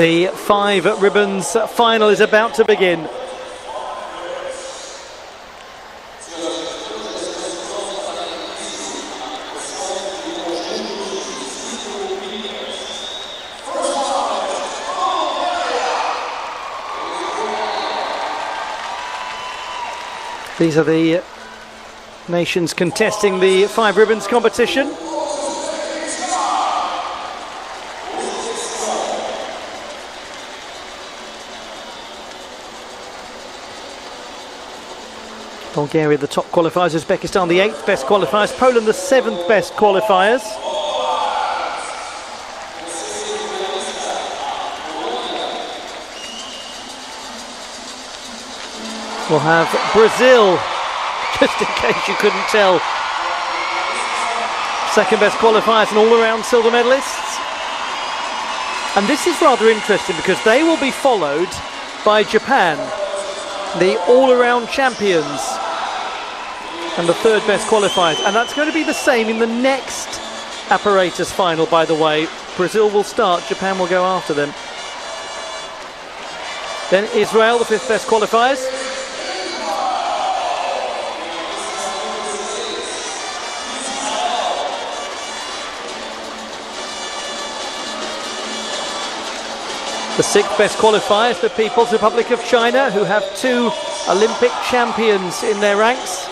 The 5 ribbons final is about to begin. These are the nations contesting the 5 ribbons competition. Bulgaria, the top qualifiers, Uzbekistan, the 8th best qualifiers, Poland, the 7th best qualifiers. We'll have Brazil, just in case you couldn't tell, 2nd best qualifiers and all-around silver medalists. And this is rather interesting because they will be followed by Japan, the all-around champions and the 3rd best qualifiers, and that's going to be the same in the next Apparatus final, by the way. Brazil will start, Japan will go after them. Then Israel, the 5th best qualifiers. The 6th best qualifiers, the People's Republic of China, who have 2 Olympic champions in their ranks.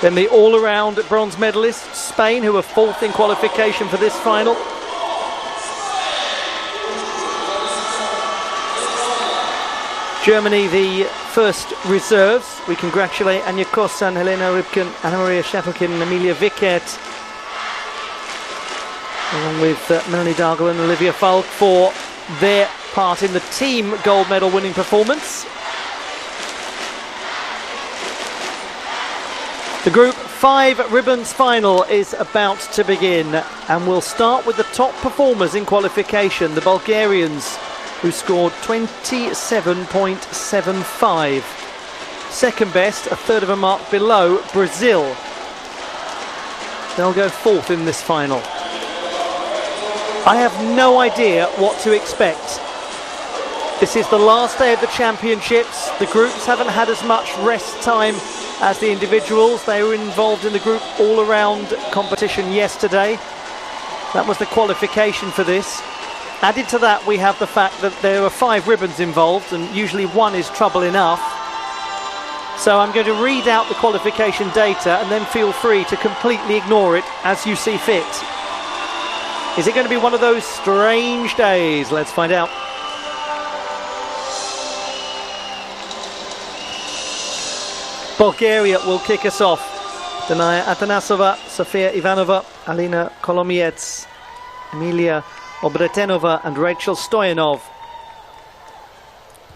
Then the all-around bronze medalists, Spain, who are 4th in qualification for this final. Germany, the 1st reserves. We congratulate Anja Kossan, Helena Rybkin, Anna-Maria Schaeffelkin and Emilia Vickert, along with Melanie Dargle and Olivia Falk, for their part in the team gold medal winning performance. The Group 5 ribbons final is about to begin, and we'll start with the top performers in qualification, the Bulgarians, who scored 27.75. 2nd best, a 1/3 of a mark below Brazil. They'll go 4th in this final. I have no idea what to expect. This is the last day of the championships. The groups haven't had as much rest time as the individuals. They were involved in the group all-around competition yesterday. That was the qualification for this. Added to that, we have the fact that there are 5 ribbons involved, and usually 1 is trouble enough. So I'm going to read out the qualification data, and then feel free to completely ignore it as you see fit. Is it going to be one of those strange days? Let's find out. Bulgaria will kick us off. Danaya Atanasova, Sofia Ivanova, Alina Kolomiets, Emilia Obretenova and Rachel Stoyanov.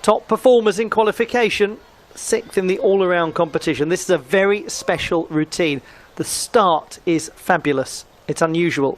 Top performers in qualification, 6th in the all-around competition. This is a very special routine. The start is fabulous. It's unusual.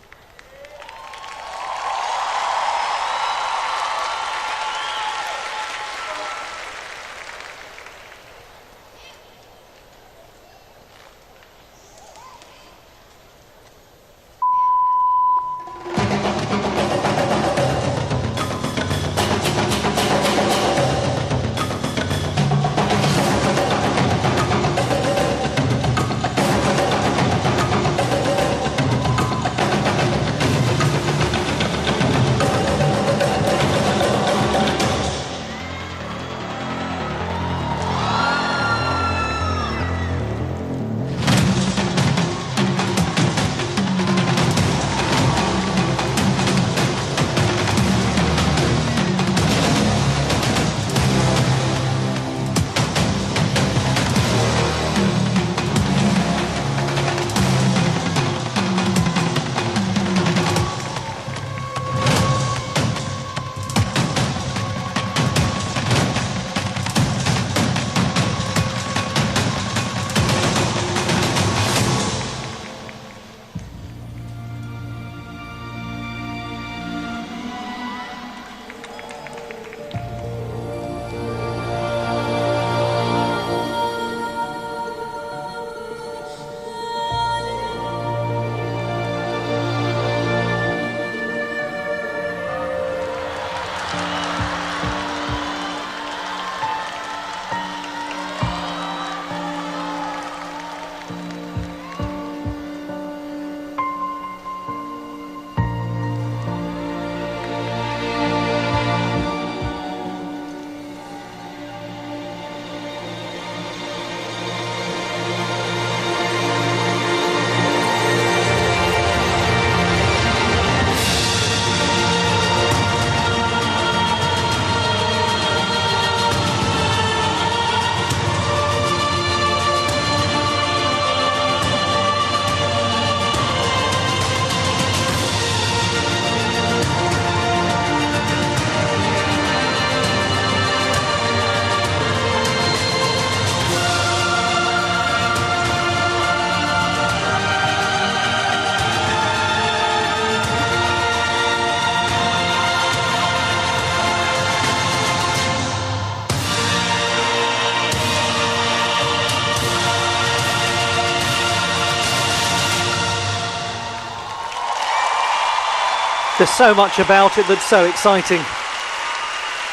There's so much about it that's so exciting.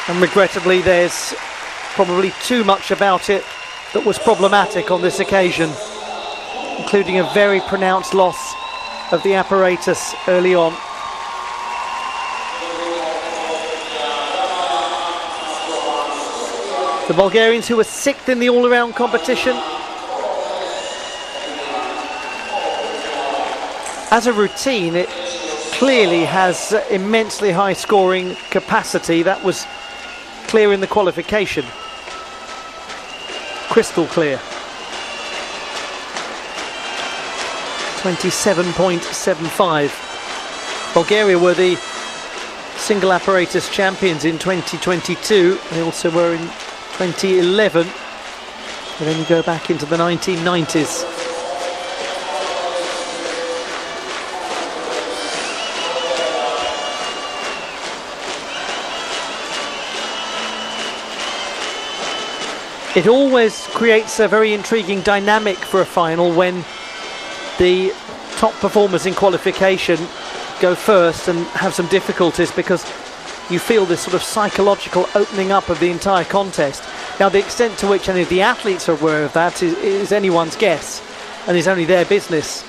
And regrettably, there's probably too much about it that was problematic on this occasion, including a very pronounced loss of the apparatus early on. The Bulgarians, who were 6th in the all-around competition, as a routine, it clearly has immensely high scoring capacity. That was clear in the qualification. Crystal clear. 27.75. Bulgaria were the single apparatus champions in 2022. They also were in 2011. And then you go back into the 1990s. It always creates a very intriguing dynamic for a final when the top performers in qualification go first and have some difficulties, because you feel this sort of psychological opening up of the entire contest. Now, the extent to which any of the athletes are aware of that is anyone's guess, and is only their business.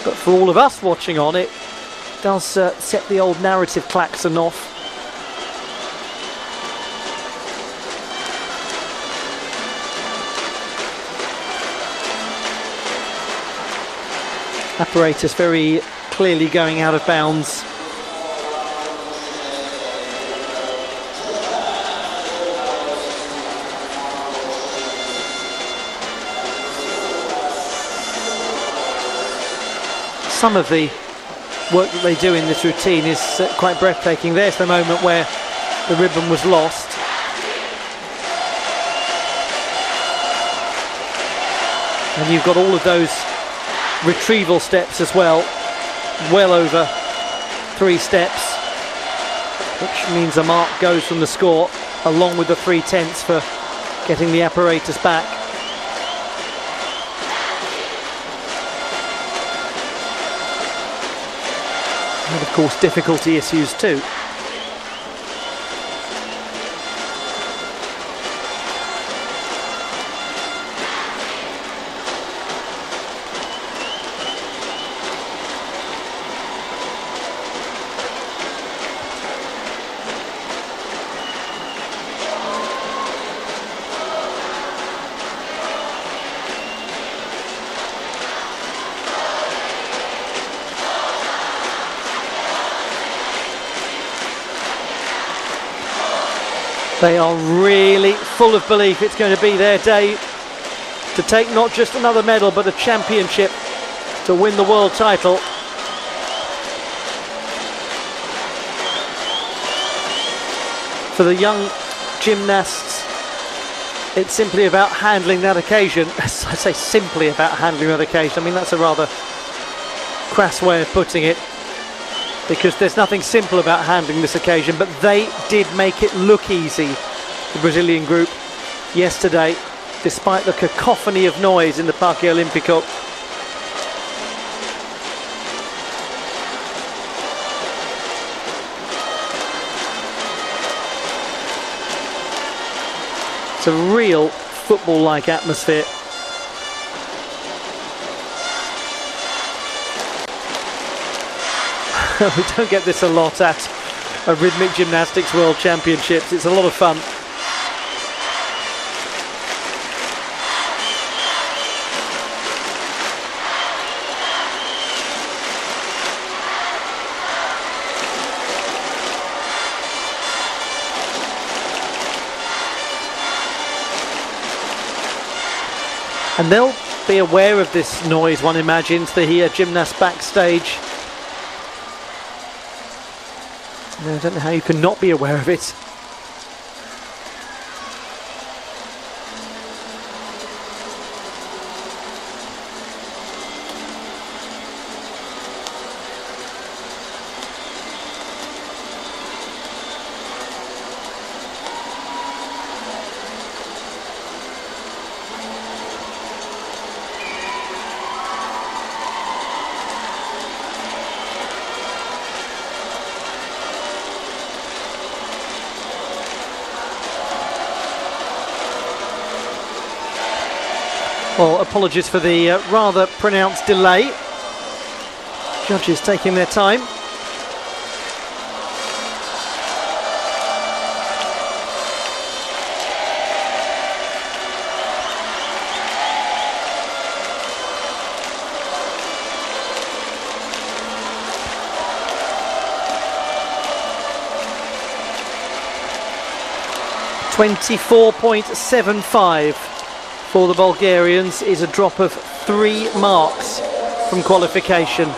But for all of us watching on, it does set the old narrative klaxon off. Apparatus very clearly going out of bounds. Some of the work that they do in this routine is quite breathtaking. There's the moment where the ribbon was lost. And you've got all of those retrieval steps as well over 3 steps, which means a mark goes from the score, along with the 3/10 for getting the apparatus back. And of course difficulty issues too. They are really full of belief it's going to be their day to take not just another medal, but a championship, to win the world title. For the young gymnasts, it's simply about handling that occasion. I say simply about handling that occasion. I mean, that's a rather crass way of putting it, because there's nothing simple about handling this occasion, but they did make it look easy, the Brazilian group, yesterday, despite the cacophony of noise in the Parque Olímpico. It's a real football-like atmosphere. We don't get this a lot at a Rhythmic Gymnastics World Championships. It's a lot of fun. And they'll be aware of this noise, one imagines, the gymnasts backstage. I don't know how you can not be aware of it. Well, apologies for the rather pronounced delay. Judges taking their time. .75 for the Bulgarians is a drop of 3 marks from qualification.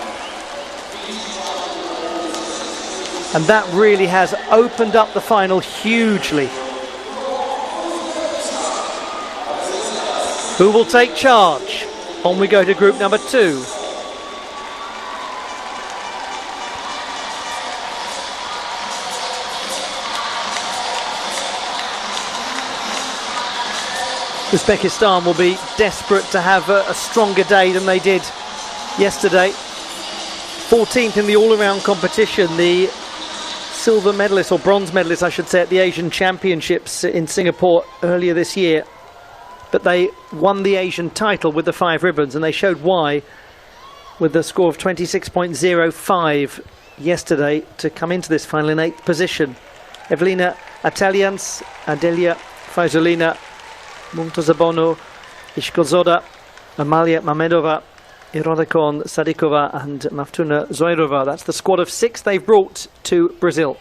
And that really has opened up the final hugely. Who will take charge? On we go to group number 2. Uzbekistan will be desperate to have a stronger day than they did yesterday. 14th in the all-around competition, the silver medalist, or bronze medalist I should say, at the Asian Championships in Singapore earlier this year. But they won the Asian title with the 5 ribbons, and they showed why with the score of 26.05 yesterday to come into this final in 8th position. Evelina Atalians, Adelia Faisolina, Muntazabono, Ishkozoda, Amalia Mamedova, Irodakon Sadikova and Maftuna Zoirova. That's the squad of 6 they've brought to Brazil.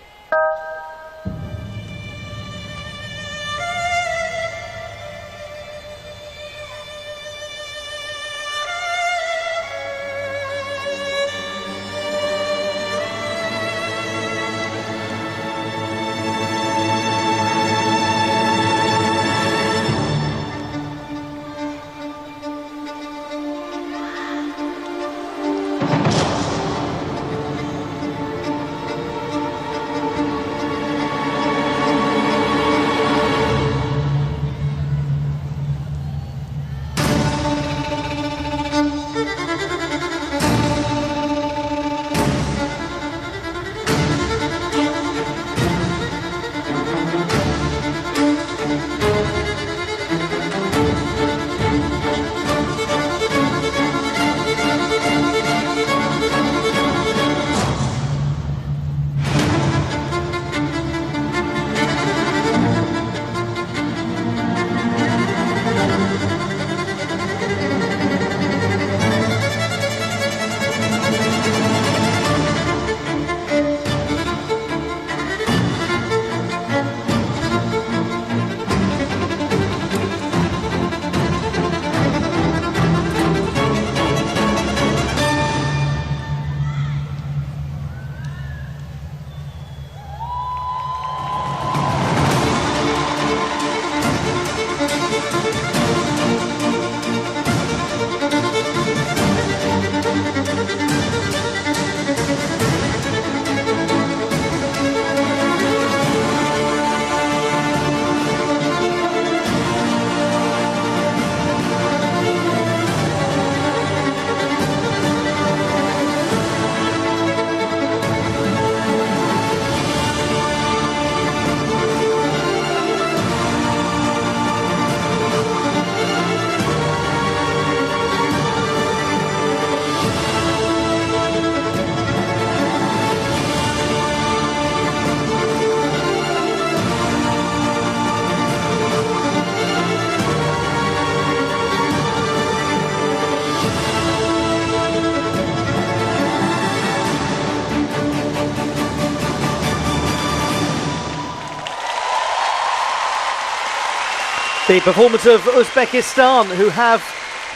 The performance of Uzbekistan, who have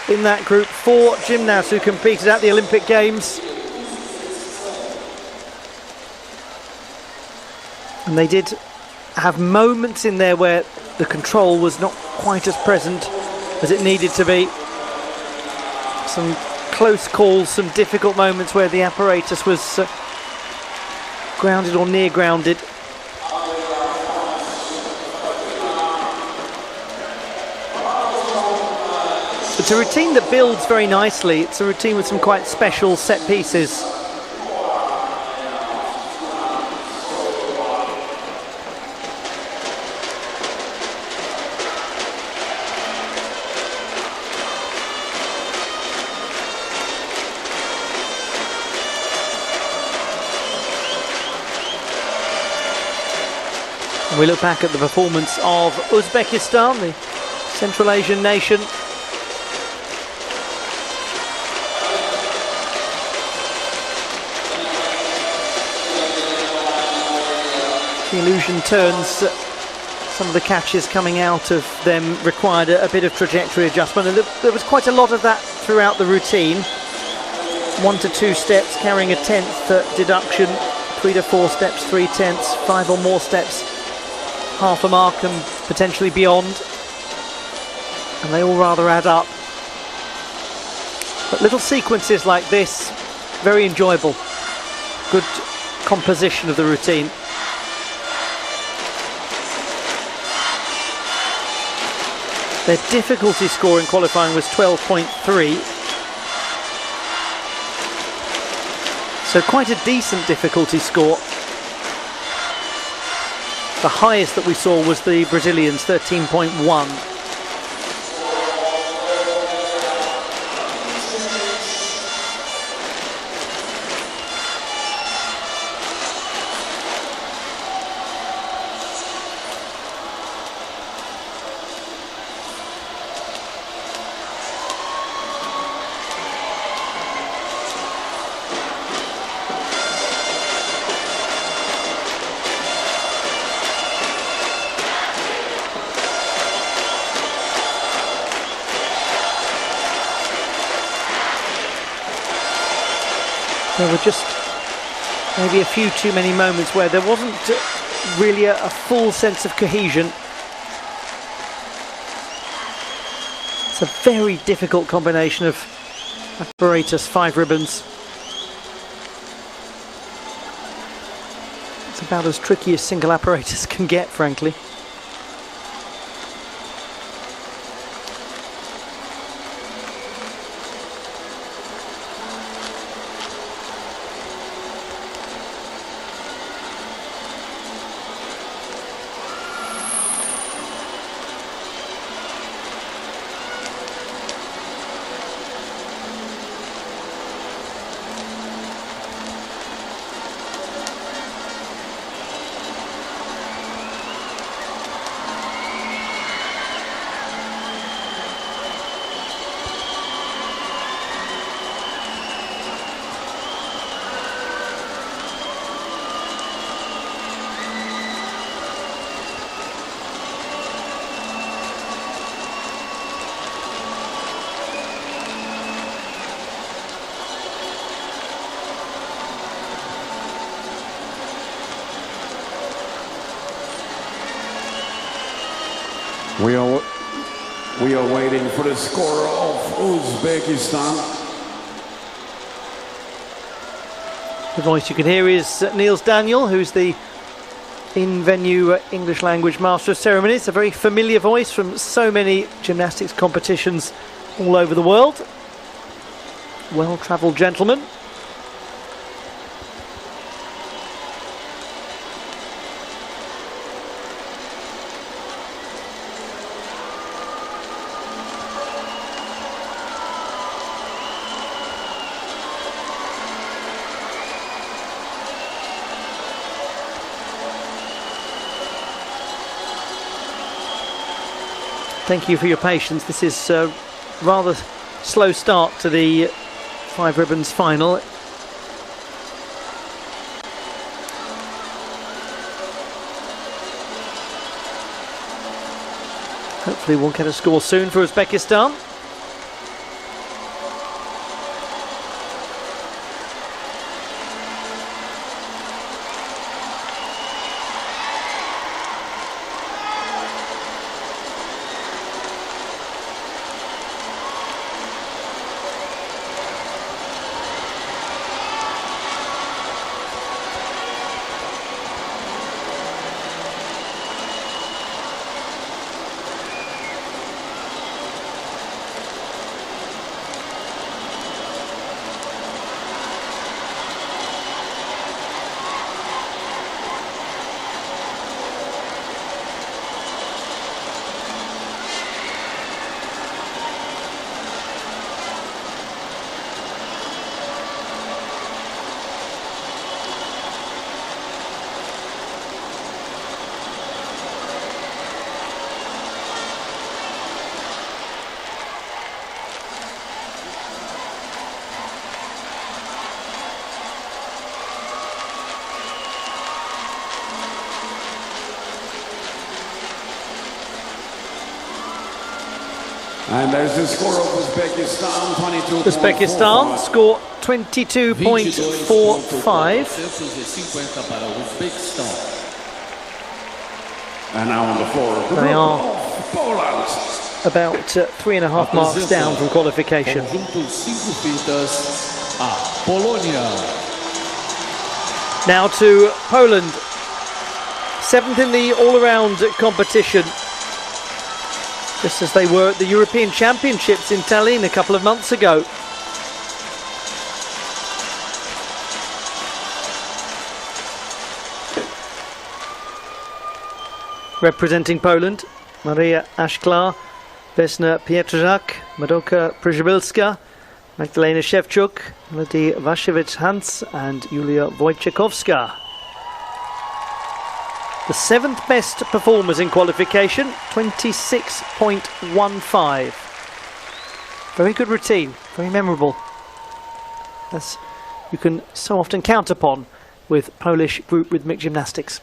in that group 4 gymnasts who competed at the Olympic Games. And they did have moments in there where the control was not quite as present as it needed to be. Some close calls, some difficult moments where the apparatus was grounded or near grounded. It's a routine that builds very nicely. It's a routine with some quite special set pieces. We look back at the performance of Uzbekistan, the Central Asian nation. The illusion turns. Some of the catches coming out of them required a bit of trajectory adjustment, and there was quite a lot of that throughout the routine. 1 to 2 steps carrying a 10th deduction, 3 to 4 steps 3/10, 5 or more steps half a mark and potentially beyond, and they all rather add up. But little sequences like this, very enjoyable. Good composition of the routine. Their difficulty score in qualifying was 12.3. So quite a decent difficulty score. The highest that we saw was the Brazilians, 13.1. There were just maybe a few too many moments where there wasn't really a full sense of cohesion. It's a very difficult combination of apparatus, 5 ribbons. It's about as tricky as single apparatus can get, frankly. We are waiting for the score of Uzbekistan. The voice you can hear is Niels Daniel, who's the in-venue English language master of ceremonies. A very familiar voice from so many gymnastics competitions all over the world. Well-travelled gentleman. Thank you for your patience. This is a rather slow start to the 5 ribbons final. Hopefully we'll get a score soon for Uzbekistan. And there's the score of Uzbekistan, 22.45. Uzbekistan score 22.45. And now on the floor, the They are Poland. about 3.5 marks down from qualification. Now to Poland, 7th in the all-around competition, just as they were at the European Championships in Tallinn a couple of months ago. Representing Poland, Maria Ashklar, Vesna Pietrzak, Madoka Przybylska, Magdalena Szewczuk, Melody Wasiewicz-Hans and Julia Wojciechowska. The 7th best performers in qualification, 26.15. Very good routine, very memorable, as you can so often count upon with Polish group rhythmic gymnastics.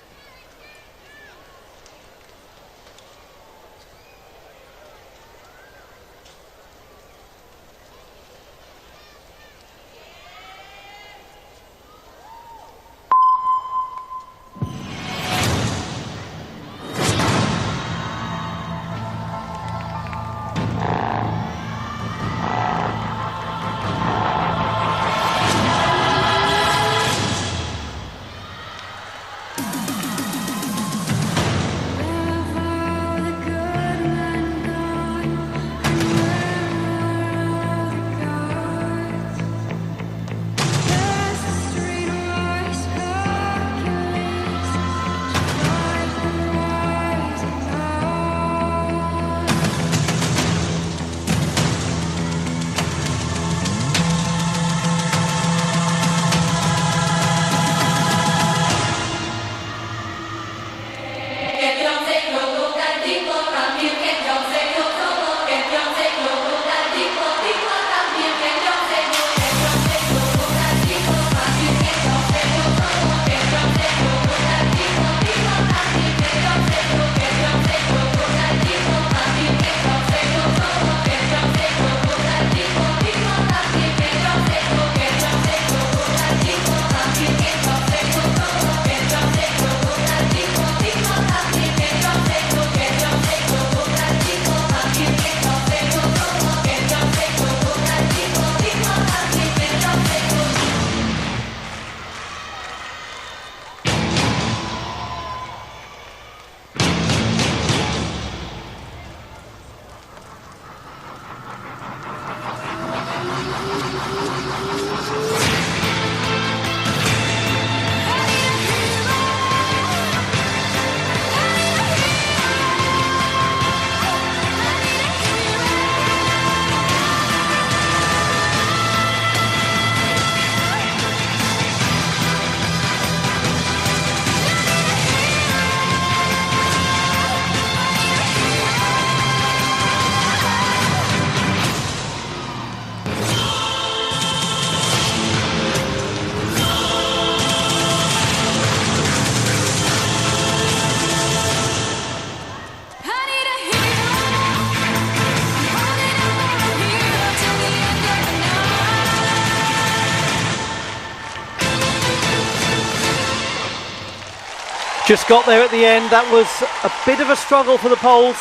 Just got there at the end. That was a bit of a struggle for the Poles,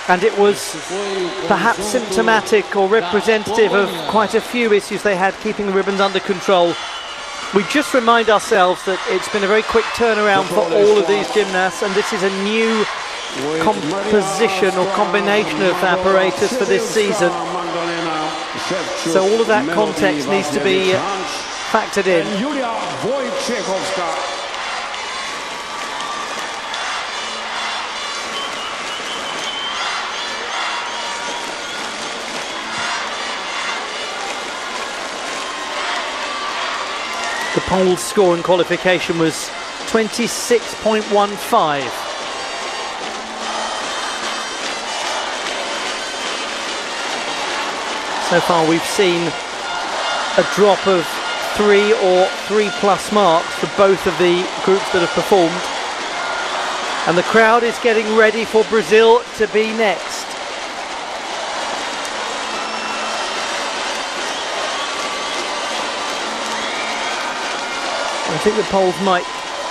and it was perhaps symptomatic or representative of quite a few issues they had keeping the ribbons under control. We just remind ourselves that it's been a very quick turnaround for all of these gymnasts, and this is a new composition or combination of apparatus for this season. So all of that context needs to be factored in. The Poles' score in qualification was 26.15. So far we've seen a drop of 3 or 3+ marks for both of the groups that have performed. And the crowd is getting ready for Brazil to be next. I think the Poles might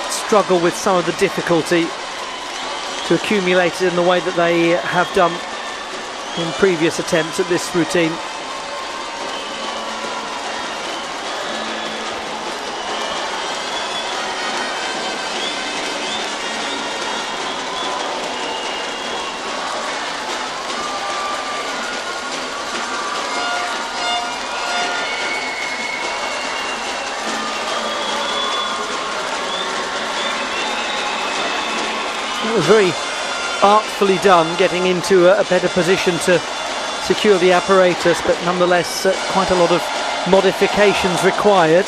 struggle with some of the difficulty to accumulate it in the way that they have done in previous attempts at this routine. It was very artfully done, getting into a better position to secure the apparatus, but nonetheless quite a lot of modifications required.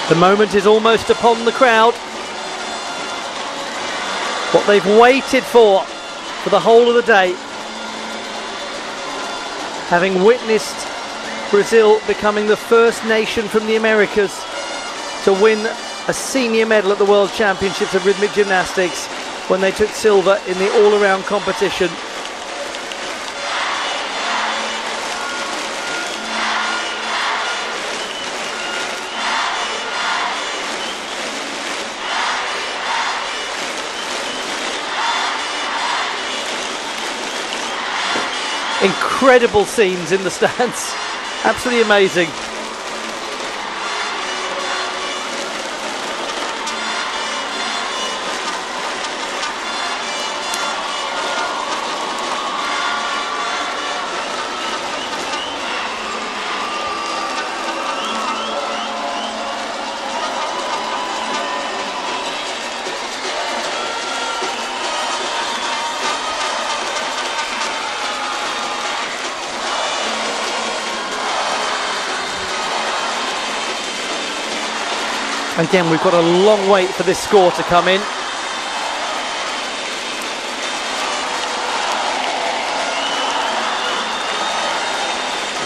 The moment is almost upon the crowd. What they've waited for the whole of the day. Having witnessed Brazil becoming the first nation from the Americas to win a senior medal at the World Championships of Rhythmic Gymnastics when they took silver in the all-around competition. Incredible scenes in the stands, absolutely amazing. Again, we've got a long wait for this score to come in.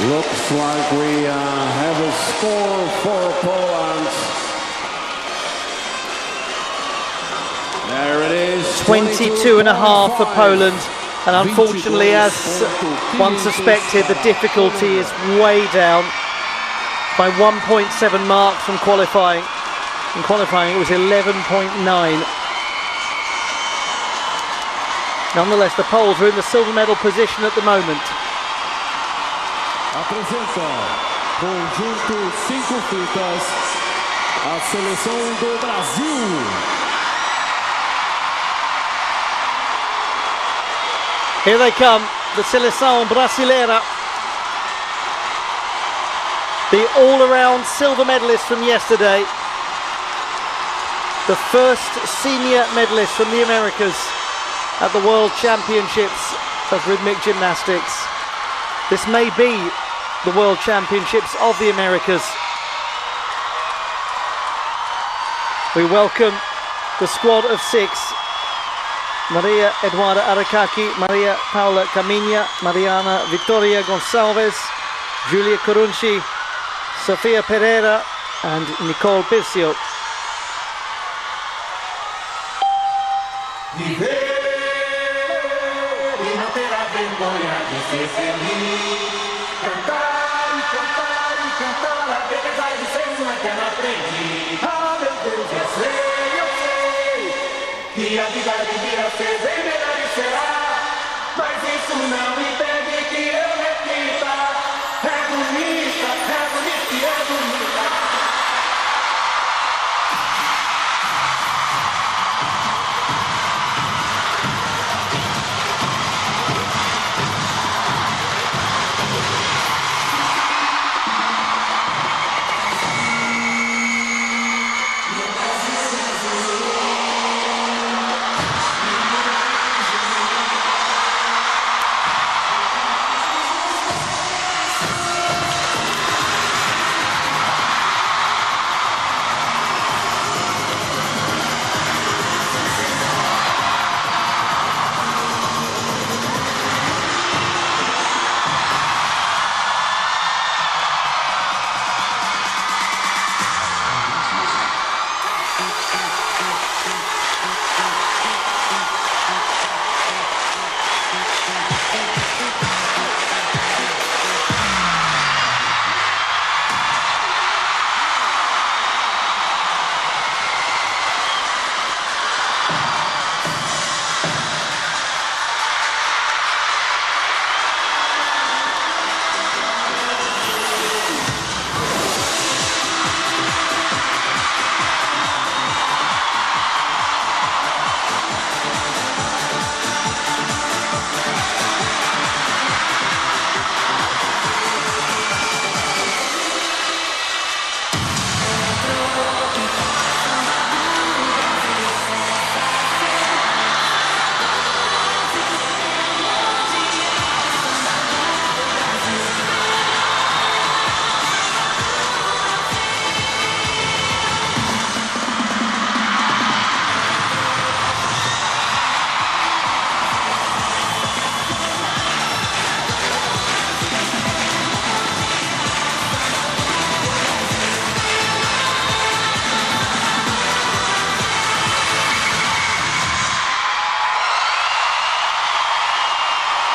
Looks like we have a score for Poland. There it is. 22 and a half for Poland. And unfortunately, as one suspected, the difficulty is way down by 1.7 marks from qualifying. In qualifying, it was 11.9. Nonetheless, the Poles are in the silver medal position at the moment. Apresenta conjunto 5 fitas a seleção do Brasil. Here they come, the seleção brasileira. The all-around silver medalist from yesterday. The first senior medalist from the Americas at the World Championships of Rhythmic Gymnastics. This may be the World Championships of the Americas. We welcome the squad of 6. Maria Eduarda Aracaki, Maria Paula Caminha, Mariana Victoria Gonçalves, Julia Corunci, Sofia Pereira and Nicole Pircio. Que a vida devia ser bem melhor e será, mas isso não impede que eu repita. É bonita e é bonita.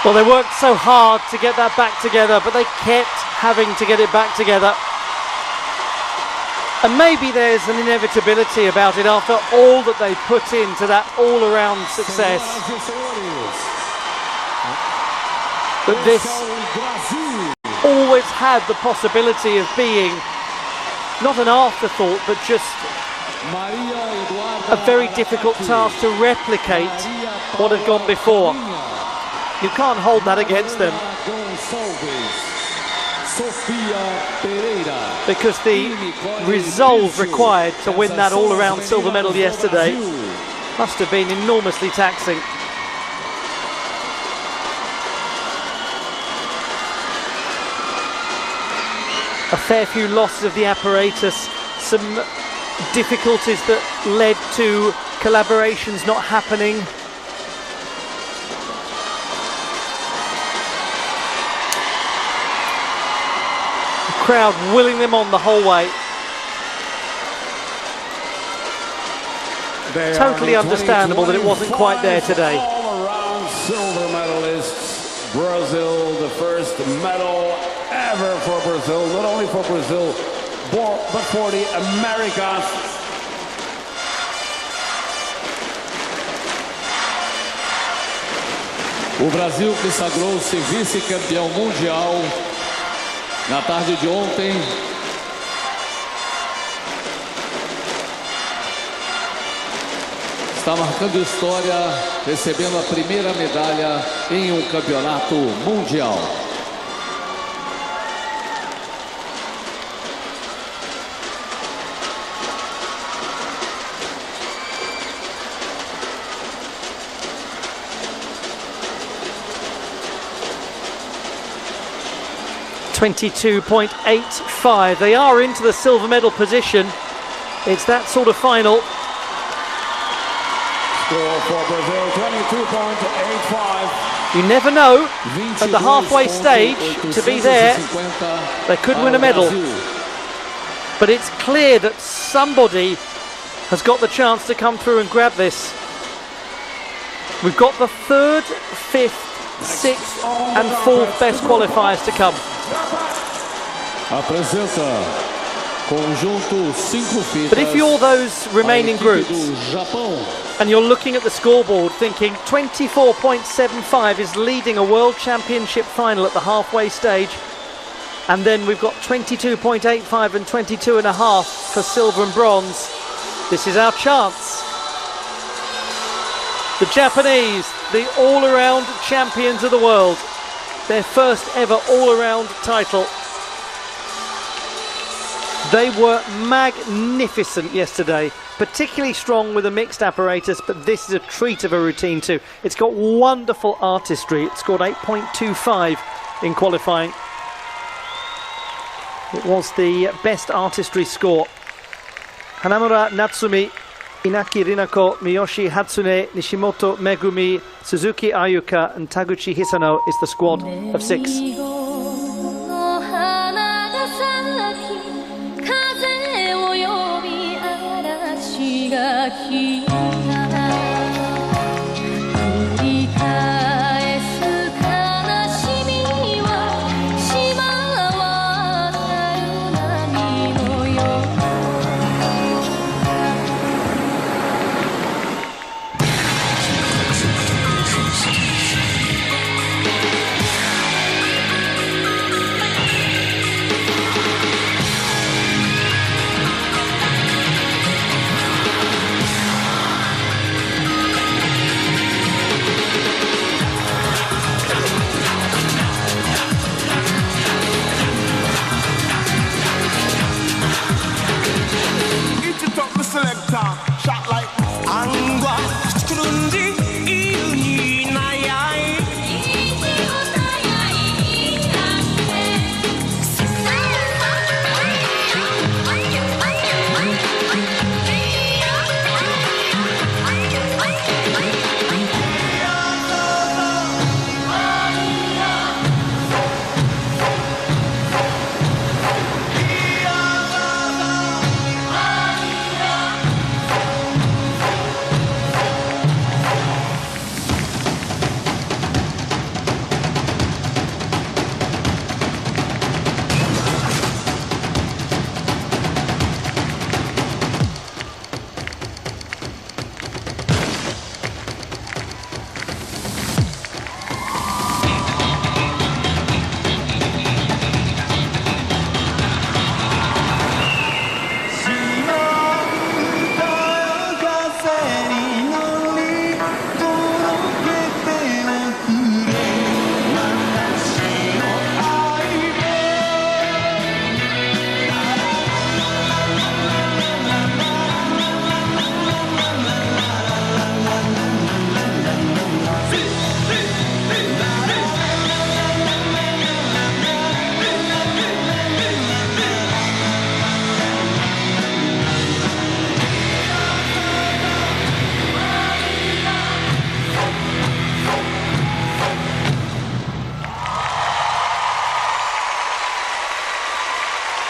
Well, they worked so hard to get that back together, but they kept having to get it back together. And maybe there's an inevitability about it after all that they put into that all-around success. But this always had the possibility of being not an afterthought, but just a very difficult task to replicate what had gone before. You can't hold that against them, because the resolve required to win that all-around silver medal yesterday must have been enormously taxing. A fair few losses of the apparatus, some difficulties that led to collaborations not happening. Crowd willing them on the whole way. Totally understandable that it wasn't quite there today. All-around silver medalists. Brazil, the first medal ever for Brazil. Not only for Brazil, but for the Americas. O Brasil que sagrou-se vice-campeão mundial na tarde de ontem. Está marcando história, recebendo a primeira medalha em um campeonato mundial. .85. They are into the silver medal position. It's that sort of final. Score for Brazil, 22.85. You never know at the halfway stage to be there. They could win a medal. But it's clear that somebody has got the chance to come through and grab this. We've got the third, fifth, sixth and fourth best qualifiers to come. Apresenta conjunto 5 fitas. But if you're those remaining groups and you're looking at the scoreboard thinking 24.75 is leading a World Championship final at the halfway stage, and then we've got 22.85 and 22.5 for silver and bronze, this is our chance. The Japanese, the all-around champions of the world, their first ever all-around title. They were magnificent yesterday, particularly strong with a mixed apparatus, but this is a treat of a routine too. It's got wonderful artistry. It scored 8.25 in qualifying. It was the best artistry score. Hanamura, Natsumi, Inaki Rinako, Miyoshi Hatsune, Nishimoto Megumi, Suzuki Ayuka and Taguchi Hisano is the squad of 6.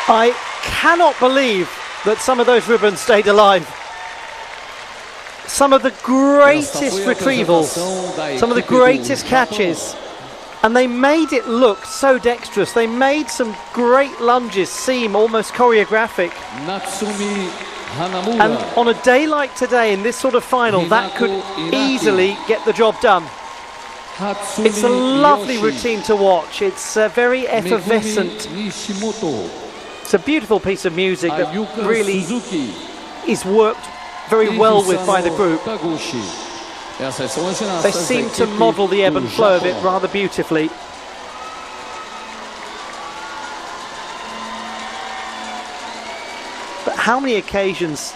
I cannot believe that some of those ribbons stayed alive. Some of the greatest retrievals, some of the greatest catches, and they made it look so dexterous. They made some great lunges seem almost choreographic. And on a day like today, in this sort of final, that could easily get the job done. It's a lovely routine to watch. It's very effervescent. It's a beautiful piece of music that really is worked very well with by the group. They seem to model the ebb and flow of it rather beautifully. But how many occasions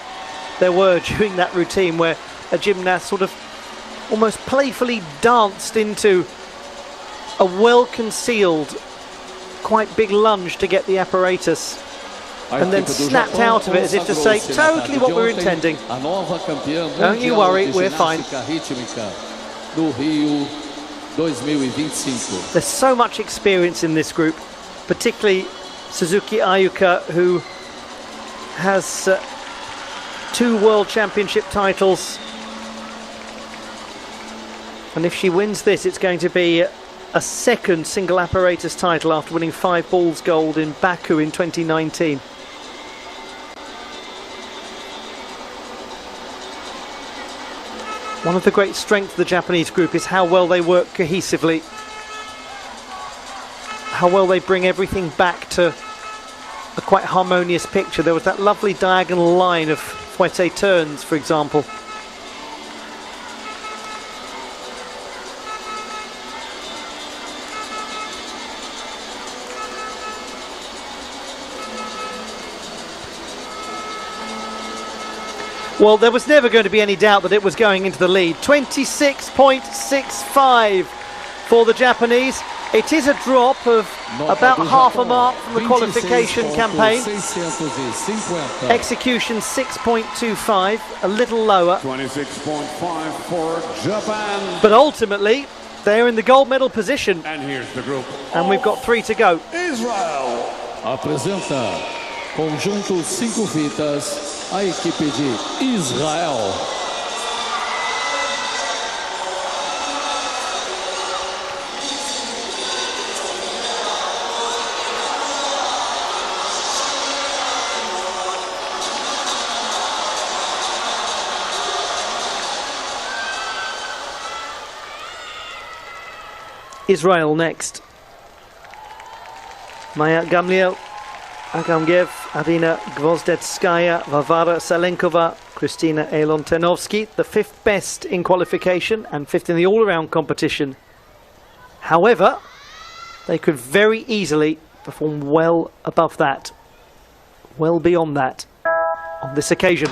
there were during that routine where a gymnast sort of almost playfully danced into a well-concealed, quite big lunge to get the apparatus, and then snapped out of it as if to say, totally what we're intending. Don't you worry, we're fine. There's so much experience in this group, particularly Suzuki Ayuka, who has 2 World Championship titles. And if she wins this, it's going to be a second single apparatus title after winning 5 balls gold in Baku in 2019. One of the great strengths of the Japanese group is how well they work cohesively, how well they bring everything back to a quite harmonious picture. There was that lovely diagonal line of fouette turns, for example. Well, there was never going to be any doubt that it was going into the lead. 26.65 for the Japanese. It is a drop of about half a mark from the qualification campaign. Execution 6.25, a little lower. 26.5 for Japan. But ultimately, they're in the gold medal position. And here's the group. And we've got 3 to go. Israel. Apresenta conjunto 5 fitas a equipe de Israel. Israel next. Maya Gamliel, Agamgev, Arina Gvozdetskaya, Varvara Salenkova, Kristina Elontenovsky, the 5th best in qualification and 5th in the all-around competition. However, they could very easily perform well above that, well beyond that on this occasion.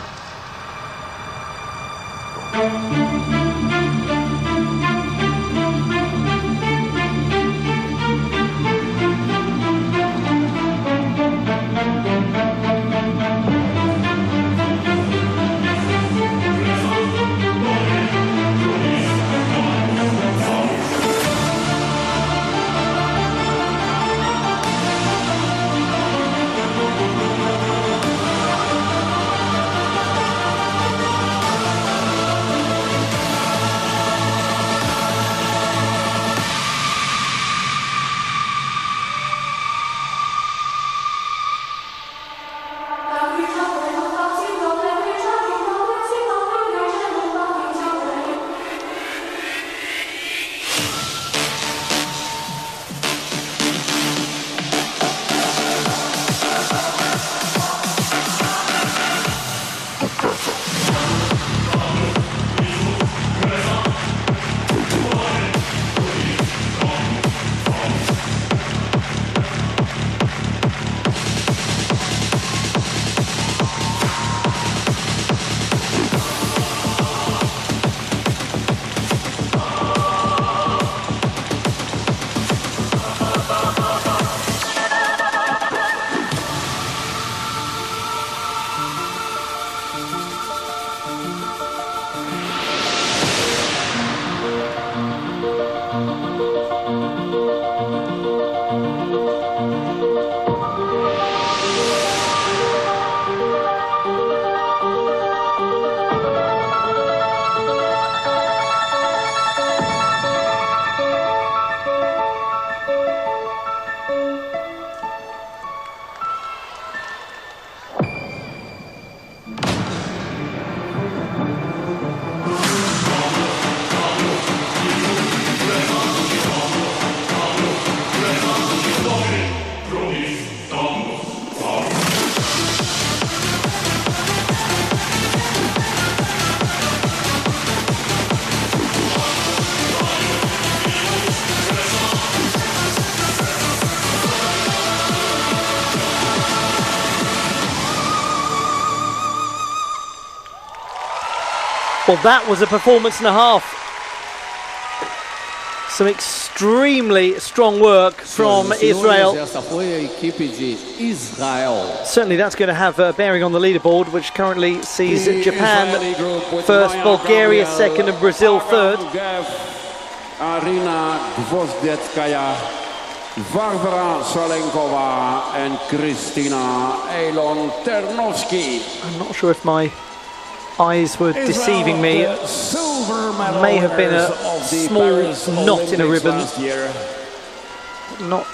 Well, that was a performance and a half. Some extremely strong work from Israel. Essa foi a equipe de Israel. Certainly that's going to have a bearing on the leaderboard, which currently sees Japan first, Bulgaria second and Brazil third. Arina Gvozdetskaya, Varvara Salenkova and Kristina Elon Ternovsky. I'm not sure if my eyes were deceiving me. May have been a small knot in a ribbon. Not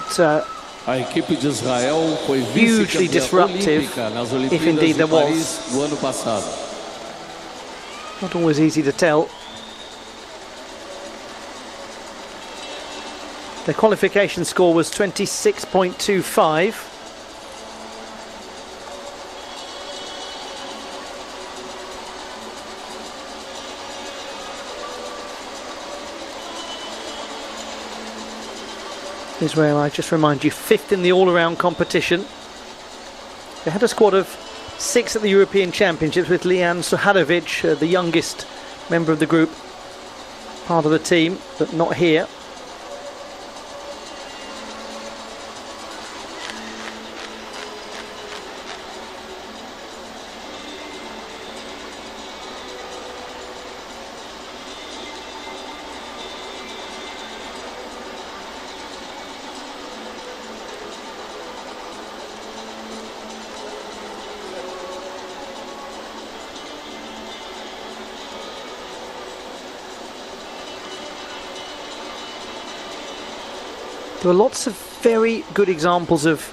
A equipe de Israel foi hugely disruptive, olímpica nas if Olimpíadas indeed de there was. Paris do ano passado. Not always easy to tell. The qualification score was 26.25. Israel, I just remind you, 5th in the all-around competition. They had a squad of 6 at the European Championships with Lian Suhadovic, the youngest member of the group, part of the team, but not here. There were lots of very good examples of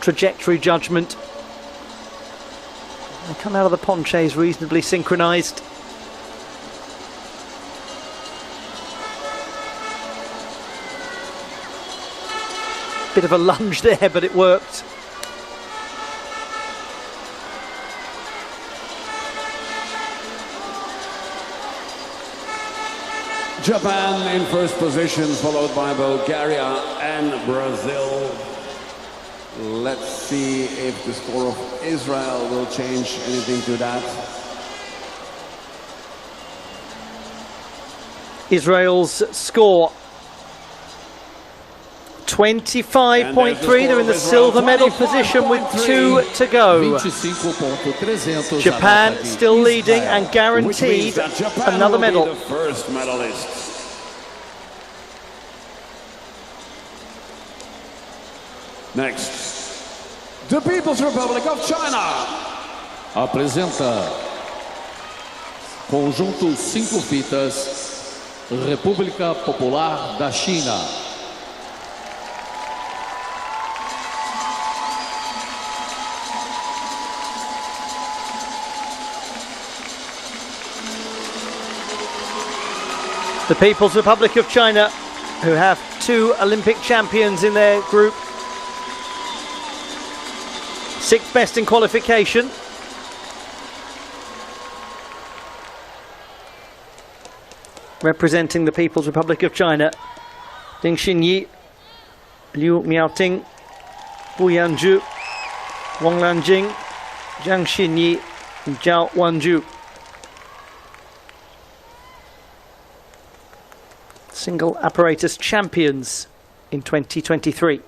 trajectory judgment. They come out of the ponchés reasonably synchronised. Bit of a lunge there, but it worked. Japan in first position, followed by Bulgaria and Brazil. Let's see if the score of Israel will change anything to that. Israel's score 25.3. They're in the silver medal position with 2 to go. 25.300 Japan still leading and guaranteed another medal. The first medalist. Next, the People's Republic of China. Apresenta conjunto 5 fitas, República Popular da China. The People's Republic of China, who have 2 Olympic champions in their group. 6th best in qualification. Representing the People's Republic of China, Ding Xinyi, Liu Miaoting, Wu Yanzhu, Wang Lanjing, Zhang Xinyi, and Zhao Wanzhu. Single apparatus champions in 2023.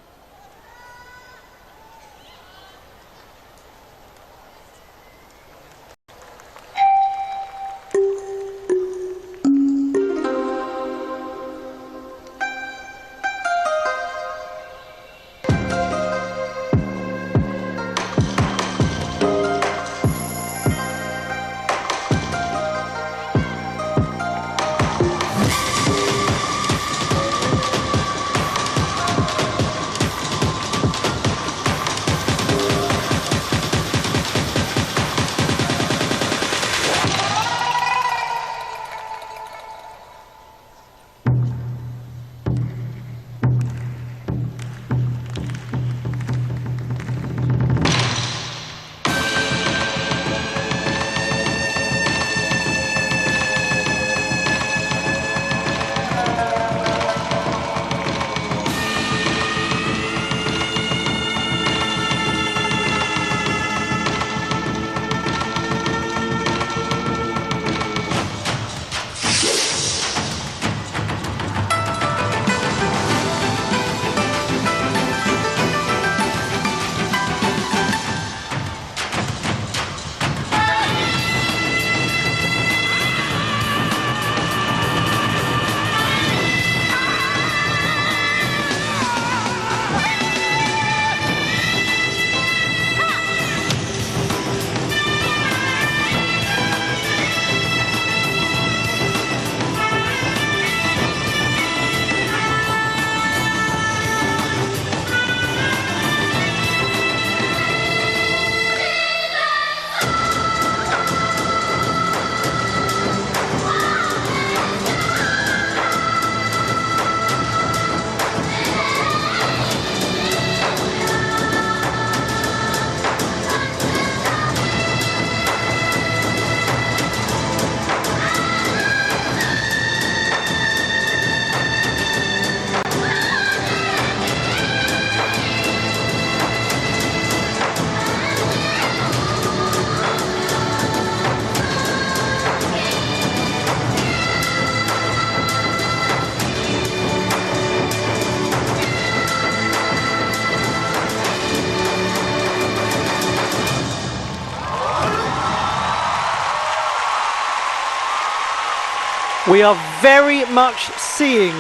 We are very much seeing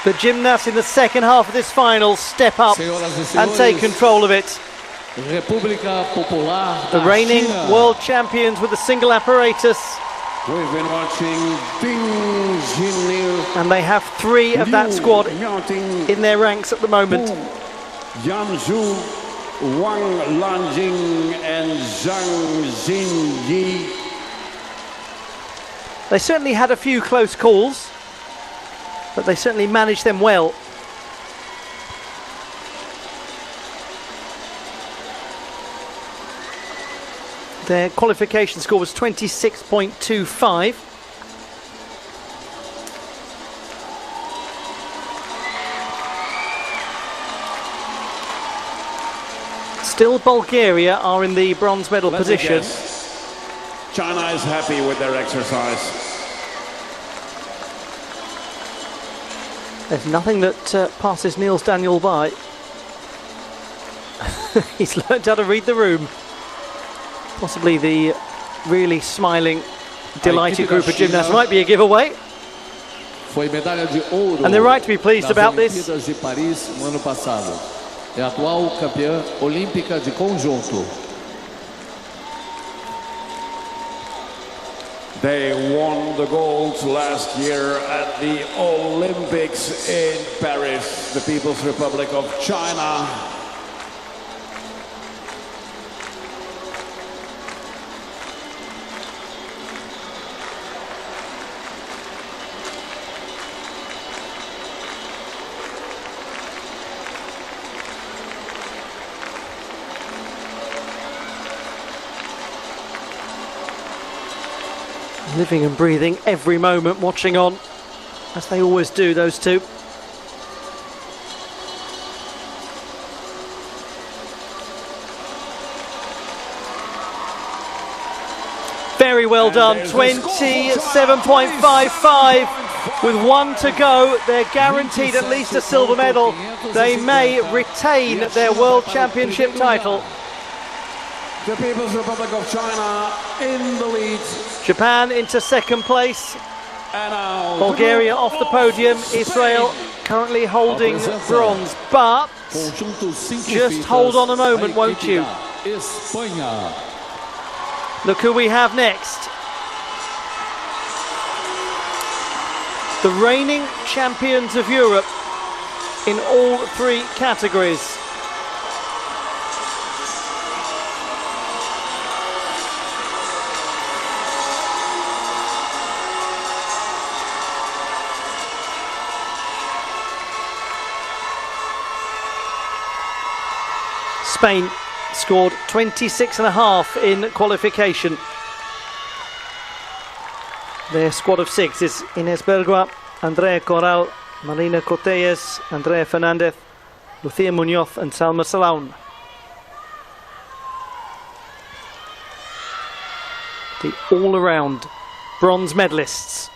the gymnasts in the second half of this final step up and take control of it. República Popular The da reigning China. world champions with a single apparatus, We've been watching Ding Jinil, and they have 3 of that squad Yating, in their ranks at the moment. Yanzhu, Wang Lanjing, and Zhang Xinyi. They certainly had a few close calls, but they certainly managed them well. Their qualification score was 26.25. Still, Bulgaria are in the bronze medal Let me position. guess. China is happy with their exercise. There's nothing that passes Niels Daniel by. He's learned how to read the room. Possibly the really smiling, delighted group of gymnasts might be a giveaway. Foi medalha de ouro. And they're right to be pleased nas about this. Olimpíadas de Paris no ano passado. É a atual campeã olímpica de conjunto. They won the gold last year at the Olympics in Paris, the People's Republic of China. Living and breathing every moment, watching on, as they always do, those two. Very well done, 27.55 with 1 to go. They're guaranteed at least a silver medal. They may retain their World Championship title. The People's Republic of China in the lead. Japan into second place. And now Bulgaria off the podium. Israel currently holding bronze. But Conjunto cinco just fitas, hold on a moment, a won't equipe you? da Espanha. Look who we have next. The reigning champions of Europe in all 3 categories. Spain scored 26.5 in qualification. Their squad of 6 is Inés Bergua, Andrea Corral, Marina Cotelles, Andrea Fernandez, Lucia Muñoz and Salma Salaun. The all-around bronze medalists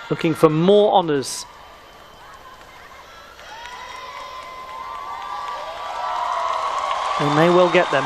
looking for more honours. They may well get them.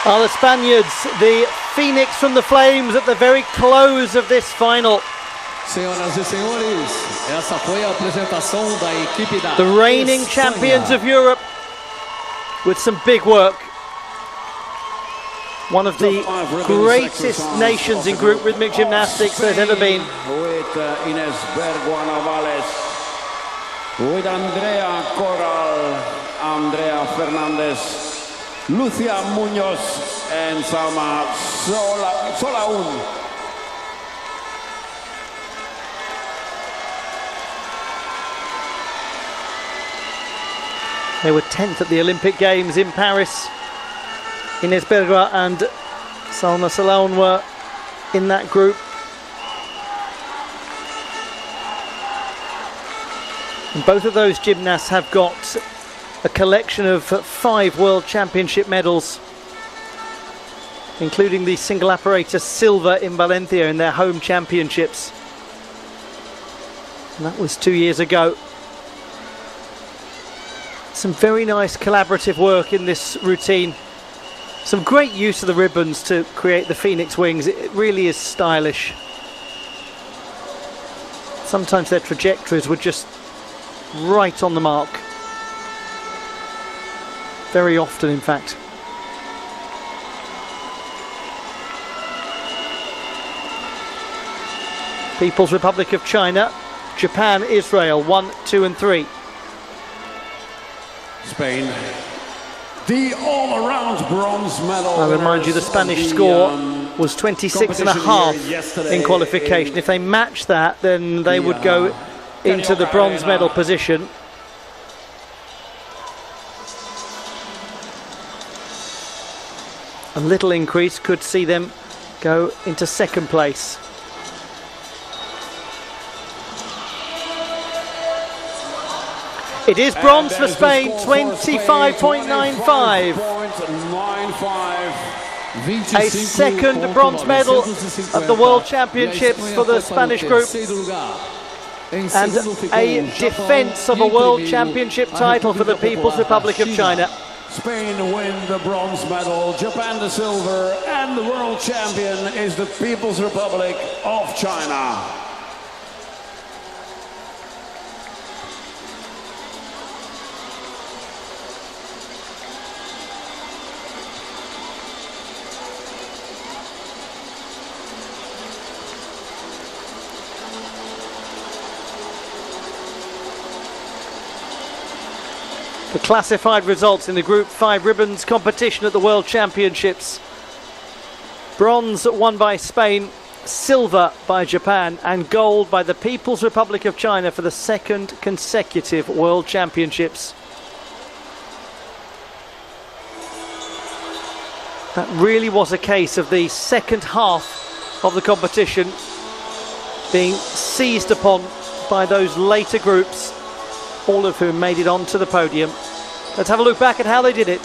are the Spaniards, the Phoenix from the Flames at the very close of this final. Senhoras e senhores, essa foi a apresentação da equipe da The reigning Espanha. champions of Europe with some big work. One of the greatest nations in group rhythmic gymnastics there's ever been. With Ines Berguanavales, with Andrea Corral, Andrea Fernandez, Lucia Munoz, and Salma Solaun. They were 10th at the Olympic Games in Paris. Ines Bergua and Salma Solaun were in that group. And both of those gymnasts have got a collection of 5 World Championship medals, including the single apparatus silver in Valencia in their home championships. And that was 2 years ago. Some very nice collaborative work in this routine. Some great use of the ribbons to create the Phoenix wings. It really is stylish. Sometimes their trajectories were just right on the mark. Very often, in fact. People's Republic of China, Japan, Israel, 1, 2 and 3. Spain, the all-around bronze medal. I remind you the Spanish score was 26 and a half in qualification. If they match that, then they would go into the bronze medal position. A little increase could see them go into second place. It is bronze for Spain, 25.95. A second bronze medal of the World Championships for the Spanish group. And a defence of a World Championship title for the People's Republic of China. Spain win the bronze medal, Japan the silver, and the world champion is the People's Republic of China. The classified results in the Group 5 ribbons competition at the World Championships. Bronze won by Spain, silver by Japan, and gold by the People's Republic of China for the second consecutive World Championships. That really was a case of the second half of the competition being seized upon by those later groups, all of whom made it onto the podium. Let's have a look back at how they did it.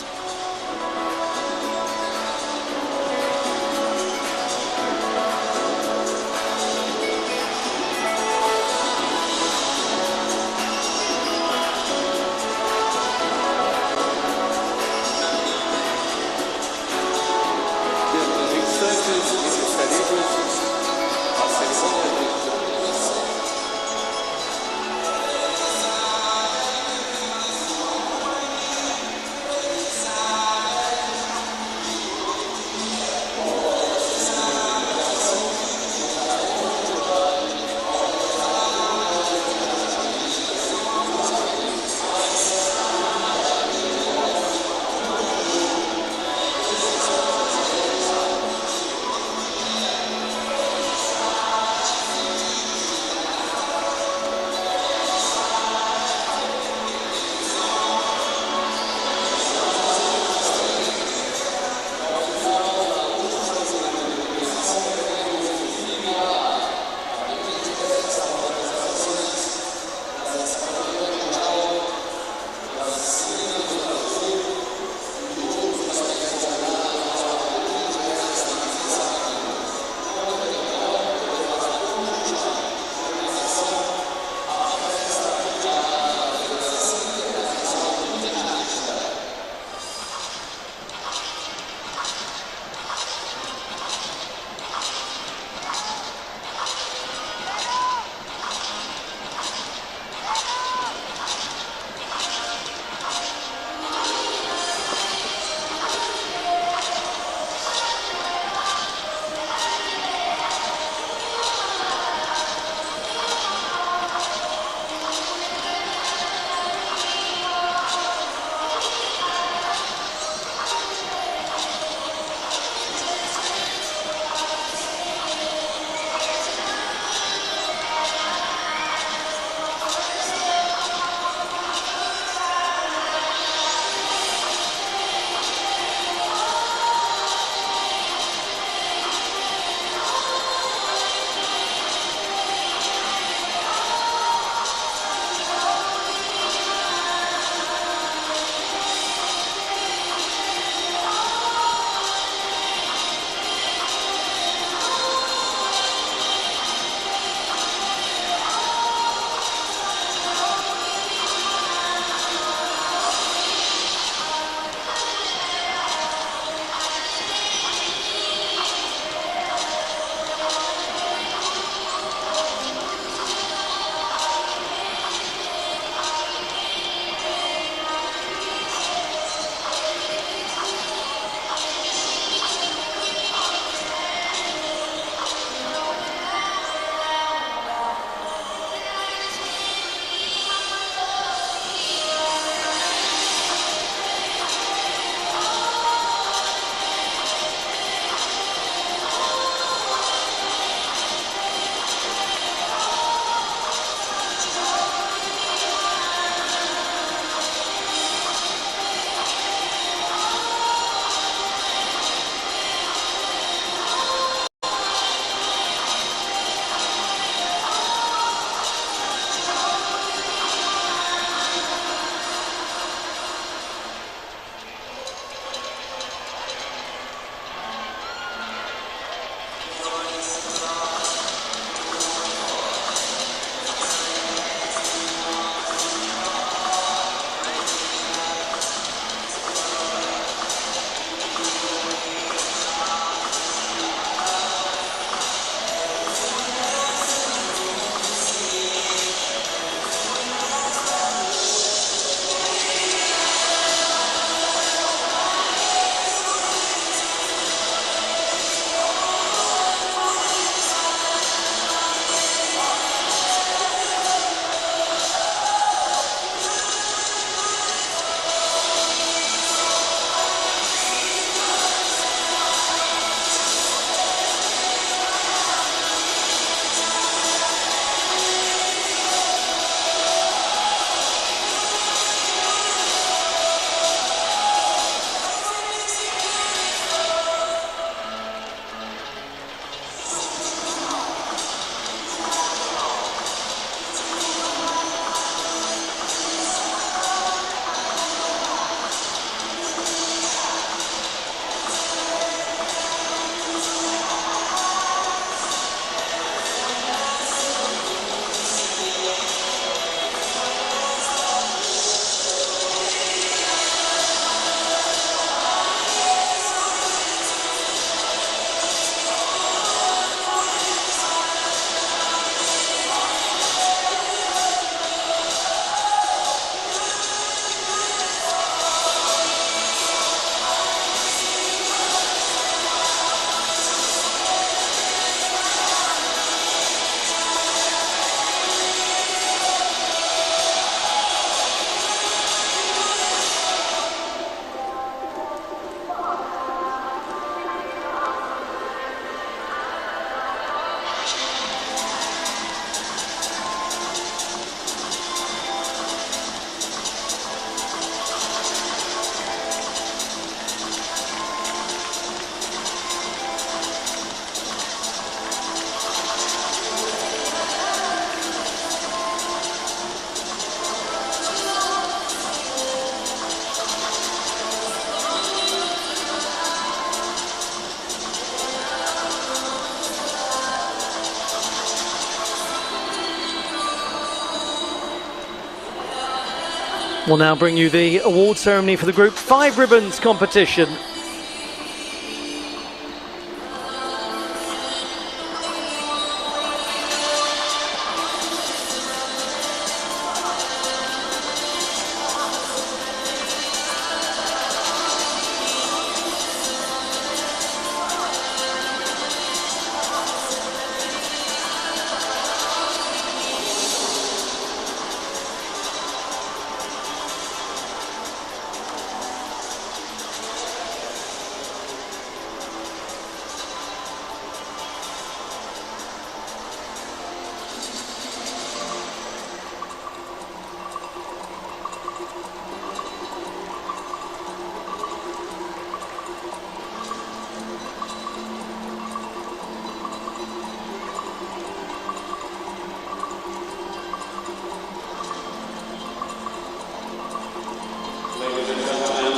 We'll now bring you the award ceremony for the Group 5 Ribbons competition.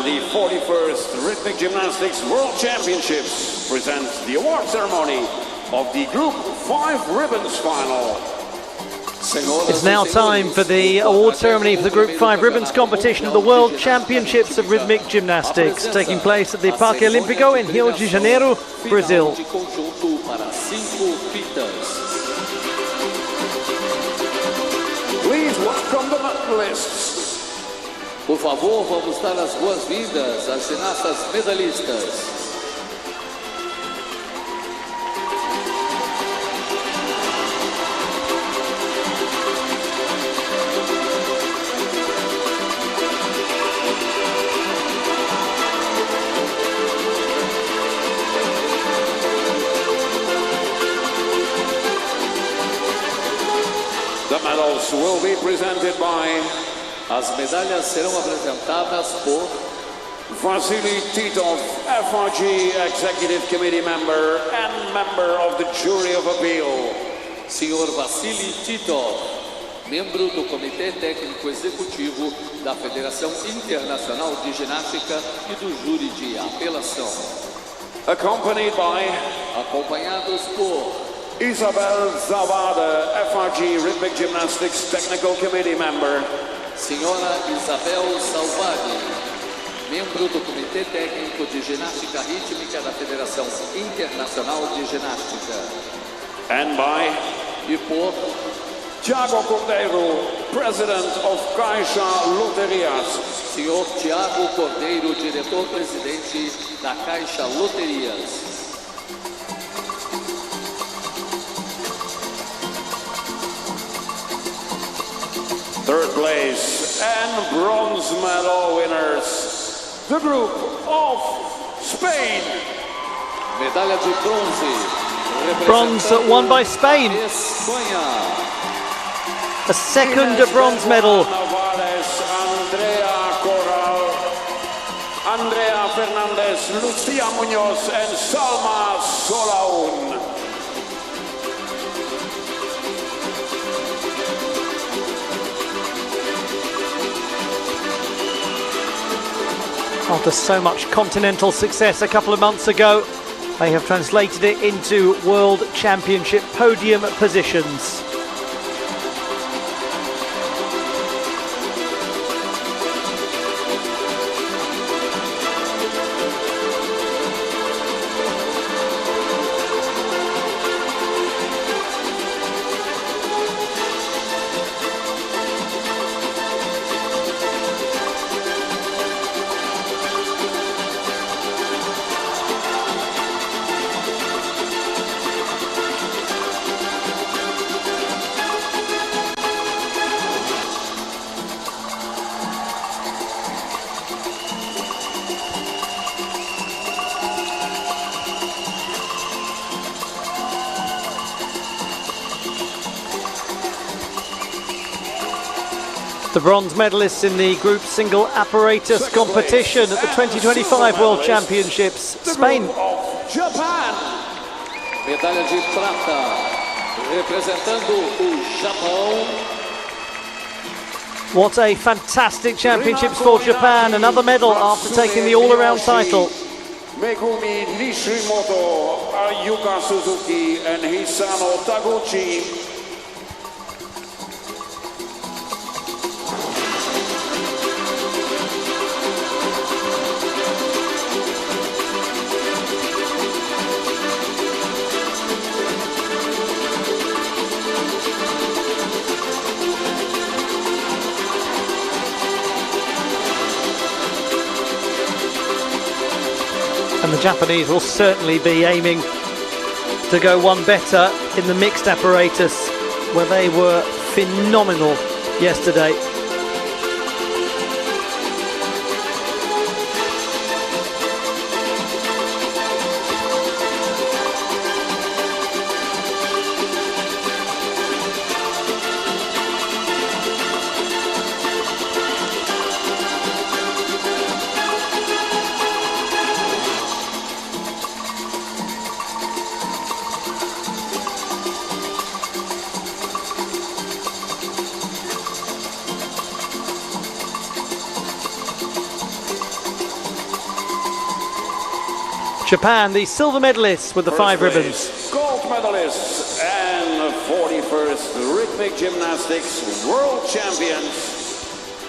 The 41st Rhythmic Gymnastics World Championships presents the award ceremony of the Group 5 Ribbons final. It's now time for the award ceremony for the Group 5 Ribbons competition of the World Championships of Rhythmic Gymnastics, taking place at the Parque Olímpico in Rio de Janeiro, Brazil. Please welcome the medalists. Por favor, vamos dar as boas-vindas às ginastas medalhistas. The medals will be presented by As medalhas serão apresentadas por Vasily Titov, FRG Executive Committee Member and Member of the Jury of Appeal. Sr. Vasily Titov, membro do Comitê Técnico Executivo da Federação Internacional de Ginástica e do Júri de Apelação. Accompanied by Acompanhados por Isabel Zavada, FRG Rhythmic Gymnastics Technical Committee Member. Senhora Isabel Salvadi, membro do Comitê Técnico de Ginástica Rítmica da Federação Internacional de Ginástica. And by E por Thiago Cordeiro, President of Caixa Loterias. Senhor Tiago Cordeiro, diretor-presidente da Caixa Loterias. Third place and bronze medal winners, the group of Spain. Medalha de bronze. Bronze won by Spain. Espanha. A second bronze medal. Navarez, Andrea Corral, Andrea Fernandez, Lucia Munoz, and Salma Solaun. After so much continental success a couple of months ago, They have translated it into World Championship podium positions. The bronze medalists in the group single apparatus competition at the 2025 World Championships, Spain. Japan. Medalha de prata, representando o Japão. What a fantastic championships for Japan. Another medal after taking the all-around title. Megumi Nishimoto, Yuka Suzuki and Hisano Taguchi. And the Japanese will certainly be aiming to go one better in the mixed apparatus, where they were phenomenal yesterday. Japan, the silver medalists with the 5 ribbons. Gold medalists and 41st Rhythmic Gymnastics World Champions,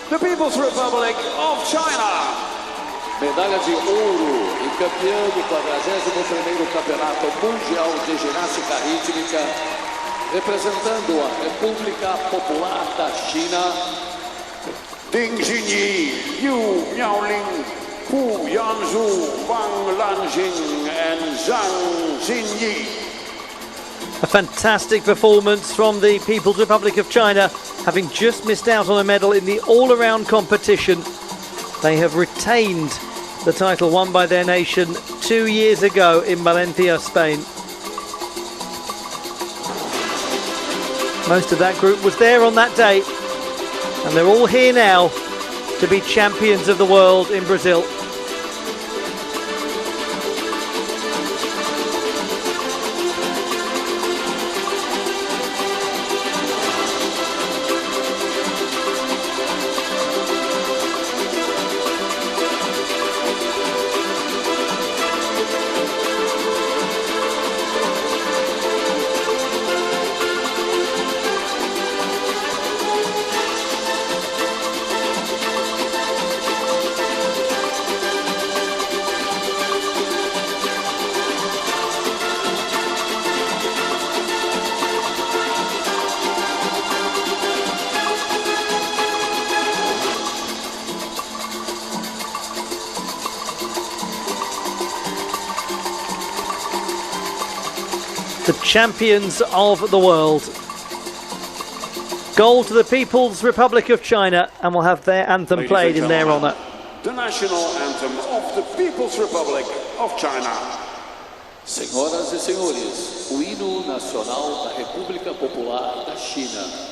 the People's Republic of China. Medalha de ouro e campeão do 41º Campeonato Mundial de Ginástica Rítmica, representando a República Popular da China. Ding Jinyi, Yu Miaoling, Pu Yanzhu, Wang Lanjing and Zhang Xinyi. A fantastic performance from the People's Republic of China, having just missed out on a medal in the all-around competition. They have retained the title won by their nation 2 years ago in Valencia, Spain. Most of that group was there on that day, and they're all here now to be champions of the world in Brazil. The champions of the world. Gold to the People's Republic of China, and we'll have their anthem played in their honour. The national anthem of the People's Republic of China. Senhoras e senhores, o hino nacional da República Popular da China.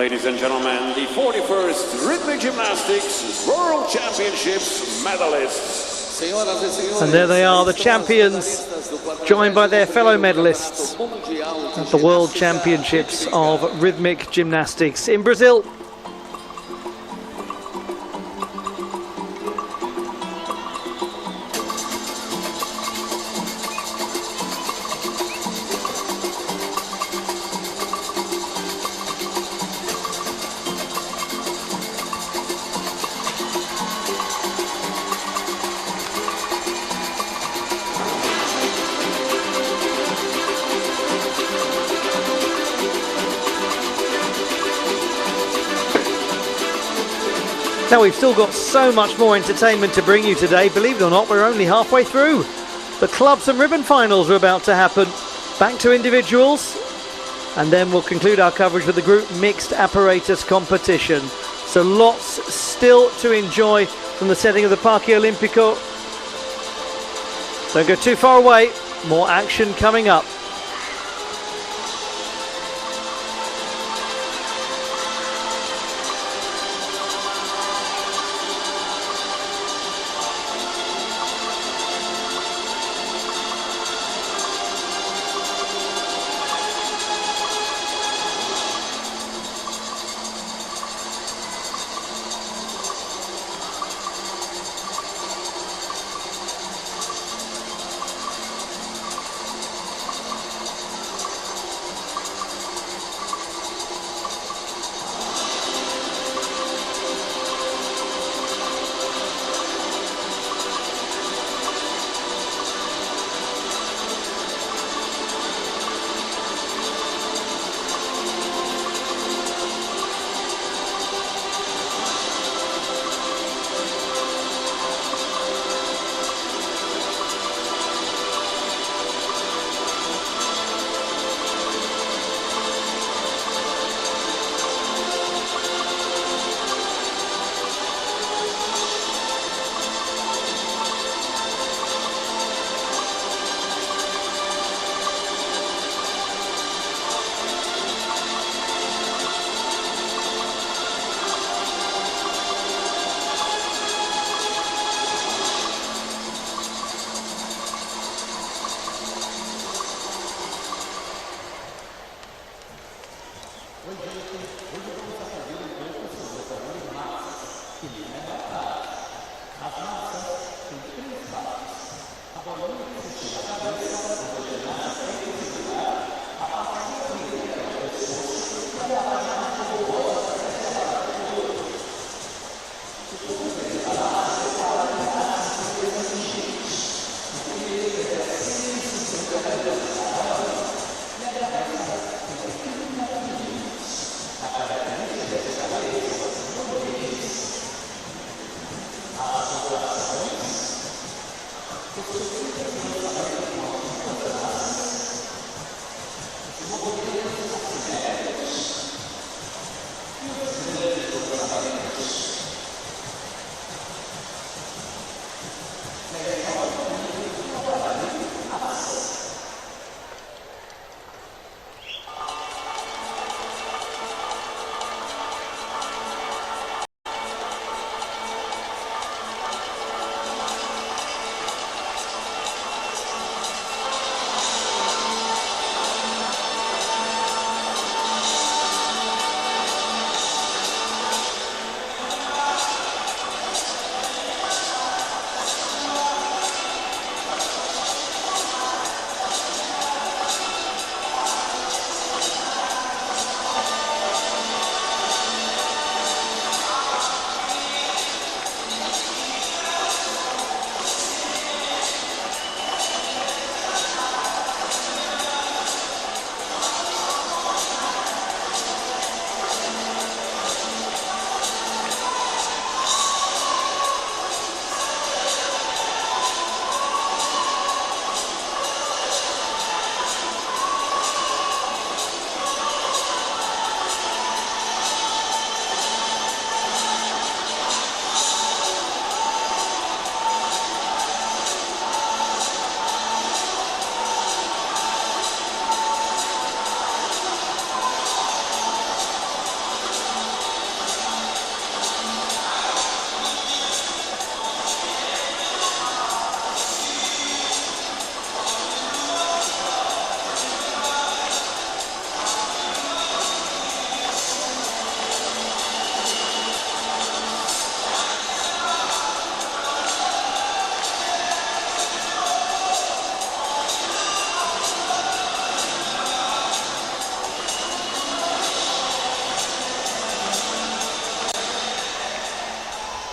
Ladies and gentlemen, the 41st Rhythmic Gymnastics World Championships medalists. And there they are, the champions, joined by their fellow medalists at the World Championships of Rhythmic Gymnastics in Brazil. Now, we've still got so much more entertainment to bring you today. Believe it or not, we're only halfway through. The clubs and ribbon finals are about to happen. Back to individuals, and then we'll conclude our coverage with the group mixed apparatus competition. So lots still to enjoy from the setting of the Parque Olímpico. Don't go too far away. More action coming up.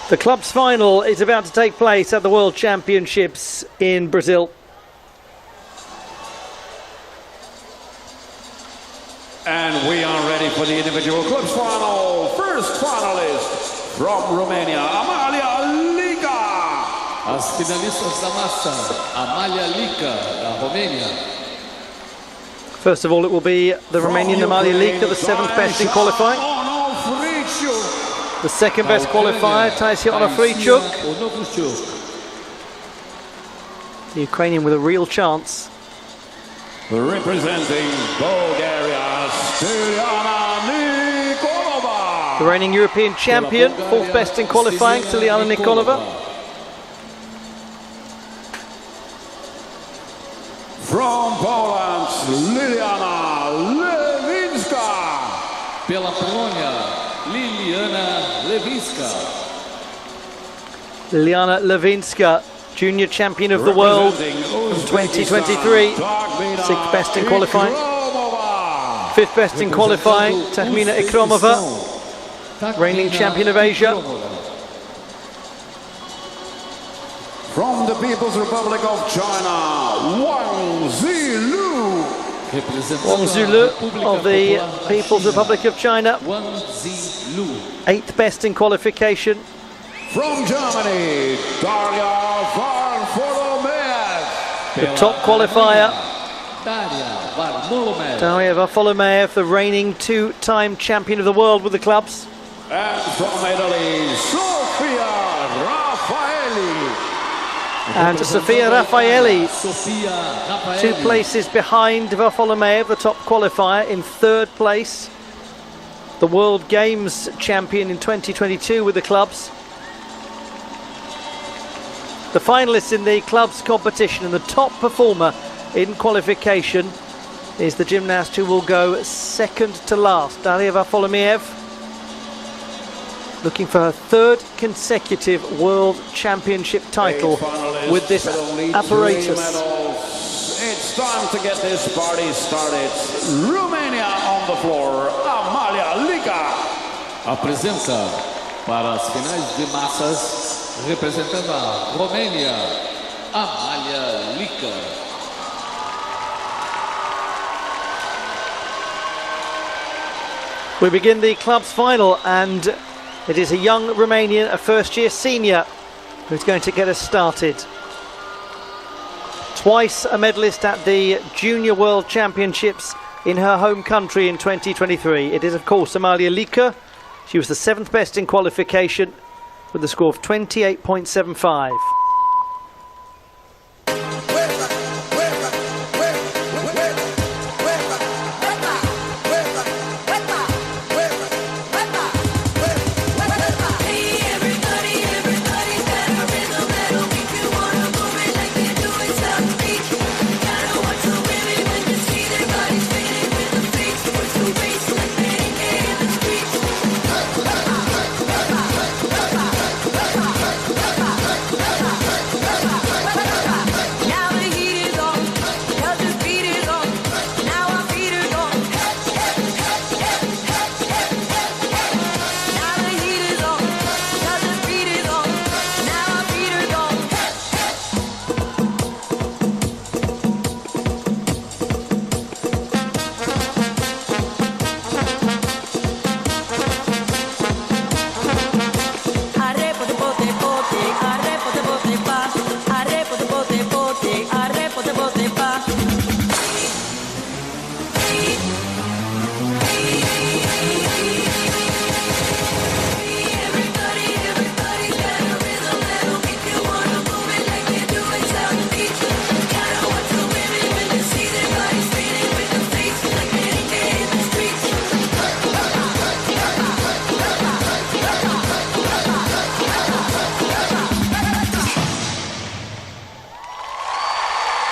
The club's final is about to take place at the World Championships in Brazil. And we are ready for the individual clubs final. First finalist from Romania, Amalia Lica. As finalistas da massa, Amalia Lica, da Romênia. First of all, it will be the Romanian Amalia Lica, the 7th best in qualifying. The 2nd best qualifier, Taisia Onofrichuk. The Ukrainian with a real chance. Representing Bulgaria, Styliana Nikolova. The reigning European champion, 4th best in qualifying, Styliana Nikolova. From Poland, Liliana Lewinska. Pela Polônia, Liliana Lewinska. Liliana Lewinska, junior champion of the world from 2023. 6th best in qualifying. 5th best in qualifying, Tahmina Ikromova, reigning champion of Asia. From the People's Republic of China, Wang Zilu. Wang Zulu of the People's Republic of China, 8th best in qualification. From Germany, Daria Varfolomeyev. The top qualifier, Daria Varfolomeyev, the reigning 2-time champion of the world with the clubs. And from Italy, Sofia Raffaelli. And Sofia Raffaelli, 2 places behind Varfolomeyev, the top qualifier, in 3rd place. The World Games champion in 2022 with the clubs. The finalists in the clubs competition, and the top performer in qualification is the gymnast who will go 2nd to last, Daria Varfolomeyev, looking for her 3rd consecutive World Championship title with this apparatus. It's time to get this party started. Romania on the floor, Amalia Lica. Apresenta para as finais de massas, representando a Romênia, Amalia Lica. We begin the club's final, and it is a young Romanian, a first-year senior, who's going to get us started. Twice a medalist at the Junior World Championships in her home country in 2023. It is, of course, Amalia Lica. She was the 7th best in qualification with a score of 28.75.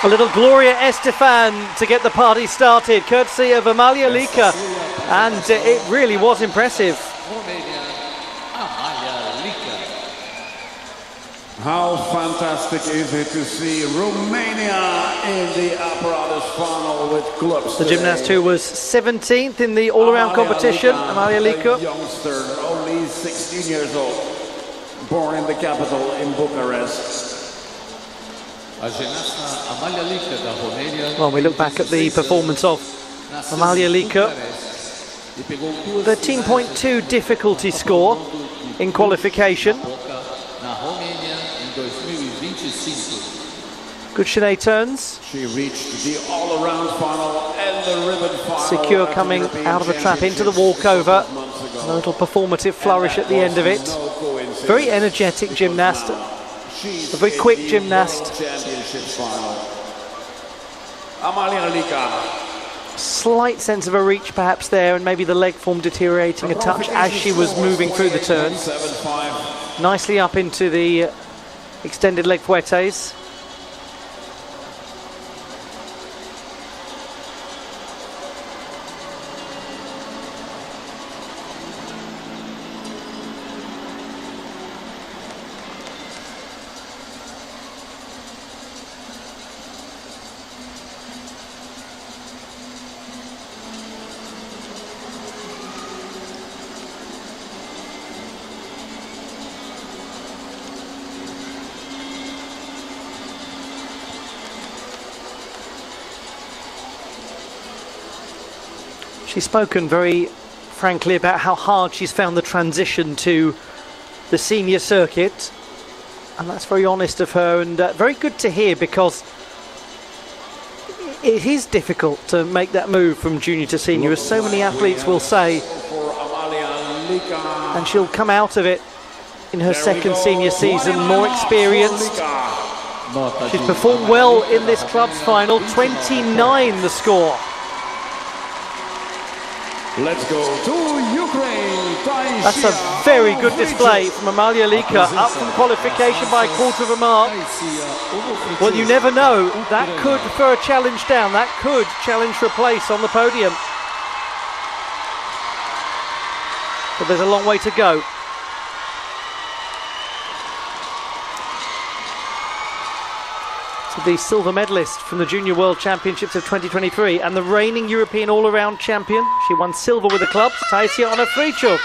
A little Gloria Estefan to get the party started, courtesy of Amalia Lica, and it really was impressive. How fantastic is it to see Romania in the apparatus final with clubs. The gymnast who was 17th in the all-around competition, Amalia Lica. A youngster, only 16 years old. born in the capital in Bucharest. A ginasta Amalia Lica da Romênia. Well, we look back at the performance of Amalia Lica. 13.2 difficulty score in qualification. Na Romênia em 2025. Good chalet turns. She reached the all-around final and the ribbon final. Secure coming out of the trap into the walkover. A little performative flourish at the end of it. Very energetic gymnast. A very quick gymnast. Amalia Lica. Slight sense of a reach perhaps there, and maybe the leg form deteriorating a touch as she was moving through the turns. Nicely up into the extended leg fouettes. She's spoken very frankly about how hard she's found the transition to the senior circuit, and that's very honest of her, and very good to hear, because it is difficult to make that move from junior to senior, as so many athletes will say, and she'll come out of it in her second senior season more experienced. She's performed well in this club's final, 29 the score. Let's go to Ukraine. That's a very good display from Amalia Lica, up from qualification by a quarter of a mark. Well, you never know. That could, for a challenge down, that could challenge for a place on the podium. But there's a long way to go. So the silver medalist from the Junior World Championships of 2023 and the reigning European all-around champion. She won silver with the clubs, Taisia Onofrichuk.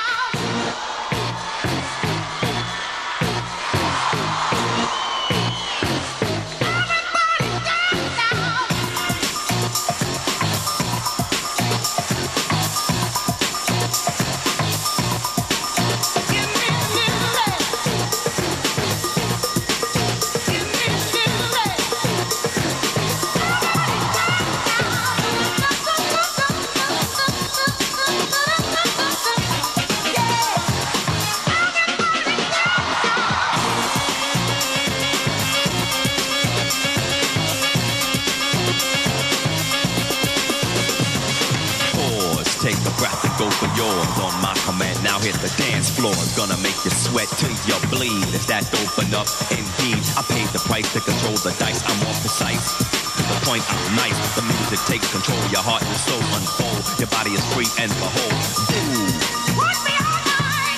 Gonna make you sweat till you bleed. Is that open up? Indeed, I paid the price to control the dice. I'm more precise. To the point, I'm nice. The music takes control. Your heart and soul unfold. Your body is free and behold. Ooh. Put me all night.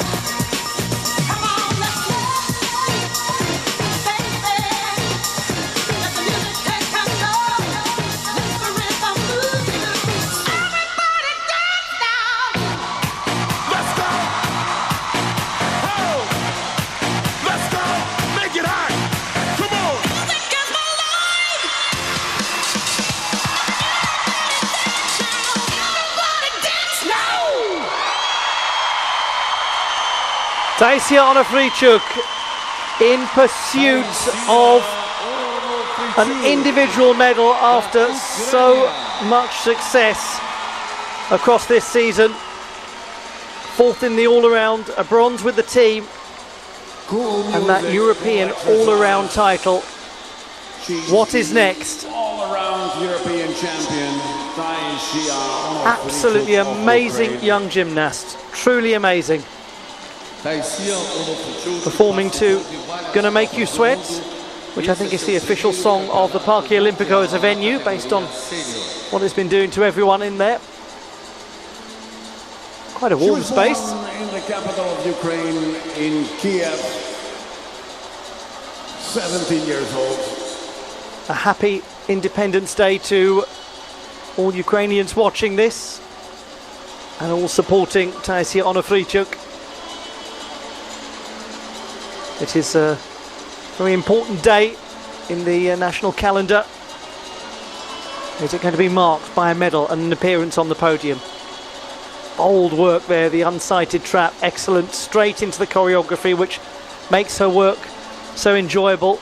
Come on, let's go, baby. Let the music take control. Let the rhythm move you. Everybody dance now. Let's go. Taisia Onofrichuk in pursuit of an individual medal after so much success across this season. Fourth in the all-around, a bronze with the team, and that European all-around title. What is next? All-around European champion, Taisia Onofrichuk. Absolutely amazing young gymnast, truly amazing. Performing to Gonna Make You Sweat, which I think is the official song of the Parque Olimpico as a venue, based on what it's been doing to everyone in there. Quite a warm space. In the capital of Ukraine, in Kiev, 17 years old. A happy Independence Day to all Ukrainians watching this, and all supporting Taisia Onofrichuk. It is a very important day in the national calendar. Is it going to be marked by a medal and an appearance on the podium? Bold work there, the unsighted trap, excellent, straight into the choreography, which makes her work so enjoyable.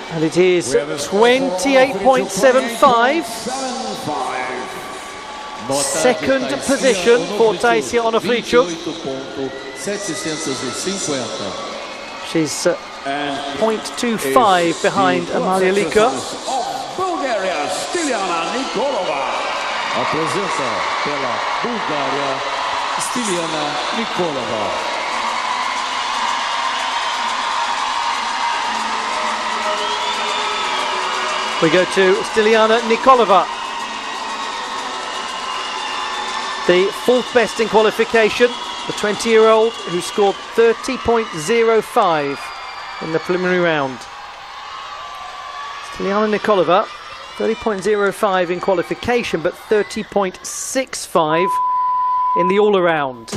And it is 28.75. Second position for Taisia Onofrichuk. She's 0.25 behind Amalia Lika. Bulgaria, Styliana Nikolova. Apresenta pela Bulgária, Styliana Nikolova. We go to Styliana Nikolova, the fourth best in qualification, the 20-year-old who scored 30.05 in the preliminary round. Styliana Nikolova, 30.05 in qualification, but 30.65 in the all-around.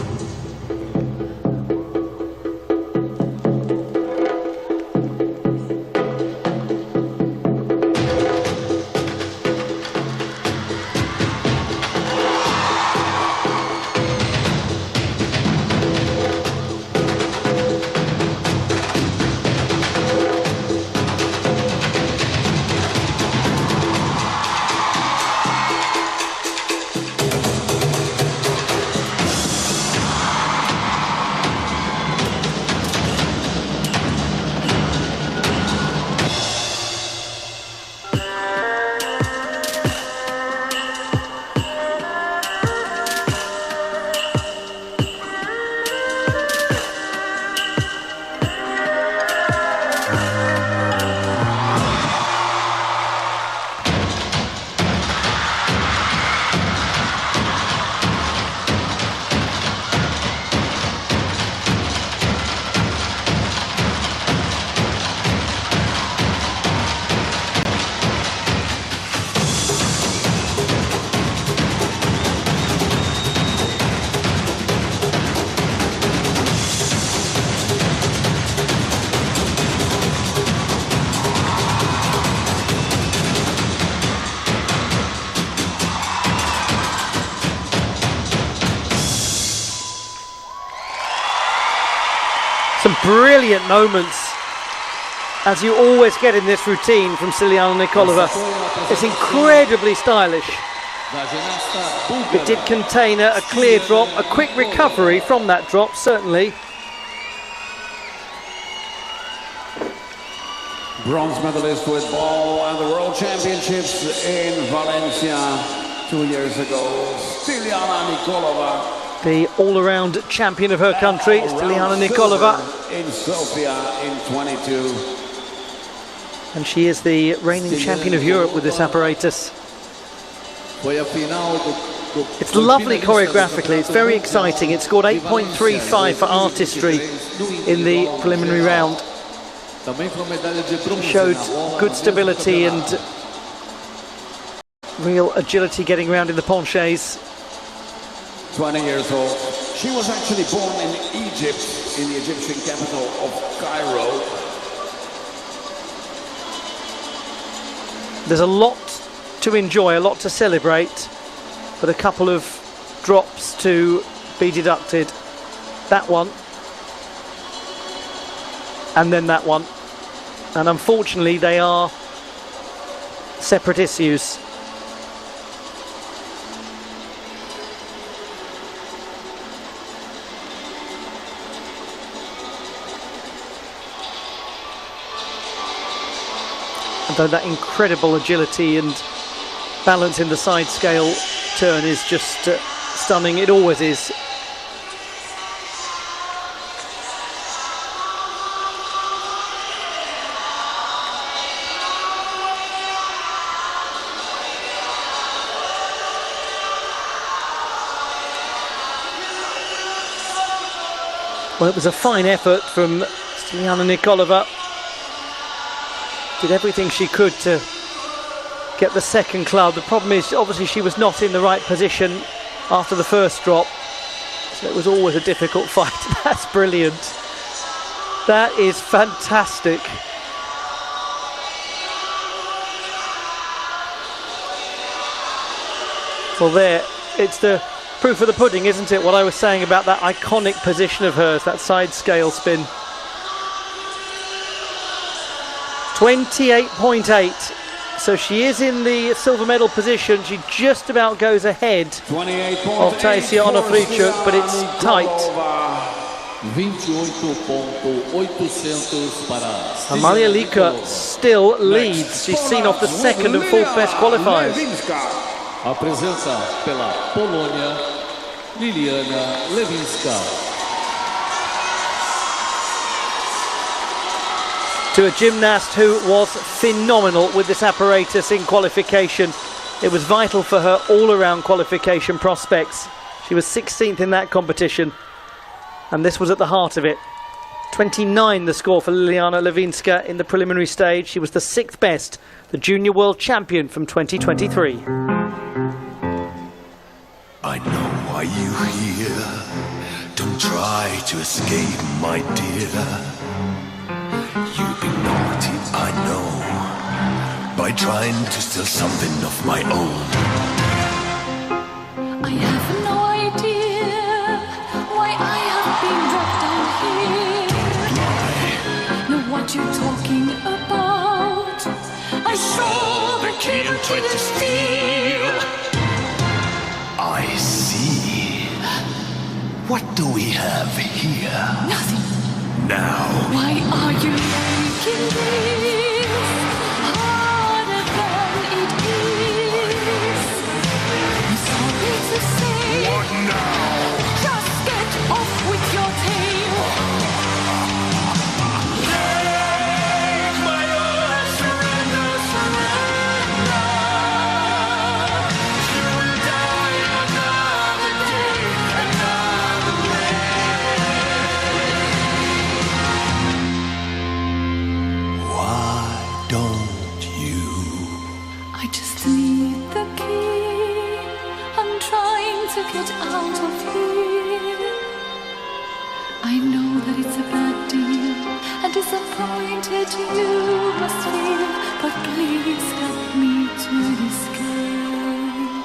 Some brilliant moments, as you always get in this routine from Styliana Nikolova. It's incredibly stylish. It did contain a clear drop, a quick recovery from that drop, certainly. Bronze medalist with ball at the World Championships in Valencia 2 years ago, Styliana Nikolova. The all-around champion of her country, Styliana Nikolova. In Sofia in 22. And she is the reigning champion of Europe with this apparatus. It's lovely choreographically, it's very exciting. It scored 8.35 for artistry in the preliminary round. Showed good stability and real agility getting around in the penchés. 20 years old. She was actually born in Egypt, in the Egyptian capital of Cairo. There's a lot to enjoy, a lot to celebrate, but a couple of drops to be deducted. That one, and then that one. And unfortunately, they are separate issues. Although that incredible agility and balance in the side scale turn is just stunning, it always is. Well, it was a fine effort from Stiliana Nikolova. Did everything she could to get the second club. The problem is, obviously, she was not in the right position after the first drop. So it was always a difficult fight. That's brilliant. That is fantastic. Well, there, it's the proof of the pudding, isn't it? What I was saying about that iconic position of hers, that side scale spin. 28.8. So she is in the silver medal position. She just about goes ahead of Taisiana Frichuk, but it's tight. 28.800 para Amalia Lika still leads. She's seen off the second and fourth best qualifiers. A presença pela Polônia, Liliana Lewinska. To a gymnast who was phenomenal with this apparatus in qualification. It was vital for her all-around qualification prospects. She was 16th in that competition, and this was at the heart of it. 29 the score for Liliana Lewinska in the preliminary stage. She was the 6th best, the junior world champion from 2023. I know why you're here. Don't try to escape, my dear. You've been naughty, I know, by trying to steal something of my own. I have no idea why I have been dropped down here. Know what you're talking about. I saw the key and tried to steal. I see. What do we have here? Nothing. Now. Why are you making this harder than it is? I'm sorry to say. What now? Just get off with your tail. Take my own, surrender, surrender. You will die another day, another way. Why don't you? I just need the key. I'm trying to get out of here. I know that it's a bad deal and disappointed you must feel, but please help me to escape.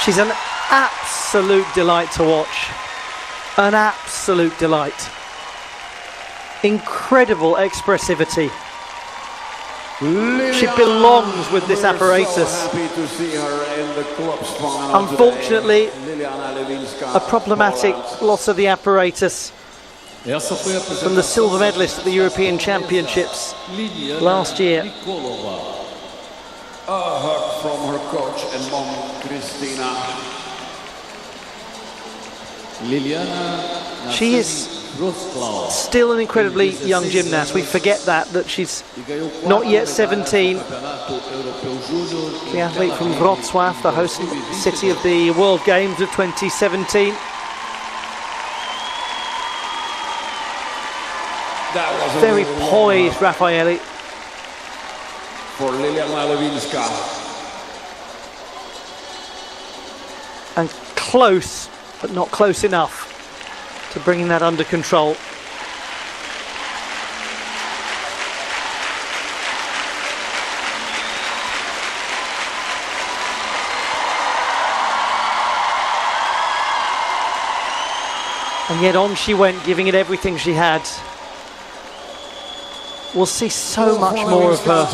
She's an absolute delight to watch. An absolute delight. Incredible expressivity. She belongs with this apparatus. Happy to see her in the club's final Unfortunately, today. Liliana Lewinska, a problematic Poland. loss of the apparatus Essa foi a from the silver medalist at the European Championships last year. Nikolova. A hug from her coach and mom, Kristina. Liliana She is Rosklaw. still an incredibly young gymnast. We forget that she's not yet 17. The athlete from Wrocław, the host city of the World Games of 2017. That was a Very little poised, Raffaelli. for Liliana Lewinska. And close, but not close enough to bringing that under control. And yet on she went, giving it everything she had. We'll see so much more of her.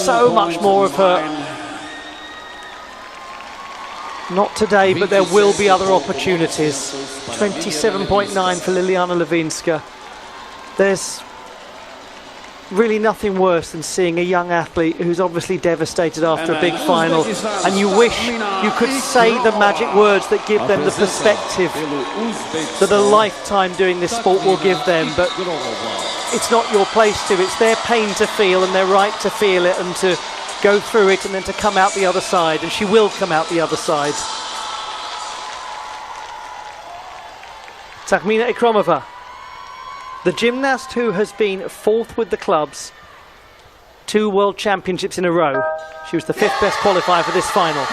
So much more of her. Not today, but there will be other opportunities. 27.9 for Liliana Lewinska. There's really nothing worse than seeing a young athlete who's obviously devastated after a big final, and you wish you could say the magic words that give them the perspective that a lifetime doing this sport will give them, but it's not your place to. It's their pain to feel and their right to feel it and to go through it and then to come out the other side, and she will come out the other side. Takhmina Ikromova, the gymnast who has been 4th with the clubs 2 World Championships in a row. She was the 5th best qualifier for this final.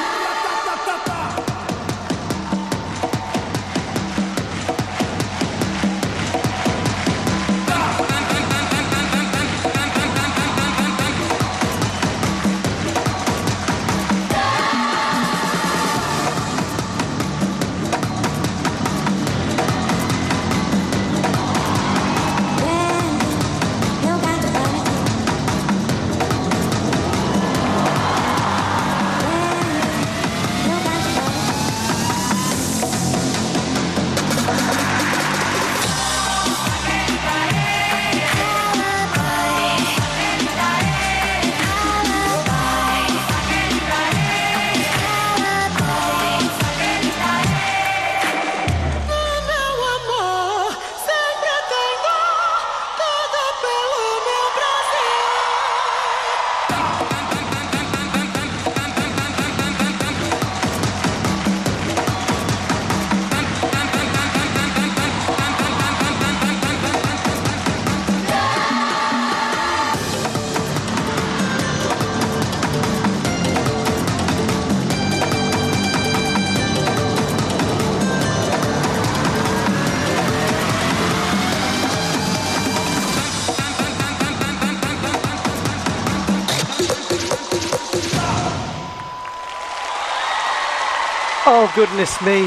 Oh, goodness me.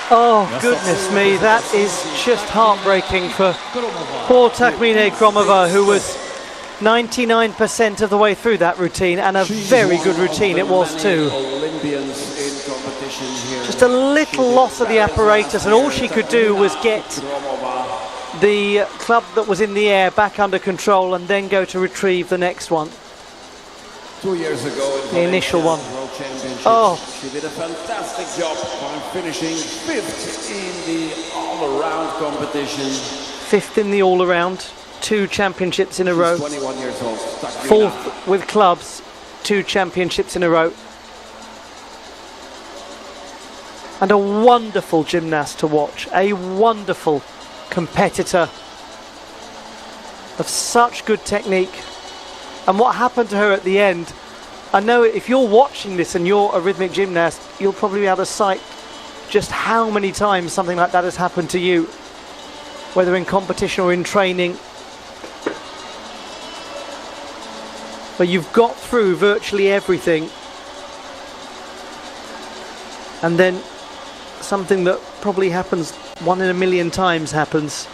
Oh, goodness me. That is just heartbreaking for poor Takhmina Ikromova, who was 99% of the way through that routine, and a very good routine it was too. Just a little loss of the apparatus, and all she could do was get the club that was in the air back under control and then go to retrieve the next one. 2 years ago, the initial one. World Championships, oh, she did a fantastic job by finishing 5th in the all-around competition. 5th in the all-around, 2 championships in a row. 21 years old. 4th with clubs, 2 championships in a row. And a wonderful gymnast to watch, a wonderful competitor of such good technique. And what happened to her at the end, I know if you're watching this and you're a rhythmic gymnast, you'll probably be able to cite just how many times something like that has happened to you, whether in competition or in training, where you've got through virtually everything, and then something that probably happens 1 in a million times happens.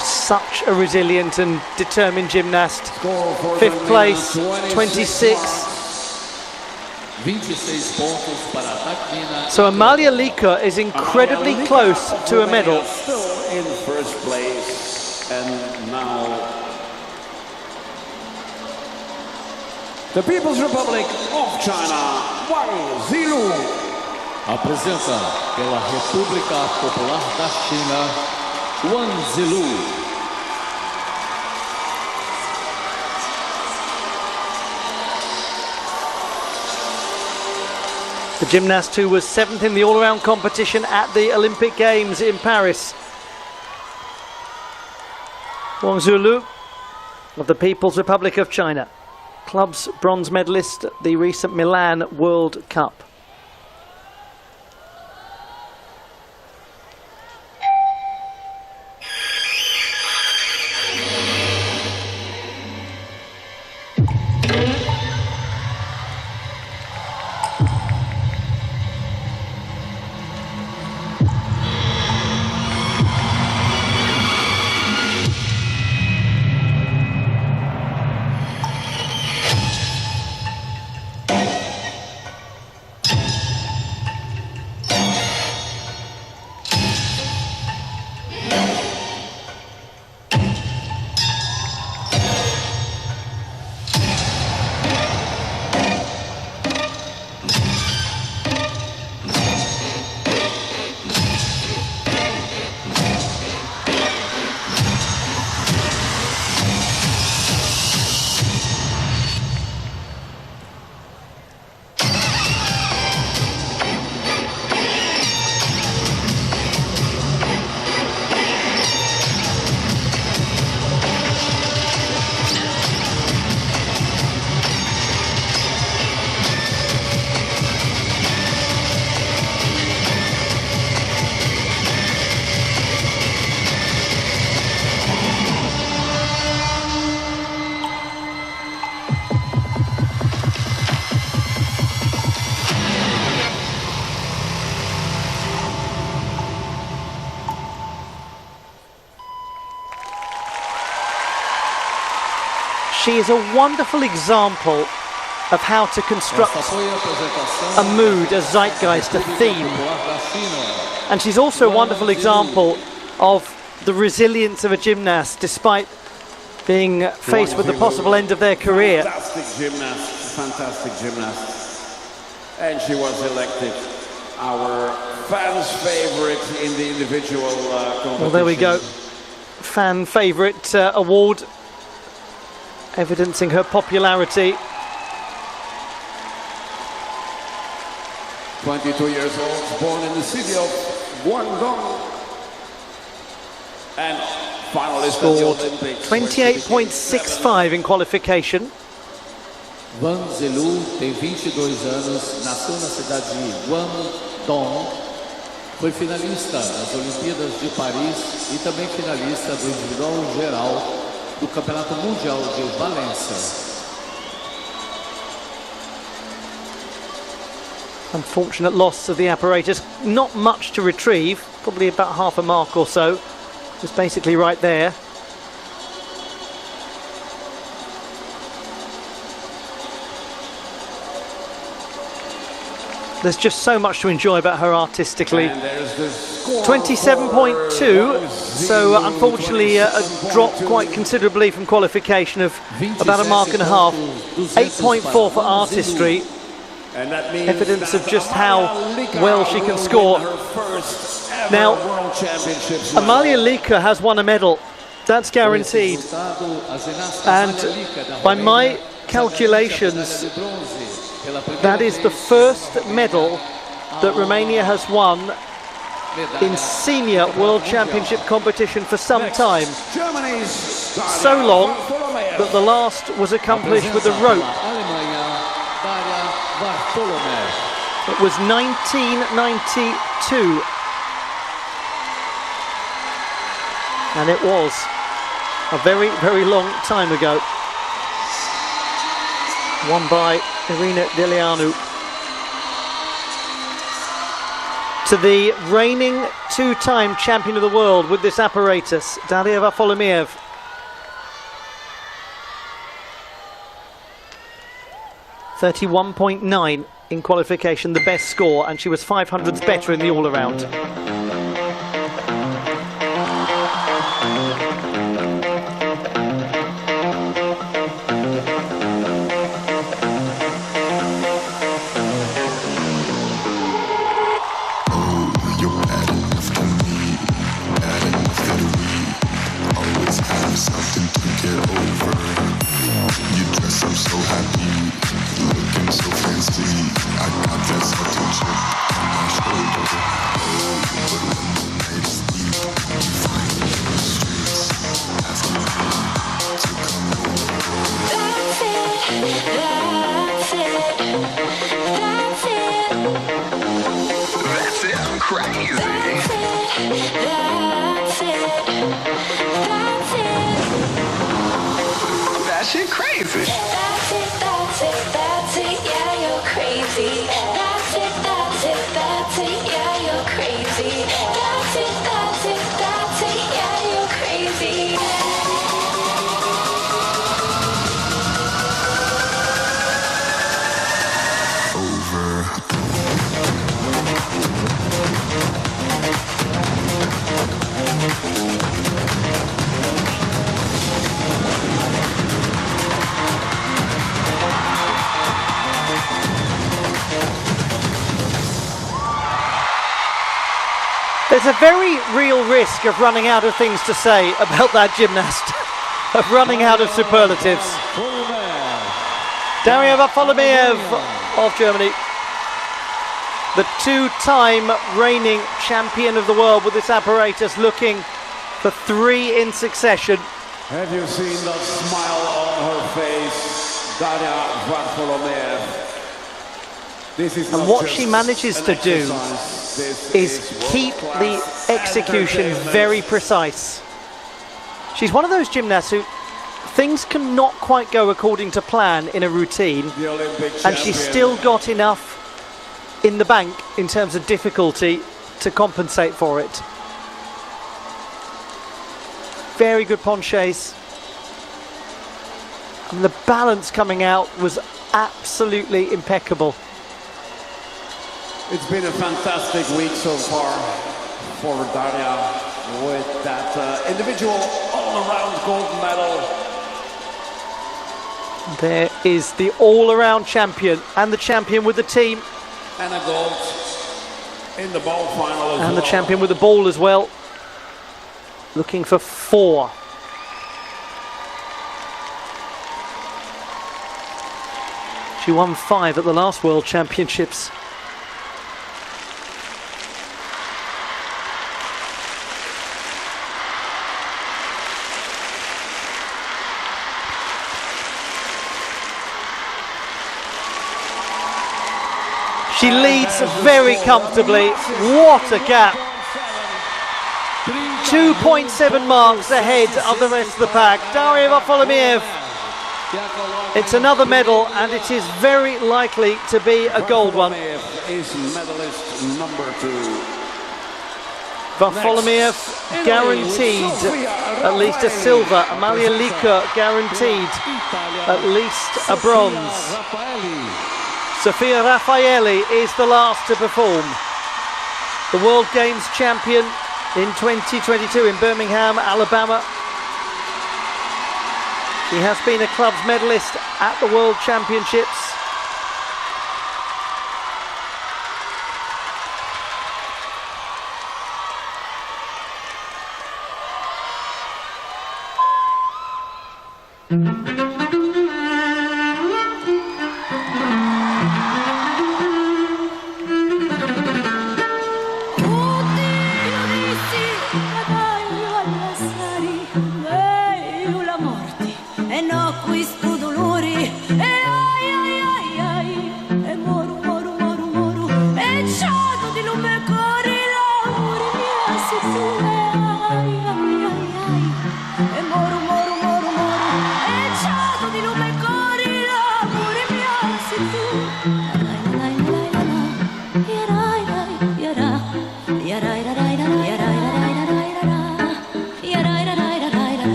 Such a resilient and determined gymnast. 5th place, 26. So Amalia Lika is incredibly close to a medal. Still in 1st place, and now the People's Republic of China, Wang Zilu. Apresenta pela República Popular da China, Wang Zilu. The gymnast who was 7th in the all-around competition at the Olympic Games in Paris. Wang Zilu of the People's Republic of China. Club's bronze medalist at the recent Milan World Cup. She is a wonderful example of how to construct a mood, a zeitgeist, a theme. And she's also a wonderful example of the resilience of a gymnast despite being faced with the possible end of their career. Fantastic gymnast. And she was elected our fans' favorite in the individual competition. Well, there we go. Fan favorite award, evidencing her popularity. 22 years old, born in the city of Guangdong. And finalist at the Olympics. 28.65 in qualification. Van Zelu tem 22 anos, nasceu na cidade de Guangdong, foi finalista nas Olimpíadas de Paris e também finalista do individual geral do Campeonato Mundial de Valência. Unfortunate loss of the apparatus. Not much to retrieve, probably about half a mark or so. Just basically right there. There's just so much to enjoy about her artistically. 27.2, so unfortunately a drop quite considerably from qualification of about a mark and a half. 8.4 for artistry. Evidence of just how well she can score. Now, Amalia Lika has won a medal. That's guaranteed. And by my calculations, that is the first medal that Romania has won in senior World Championship competition for some time. So long that the last was accomplished with a rope. It was 1992. And it was a very, very long time ago. Won by Irina Deleanu. To the reigning two-time champion of the world with this apparatus, Daria Varfolomeev. .31.9 in qualification, the best score, and she was 500ths better in the all-around. There's a very real risk of running out of things to say about that gymnast, of running out of superlatives. Daria Varfolomeev of Germany, the two-time reigning champion of the world with this apparatus, looking for 3 in succession. Have you seen that smile on her face, Daria Varfolomeev? And what she manages to do is keep the execution very precise. She's one of those gymnasts who things cannot quite go according to plan in a routine, and she's still got enough in the bank in terms of difficulty to compensate for it. Very good penchés. And the balance coming out was absolutely impeccable. It's been a fantastic week so far for Daria with that individual all-around gold medal. There is the all-around champion and the champion with the team. And a gold in the ball final as well. And the champion with the ball as well. Looking for 4. She won 5 at the last World Championships. She leads very comfortably. What a gap. 2.7 marks ahead of the rest of the pack. Daria Varfolomiev. It's another medal, and it is very likely to be a gold one. Is medalist number 2. Varfolomiev guaranteed at least a silver. Amalia Liker guaranteed at least a bronze. Sofia Raffaelli is the last to perform. The World Games champion in 2022 in Birmingham, Alabama. She has been a clubs medalist at the World Championships.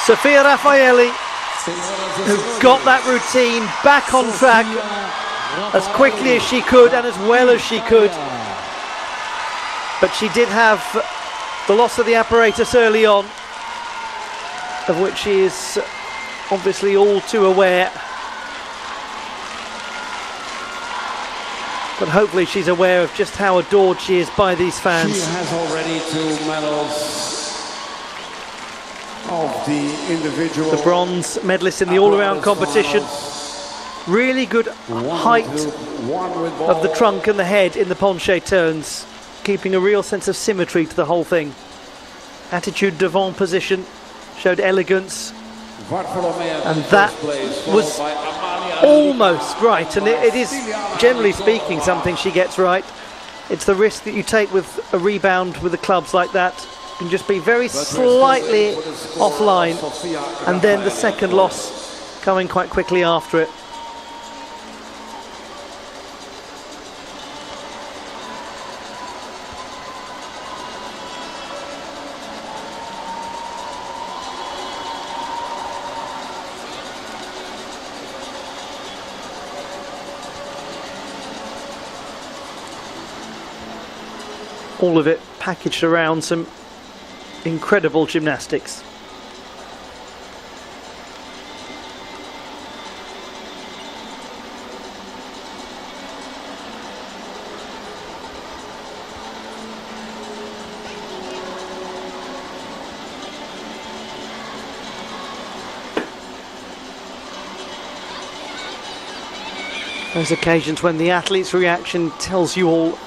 Sofia Raffaelli, who got that routine back on track as quickly as she could and as well as she could. But she did have the loss of the apparatus early on, of which she is obviously all too aware. But hopefully she's aware of just how adored she is by these fans. She has already 2 medals of the individual. The bronze medalist in the all-around competition. Really good height of the trunk and the head in the penché turns, keeping a real sense of symmetry to the whole thing. Attitude devant position showed elegance, and that was almost right. And it is, generally speaking, something she gets right. It's the risk that you take with a rebound with the clubs like that. You can just be very slightly offline, and then the second loss coming quite quickly after it. All of it packaged around some incredible gymnastics. Those occasions when the athlete's reaction tells you all.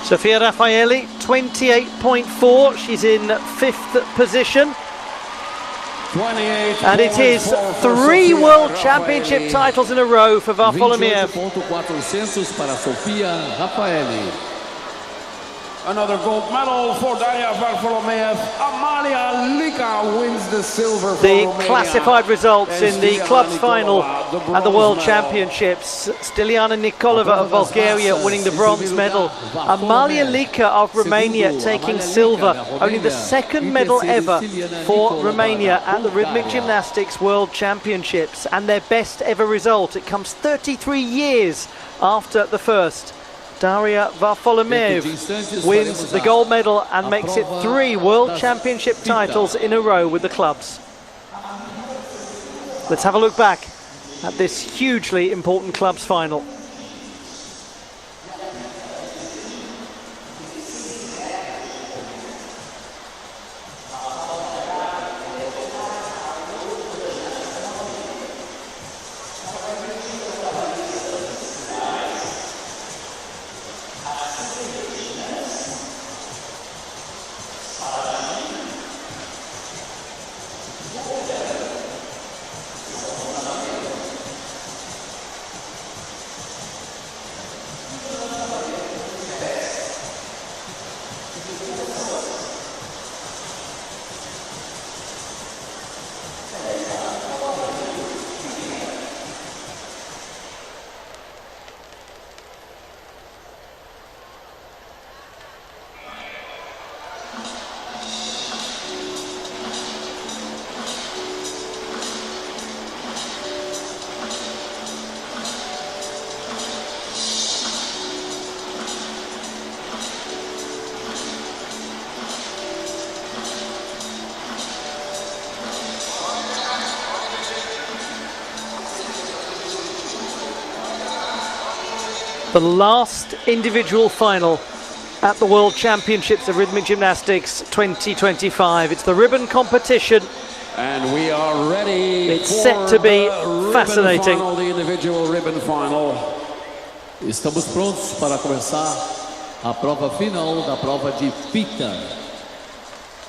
Sofia Raffaelli, 28.4. She's in 5th position. And it is 3 World Championship titles in a row for Varfolomiev. Another gold medal for Daria Varfolomiev. Amalia Lika wins the silver for The Romania. classified results in the clubs final at the World Championships. Stiliana Nikolova of Bulgaria winning the bronze medal. Amalia Lika of Romania taking silver. Only the 2nd medal ever for Romania at the Rhythmic Gymnastics World Championships. And their best ever result. It comes 33 years after the first. Daria Varfolomiev wins the gold medal and makes it 3 World Championship titles in a row with the clubs. Let's have a look back at this hugely important clubs final. The last individual final at the World Championships of Rhythmic Gymnastics 2025. It's the ribbon competition. And we are ready. It's set to be fascinating. Final, the individual ribbon final. Estamos prontos para começar a prova final da prova de fita.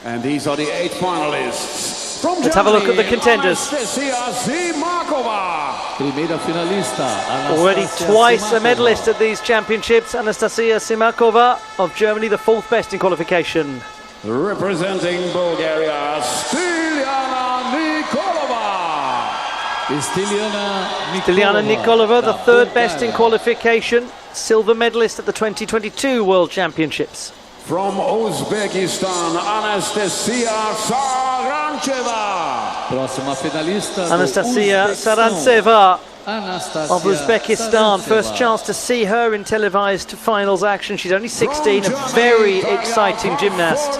And these are the 8 finalists. From Let's have a look at the contenders. Primeira finalista, Already Anastasia twice a Simakova. medalist at these championships, Anastasia Simakova of Germany, the 4th best in qualification. Representing Bulgaria, Stiliana Nikolova. Stiliana Nikolova, the 3rd best in qualification, silver medalist at the 2022 World Championships. From Uzbekistan, Anastasia Sarancheva. Próxima finalista do Anastasia Uzbequistão. Sarantseva Anastasia of Uzbekistan. Sarantseva. First chance to see her in televised finals action. She's only 16, a very exciting gymnast.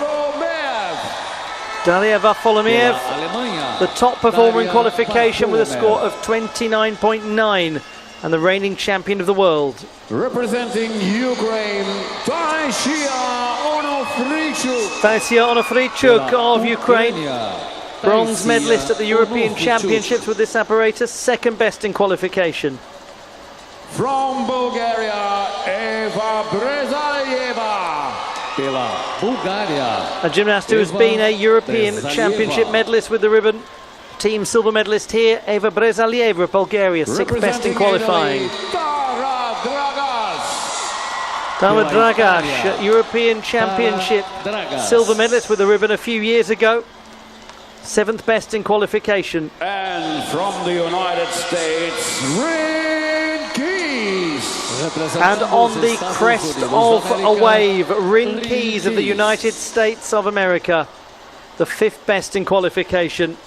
Daria Varfolomiev, Alemanha. the top performer in Daria qualification with a Varfolomiev. score of 29.9 and the reigning champion of the world. Representing Ukraine, Taisia Onofrichuk. Taisia Onofrichuk of Ukraine, Ucrania. bronze Taisia medalist at the European Onofrichuk. Championships with this apparatus, 2nd best in qualification. From Bulgaria, Eva Brezalieva. Pela Bulgária. A gymnast who has been a European Brezalieva. Championship medalist with the ribbon. Team silver medalist here, Eva Brezalieva of Bulgaria, 6th best in qualifying. Tara Dragas. Tara Dragas, European Championship Dragas. silver medalist with the ribbon a few years ago, 7th best in qualification. And from the United States, Rin Keys. And on the crest of a wave, Rin Keys of the United States of America, the 5th best in qualification.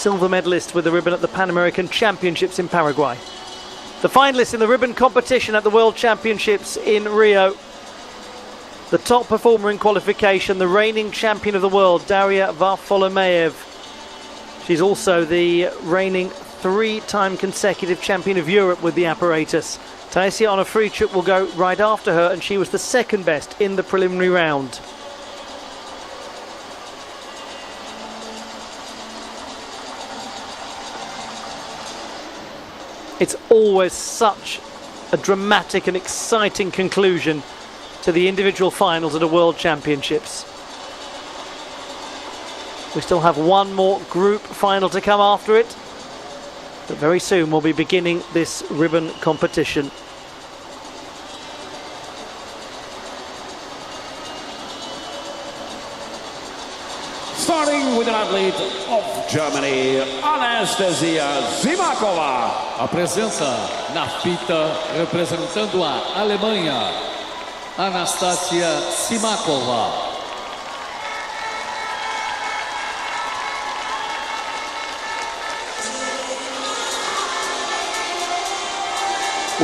silver medalist with the ribbon at the Pan American Championships in Paraguay. The finalists in the ribbon competition at the World Championships in Rio. The top performer in qualification, the reigning champion of the world, Daria Varfolomeev. She's also the reigning 3-time consecutive champion of Europe with the Apparatus. Taisia on a free trip will go right after her, and she was the second best in the preliminary round. It's always such a dramatic and exciting conclusion to the individual finals at a World Championships. We still have one more group final to come after it, but very soon we'll be beginning this ribbon competition. Starting with an athlete of Germany, Anastasia Simakova. A presença na fita representando a Alemanha, Anastasia Simakova.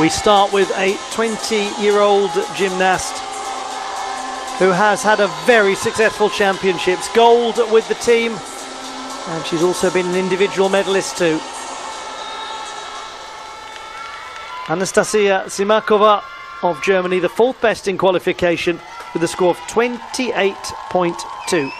We start with a 20-year-old gymnast who has had a very successful championships. Gold with the team, and she's also been an individual medalist too. Anastasia Simakova of Germany, the 4th best in qualification with a score of 28.2.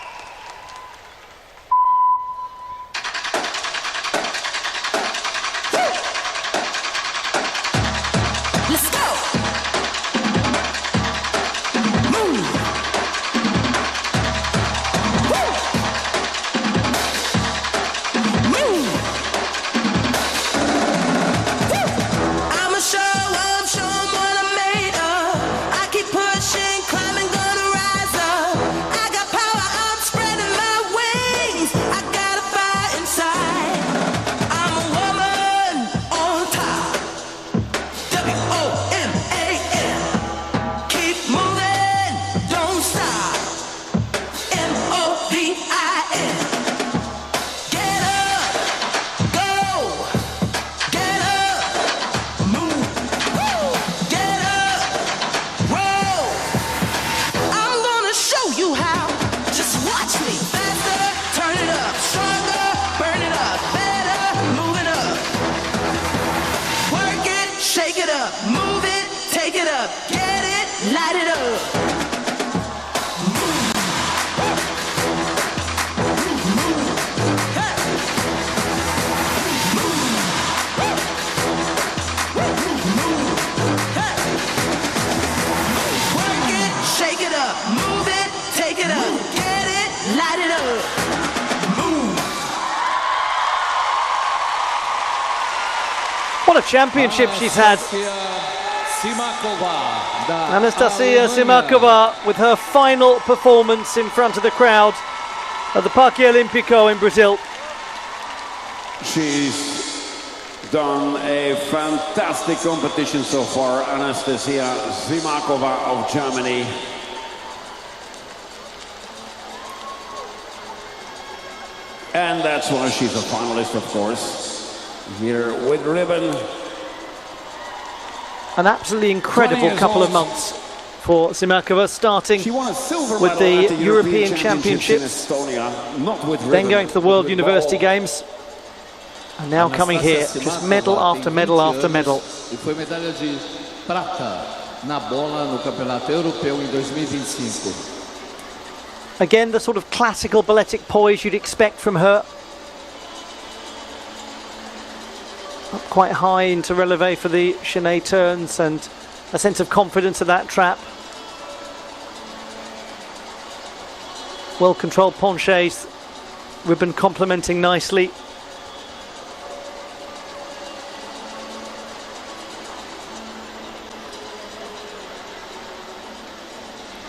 What a championship she's had. Anastasia Simakova with her final performance in front of the crowd at the Parque Olímpico in Brazil. She's done a fantastic competition so far, Anastasia Simakova of Germany. And that's why she's a finalist, of course. Here with ribbon. An absolutely incredible couple of months for Simakova, starting with the European Championships, then going to the World University Games, and now coming here, just medal after medal after medal. E foi medalha de prata na bola no Campeonato Europeu em 2025. Again, the sort of classical balletic poise you'd expect from her. Up quite high into releve for the chaîné turns, and a sense of confidence of that trap. Well-controlled penchés, ribbon complementing nicely.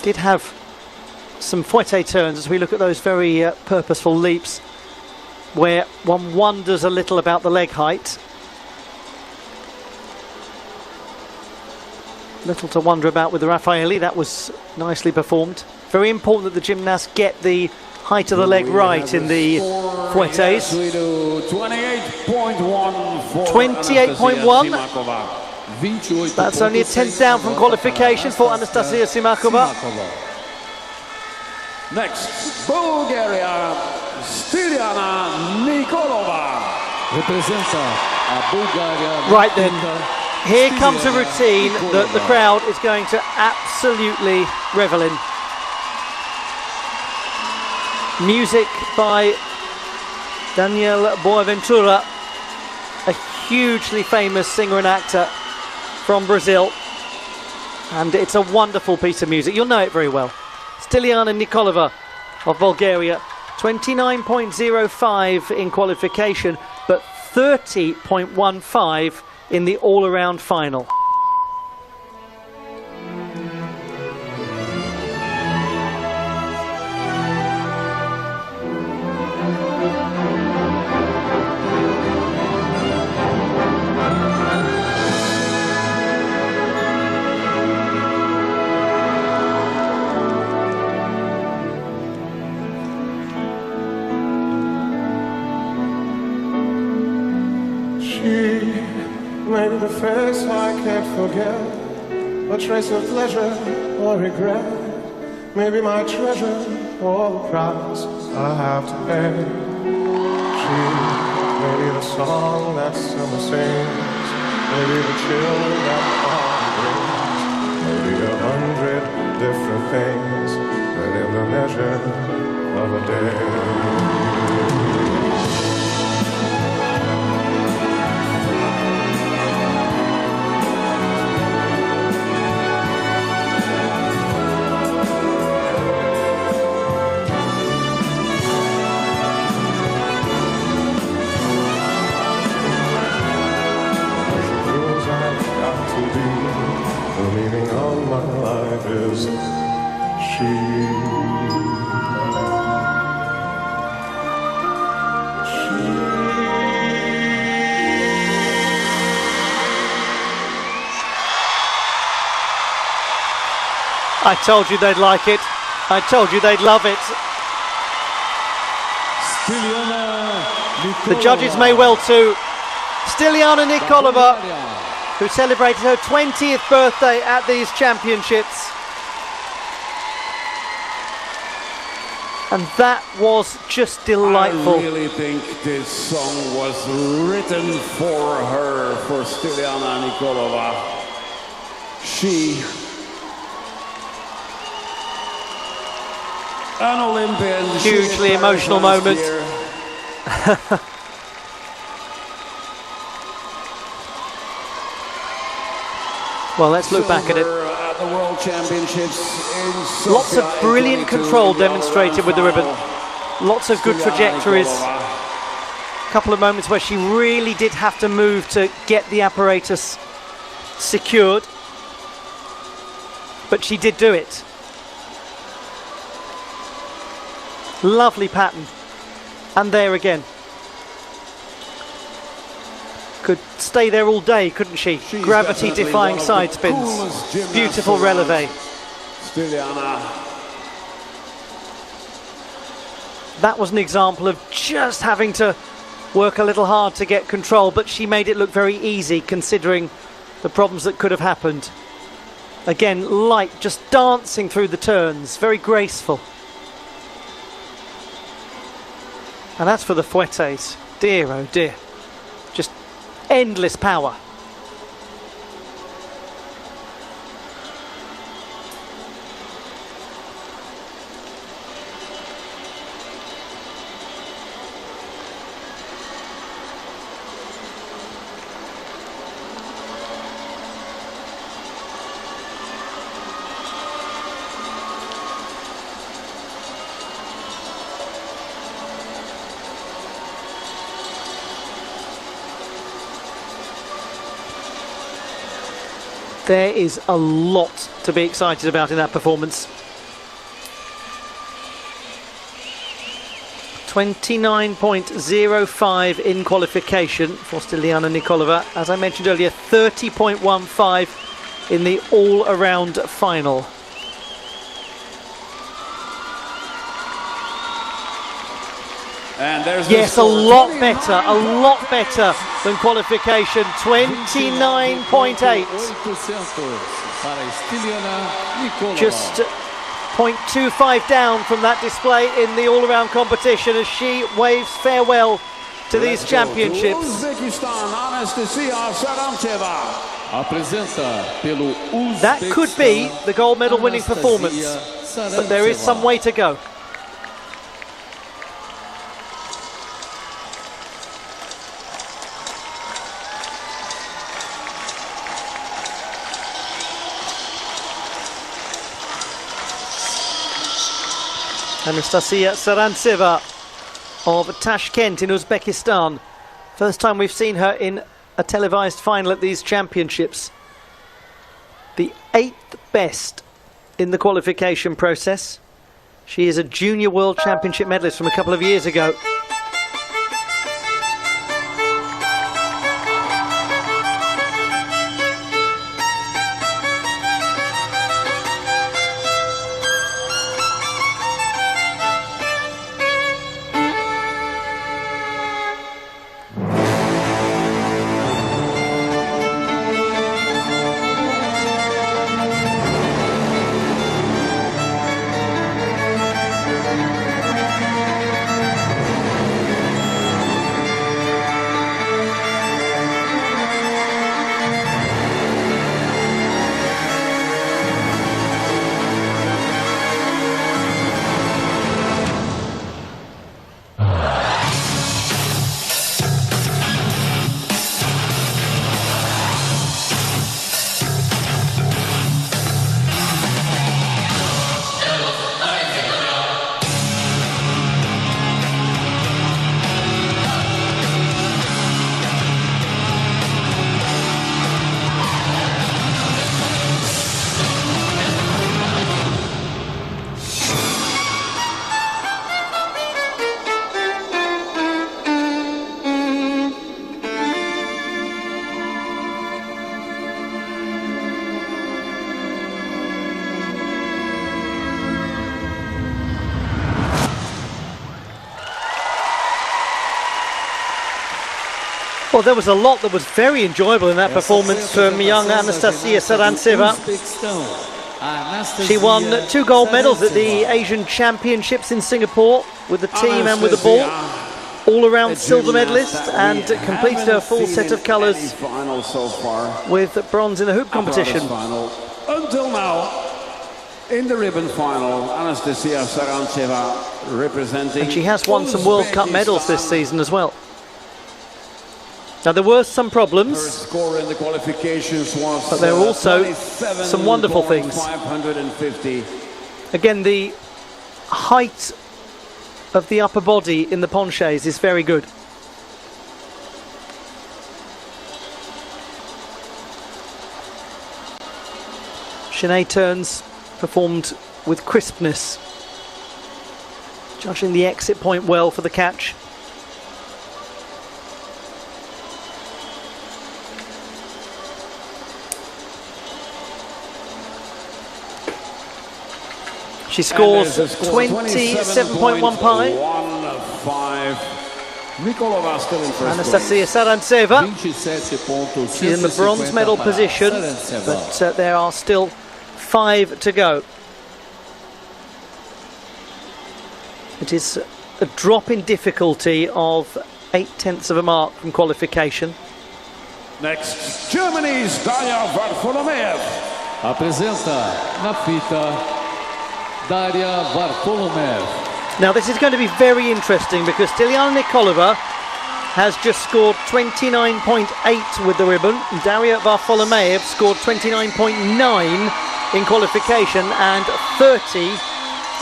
Did have some fouetté turns as we look at those very purposeful leaps, where one wonders a little about the leg height. Little to wonder about with the Raffaelli. That was nicely performed. Very important that the gymnasts get the height of the leg right in the fouettes. Yes, we do 28.1 for 28.1. Anastasia. That's only a tenth down from qualification for Anastasia Simakova. Next, Bulgaria, Styliana Nikolova. Right then, here comes a routine that the crowd is going to absolutely revel in. Music by Daniel Boaventura, a hugely famous singer and actor from Brazil, and it's a wonderful piece of music. You'll know it very well. Styliana Nikolova of Bulgaria, 29.05 in qualification, but 30.15 in the all-around final. Maybe the face I can't forget, a trace of pleasure or regret. Maybe my treasure or the price I have to pay. She may be the song that summer sings, maybe the chill that autumn brings, maybe 100 different things within the measure of a day. I told you they'd like it. I told you they'd love it. The judges may well too. Styliana Nikolova, who celebrated her 20th birthday at these championships. And that was just delightful. I really think this song was written for her, for Styliana Nikolova. She, an Olympian. Hugely emotional moment. Well, let's look back at it. At the World Championships in Sofia. Lots of brilliant control demonstrated with the ribbon. Lots of good trajectories. A couple of moments where she really did have to move to get the apparatus secured. But she did do it. Lovely pattern. And there again. Could stay there all day, couldn't she? Gravity-defying side spins. Beautiful releve. Styliana. That was an example of just having to work a little hard to get control, but she made it look very easy considering the problems that could have happened. Again, light, just dancing through the turns, very graceful. And that's for the fouettes. Dear, oh dear. Just endless power. There is a lot to be excited about in that performance. 29.05 in qualification for Styliana Nikolova. As I mentioned earlier, 30.15 in the all-around final. And there's Yes, a lot better than qualification, 29.8. Just 0.25 down from that display in the all-around competition as she waves farewell to these championships. That could be the gold medal winning performance, but there is some way to go. Anastasia Sarantseva of Tashkent in Uzbekistan. First time we've seen her in a televised final at these championships. The 8th best in the qualification process. She is a junior world championship medalist from a couple of years ago. Well, there was a lot that was very enjoyable in that performance from young Anastasia Sarantseva. She won 2 gold medals at the Asian Championships in Singapore with the team and with the ball. All-around silver medalist and completed her full set of colours with bronze in the hoop competition. Until now, in the ribbon final, Anastasia Sarantseva representing... And she has won some World Cup medals this season as well. Now, there were some problems, score in the qualifications was, but there are also some wonderful things. 550. Again, the height of the upper body in the penchés is very good. Chaîné turns performed with crispness, judging the exit point well for the catch. She scores 27.1 pi. Anastasia Sarantseva is in the bronze medal position, but there are still 5 to go. It is a drop in difficulty of 0.8 of a mark from qualification. Next, Germany's Daria Varfolomeev. Apresenta na fita Daria Varfolomeev. Now this is going to be very interesting because Stiliana Nikolova has just scored 29.8 with the ribbon. Daria Varfolomeev scored 29.9 in qualification and 30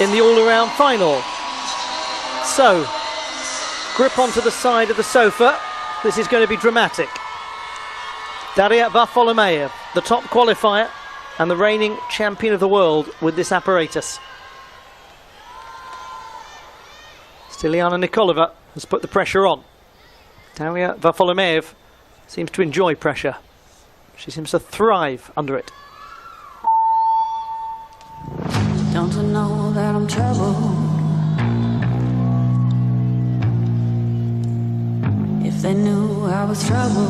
in the all-around final. So, grip onto the side of the sofa. This is going to be dramatic. Daria Varfolomeev, the top qualifier and the reigning champion of the world with this apparatus. Stiliana Nikolova has put the pressure on. Daria Varfolomeev seems to enjoy pressure. She seems to thrive under it. Don't you know that I'm troubled? they knew I was trouble.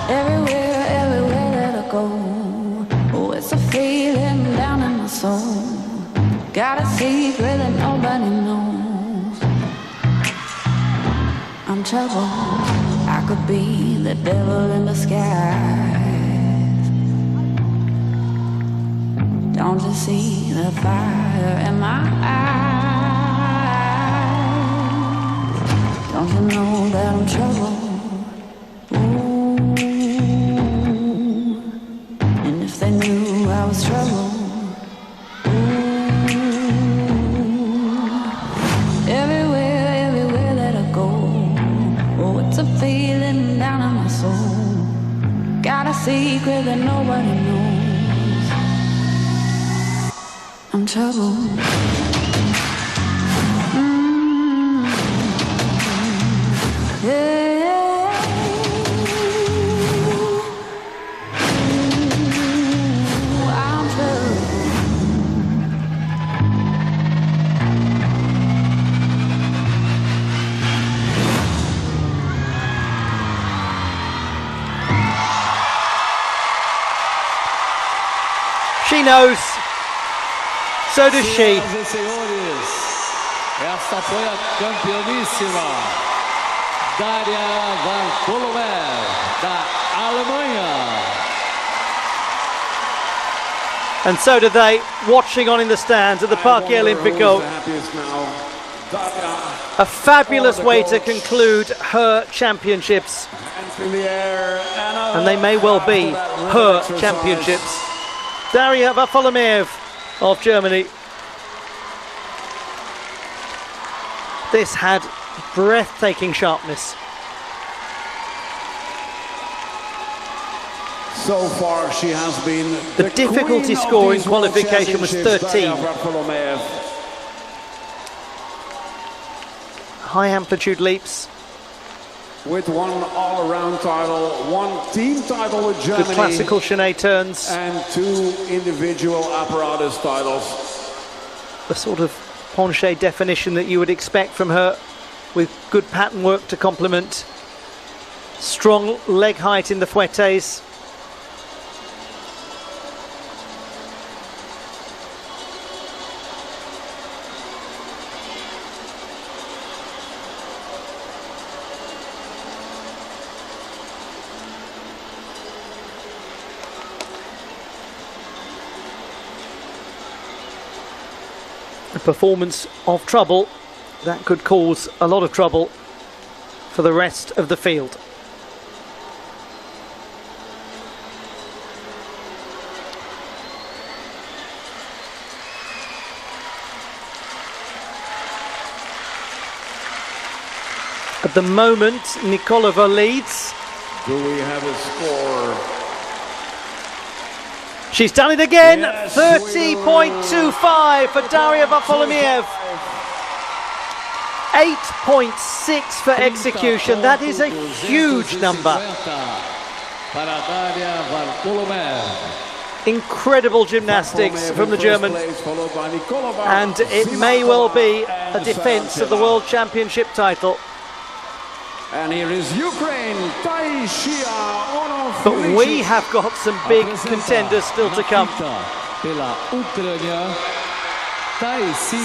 Everywhere that I go, oh, it's a feeling down in my soul. Got a secret that nobody knows. I'm trouble. I could be the devil in disguise. Don't you see the fire in my eyes? Don't you know that I'm trouble? Ooh. And if they knew I was trouble, everywhere that I go, oh, it's a feeling down in my soul. Got a secret that nobody knows. I'm trouble. Yeah. I'm trouble. She knows. So does she. Senhoras e senhores, esta foi a campeoníssima Daria Vartolomev, da Alemanha. And so do they, watching on in the stands at the Parque Olímpico. A fabulous way to conclude her championships. And they may well be her championships. Daria Vartolomev of Germany. This had breathtaking sharpness. So far she has been the difficulty score in qualification was 13. High amplitude leaps. With one all-around title, one team title with Germany. Good classical chaîné turns. And 2 individual apparatus titles. The sort of penché definition that you would expect from her, with good pattern work to complement. Strong leg height in the fouettes. A performance of trouble that could cause a lot of trouble for the rest of the field. At the moment, Nikolova leads. Do we have a score? She's done it again, Yes, 30.25 for Daria Vartolomev. 8.6 for execution. That is a huge number. Para Daria Vartolomev. Incredible gymnastics from the German. And it may well be a defense of the World Championship title. And here is Ukraine, But we have got some big contenders still to come.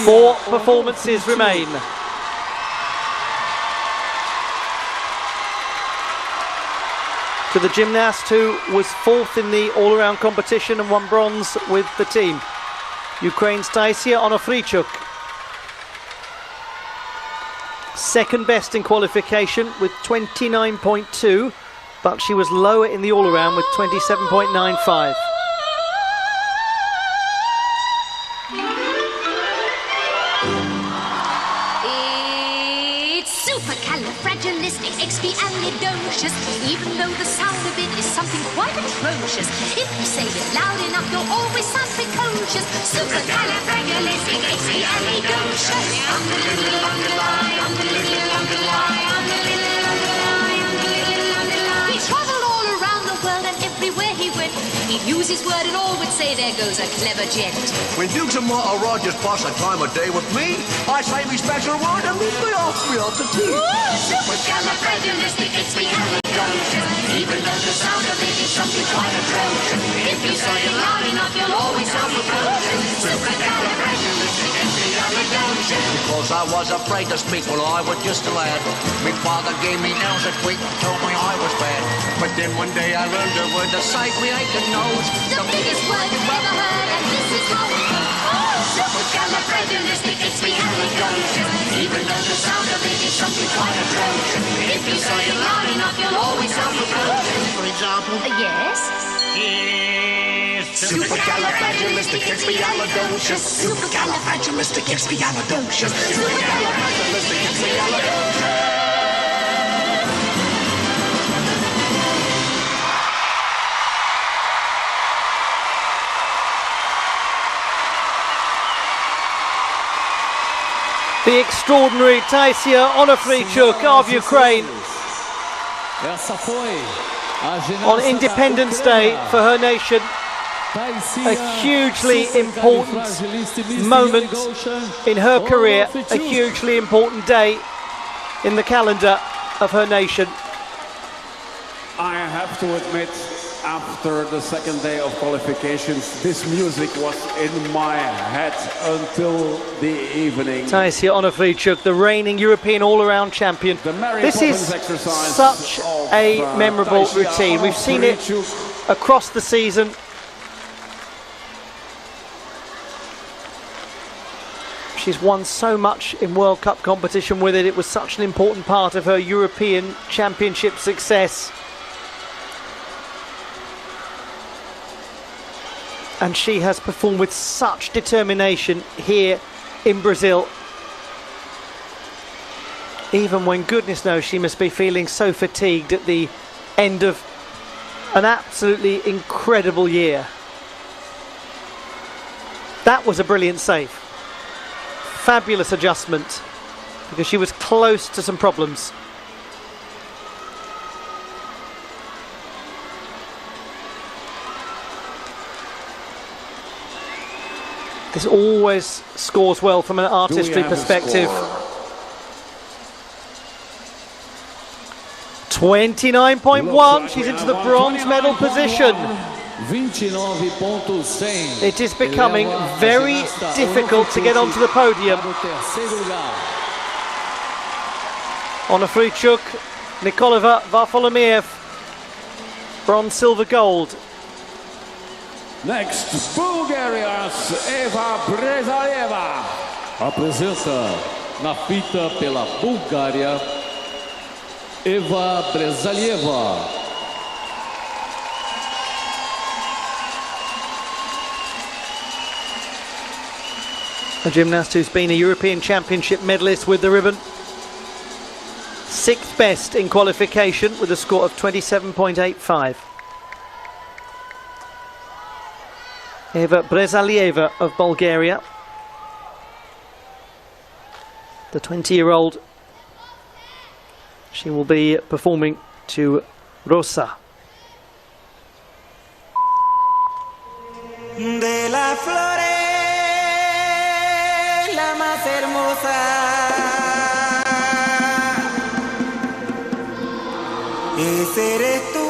4 performances remain. To the gymnast who was 4th in the all-around competition and won bronze with the team. Ukraine's Taisia Onofrichuk. 2nd best in qualification with 29.2, but she was lower in the all-around with 27.95. It's supercalifragilisticexpialidocious, even though the sound of it is something quite atrocious. If you say it loud enough, you'll always sound precocious. Supercalifragilisticexpialidocious. He traveled all around the world, and everywhere he went, he'd use his word and all would say, there goes a clever gent. When Dukes and Martha Rogers pass a time of day with me, I say me special word and we off the tea. Supercalifragilisticexpialidocious. Even though the sound of it is something quite atrocious, if you say it loud enough, you'll always sound precocious. Supercalifragilisticexpialidocious. Because I was afraid to speak when I was just a lad. My father gave me nails a tweak and told me I was bad. But then one day I learned a word to save me aching nose. The biggest word you've ever heard, and this is how it goes. Supercalifragilisticexpialidocious. Even though the sound of it is something quite atrocious, if you say it loud enough, you'll always sound precocious. For example? Yes? Supercalifragilisticexpialidocious. Supercalifragilisticexpialidocious. Supercalifragilisticexpialidocious. The extraordinary Taisia Onofrichuk of Ukraine on Independence Day for her nation. A hugely important moment in her career, a hugely important day in the calendar of her nation. I have to admit, after the second day of qualifications, this music was in my head until the evening. Taisia Onofrichuk, the reigning European all-around champion. This is such a memorable routine. We've seen it across the season. She's won so much in World Cup competition with it. It was such an important part of her European Championship success. And she has performed with such determination here in Brazil. Even when goodness knows she must be feeling so fatigued at the end of an absolutely incredible year. That was a brilliant save. Fabulous adjustment, because she was close to some problems. This always scores well from an artistry perspective. 29.1, she's into the bronze medal position. It is becoming very difficult to get onto the podium. Onofrichuk, Nikolova Varfolomiev, bronze, silver, gold. Next, Bulgaria's Eva Brezalieva. Apresenta na fita pela Bulgária, Eva Brezalieva. A gymnast who's been a European Championship medalist with the ribbon. 6th best in qualification with a score of 27.85. Eva Brezalieva of Bulgaria. The 20-year-old. She will be performing to Rosa. De la flore, la más hermosa. Ese eres tú.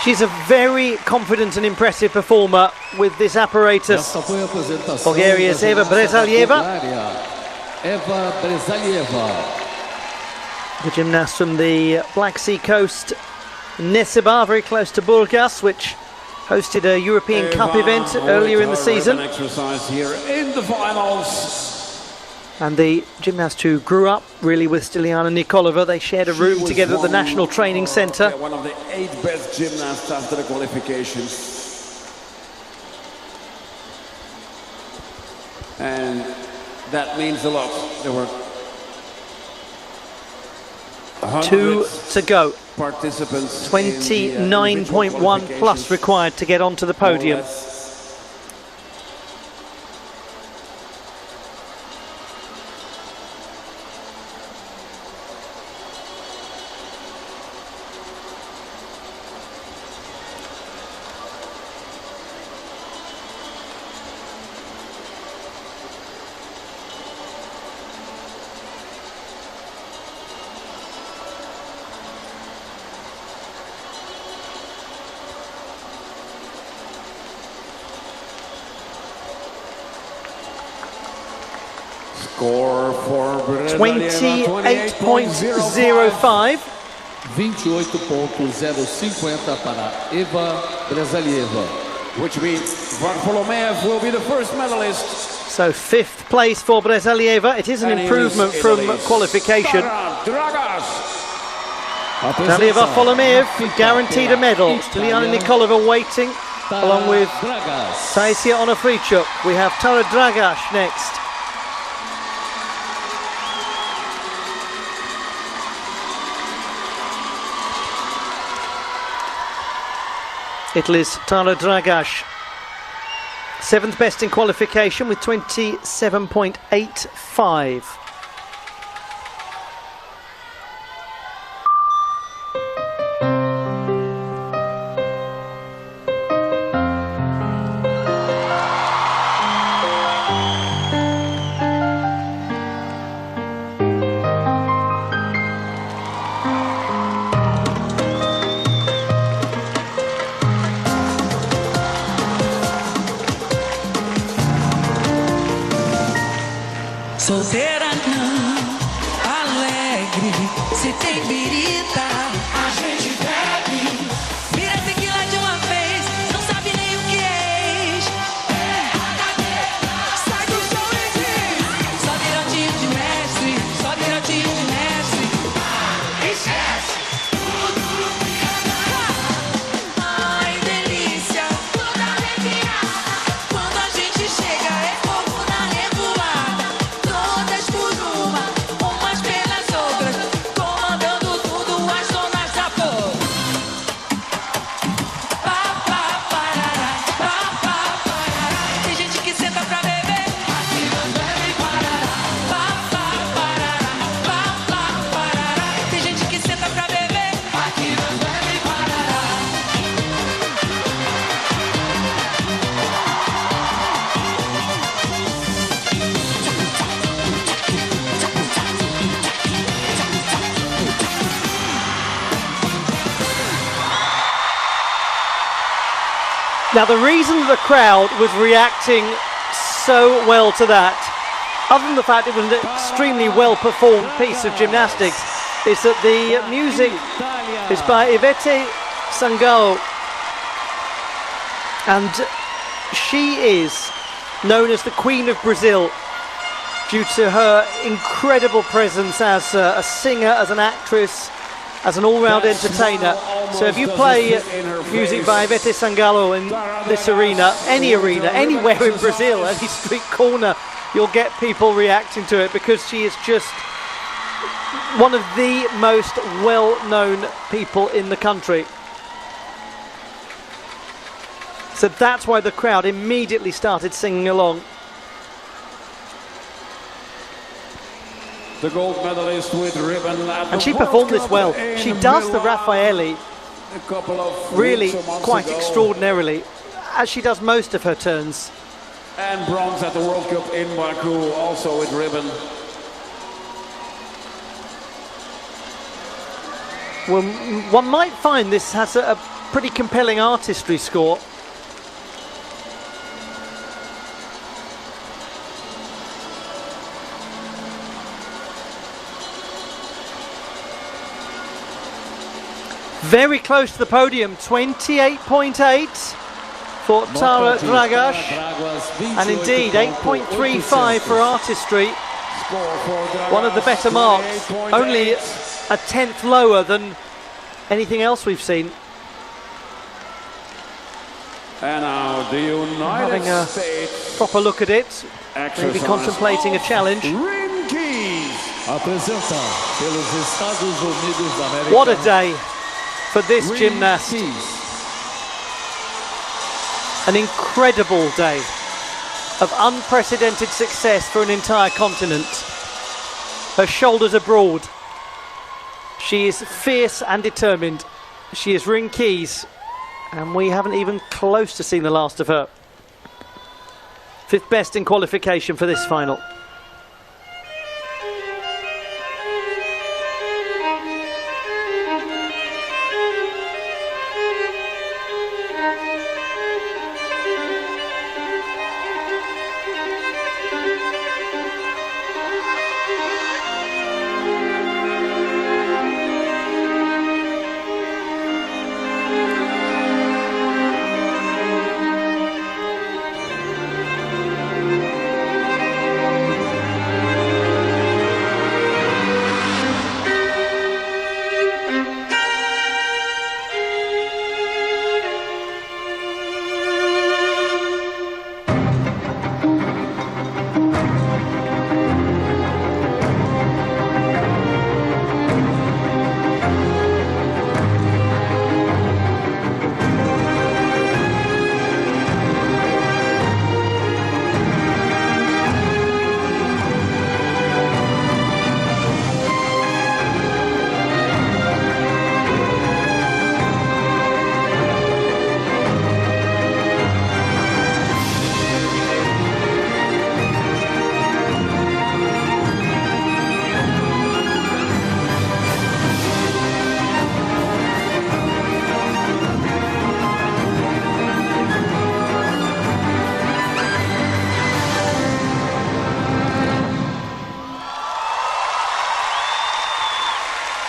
She's a very confident and impressive performer with this apparatus. Esta foi a apresentação Bulgaria's da Eva Brezalieva. Eva Brezalieva. The gymnast from the Black Sea coast, Neseba, very close to Burgas, which hosted a European Cup event earlier in the season. Exercise here in the finals. And the gymnast who grew up really with Stiliana Nikolova, they shared a room together at the National Training Centre. One of the 8 best gymnasts after the qualifications. And that means a lot. There were 2 to go. Participants. 29.1 plus required to get onto the podium. Score for 28.05. 28.050 para Eva Brezalieva. Which means Varfolomeev will be the first medalist. So 5th place for Brezalieva. It is an improvement from qualification. Natalia Varfolomeev guaranteed a medal. Stiliana Nikolova waiting, along with Taisia Onofrichuk. We have Tara Dragash next. Italy's Tara Dragash, 7th best in qualification with 27.85. Solteira não, alegre, se tem birita, a gente bebe. Vira tequila de uma vez, não sabe nem o que é ex. Sai do chão e diz, só virotinho de mestre, só virotinho de mestre. Esquece tudo que ai, delícia, toda arrepiada. Quando a gente chega é fogo na revoada. Todas por uma, umas pelas outras, comandando tudo, as donas da porra. Pá, pá, parará, pá, pá, parará. Tem gente que senta pra beber, aqui não bebe parará. Pá, pá, parará, pá, pá, parará. Tem gente que senta pra beber, aqui não bebe parará. Now the reason the crowd was reacting so well to that, other than the fact it was an extremely well performed piece of gymnastics, is that the music is by Ivete Sangalo, and she is known as the Queen of Brazil due to her incredible presence as a singer, as an actress, as an all-round entertainer. So if you play music by Ivete Sangalo in this arena, anywhere in Brazil, any street corner, you'll get people reacting to it because she is just one of the most well-known people in the country. So that's why the crowd immediately started singing along. The gold medalist with ribbon. And she performed this well. She does the Raffaelli really quite extraordinarily, as she does most of her turns. And bronze at the World Cup in Baku, also with ribbon. Well, one might find this has a pretty compelling artistry score. Very close to the podium, 28.8 for Tara Dragaš, and indeed 8.35 for artistry. One of the better marks, only a tenth lower than anything else we've seen. And now the United Having a States proper look at it, maybe contemplating a challenge. What a day for this gymnast. An incredible day of unprecedented success for an entire continent. Her shoulders are broad. She is fierce and determined. She is ring keys, and we haven't even close to seen the last of her. 5th best in qualification for this final.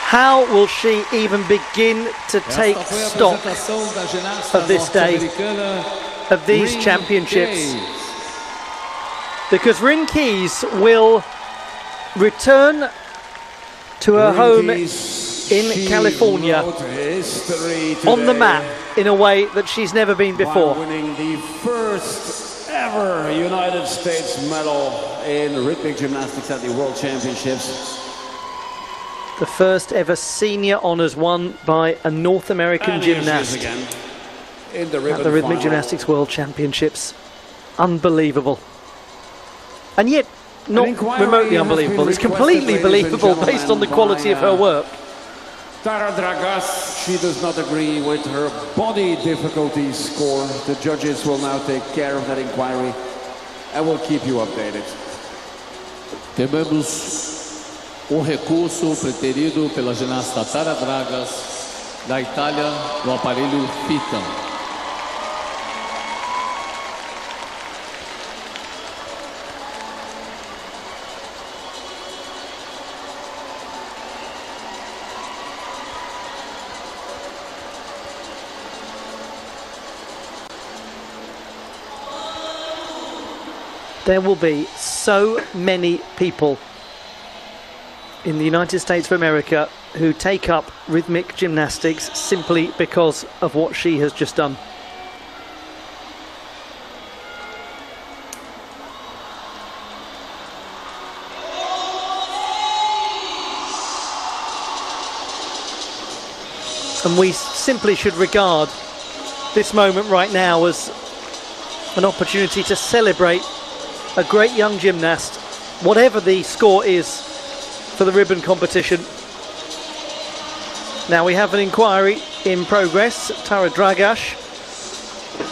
How will she even begin to take stock of this day, of these championships? Because Ring Keys will return to her home in California on the map in a way that she's never been before. Winning the first ever United States medal in rhythmic gymnastics at the World Championships. The first ever senior honours won by a North American gymnast in the at the Rhythmic Gymnastics World Championships. Unbelievable. And yet, not remotely unbelievable. It's completely believable based on the quality of her work. Tara Dragaš, she does not agree with her body difficulty score. The judges will now take care of that inquiry and will keep you updated. Temos o recurso preterido pela ginasta Tara Dragaš da Itália no aparelho fita. There will be so many people in the United States of America who take up rhythmic gymnastics simply because of what she has just done. And we simply should regard this moment right now as an opportunity to celebrate a great young gymnast, whatever the score is for the ribbon competition. Now we have an inquiry in progress. Tara Dragaš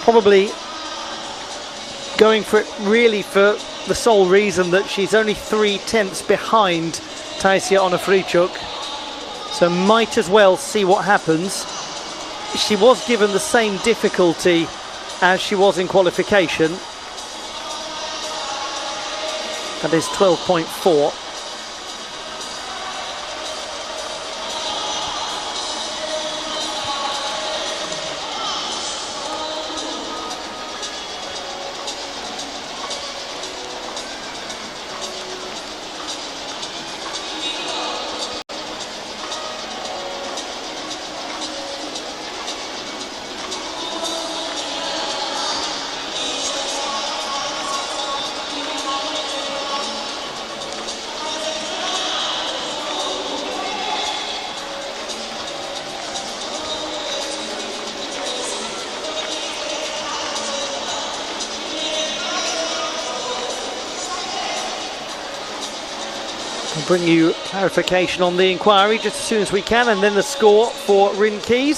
probably going for it really for the sole reason that she's only 3/10 behind Taisia Onofrichuk, so might as well see what happens. she was given the same difficulty as she was in qualification. That is 12.4. We'll bring you clarification on the inquiry just as soon as we can, and then the score for Rhythmic.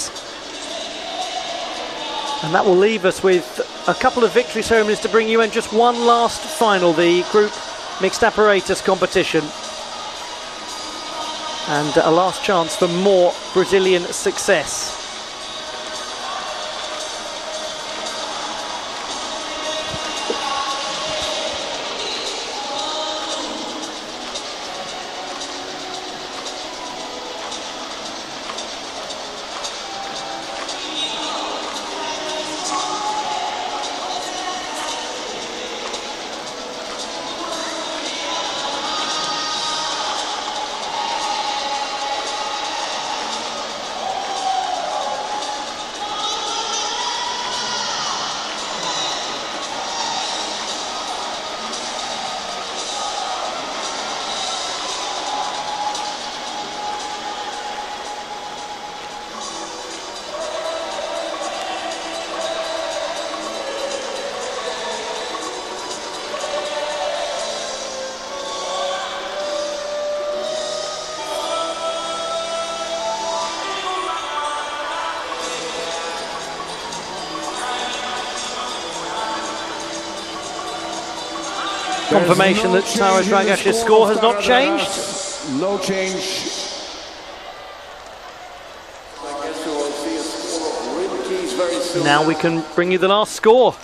And that will leave us with a couple of victory ceremonies to bring you, and just one last final, the group mixed apparatus competition. And a last chance for more Brazilian success. Confirmation that Tara Dragash's score has not changed. No change. I guess we will see a score of Rhythmic very soon. Now we can bring you the last score.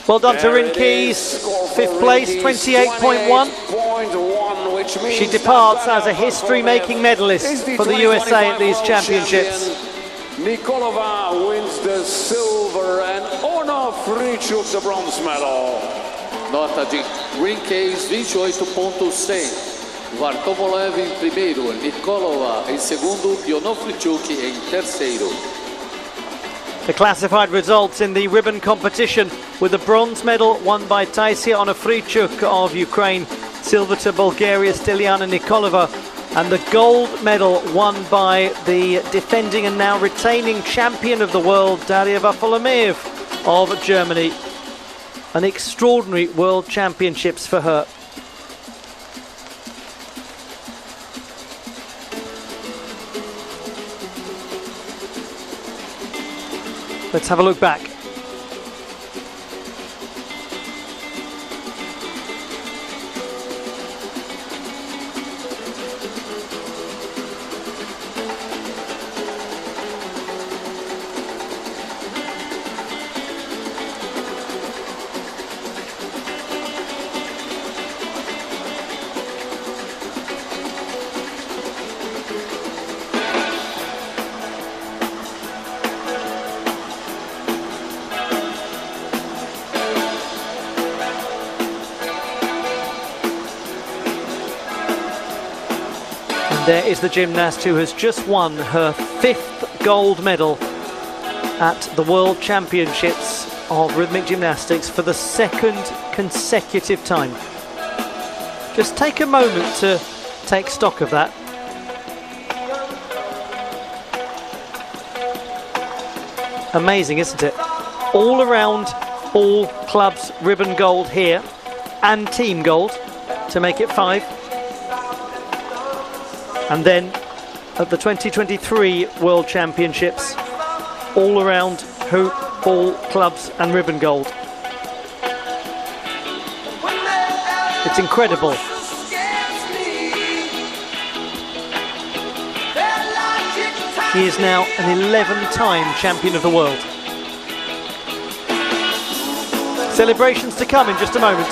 Well done to Rhythmic, 5th place, 28.1. She departs as a history-making medalist for the USA at these championships. Nikolova wins the silver and Ona Frichuk the bronze medal. Nota de Rhythmic 28.6. Vartomolev em primeiro, Nikolova em segundo, Onofrichuk em terceiro. The classified results in the ribbon competition, with the bronze medal won by Taisia Onofrichuk of Ukraine, silver to Bulgaria's Stiliana Nikolova, and the gold medal won by the defending and now retaining champion of the world, Daria Varfolomeev of Germany. An extraordinary World Championships for her. Let's have a look back. There is the gymnast who has just won her 5th gold medal at the World Championships of Rhythmic Gymnastics for the 2nd consecutive time. Just take a moment to take stock of that. Amazing, isn't it? All around, all clubs ribbon gold here and team gold to make it 5. And then at the 2023 World Championships, all around hoop, ball, clubs and ribbon gold. It's incredible. He is now an 11-time champion of the world. Celebrations to come in just a moment.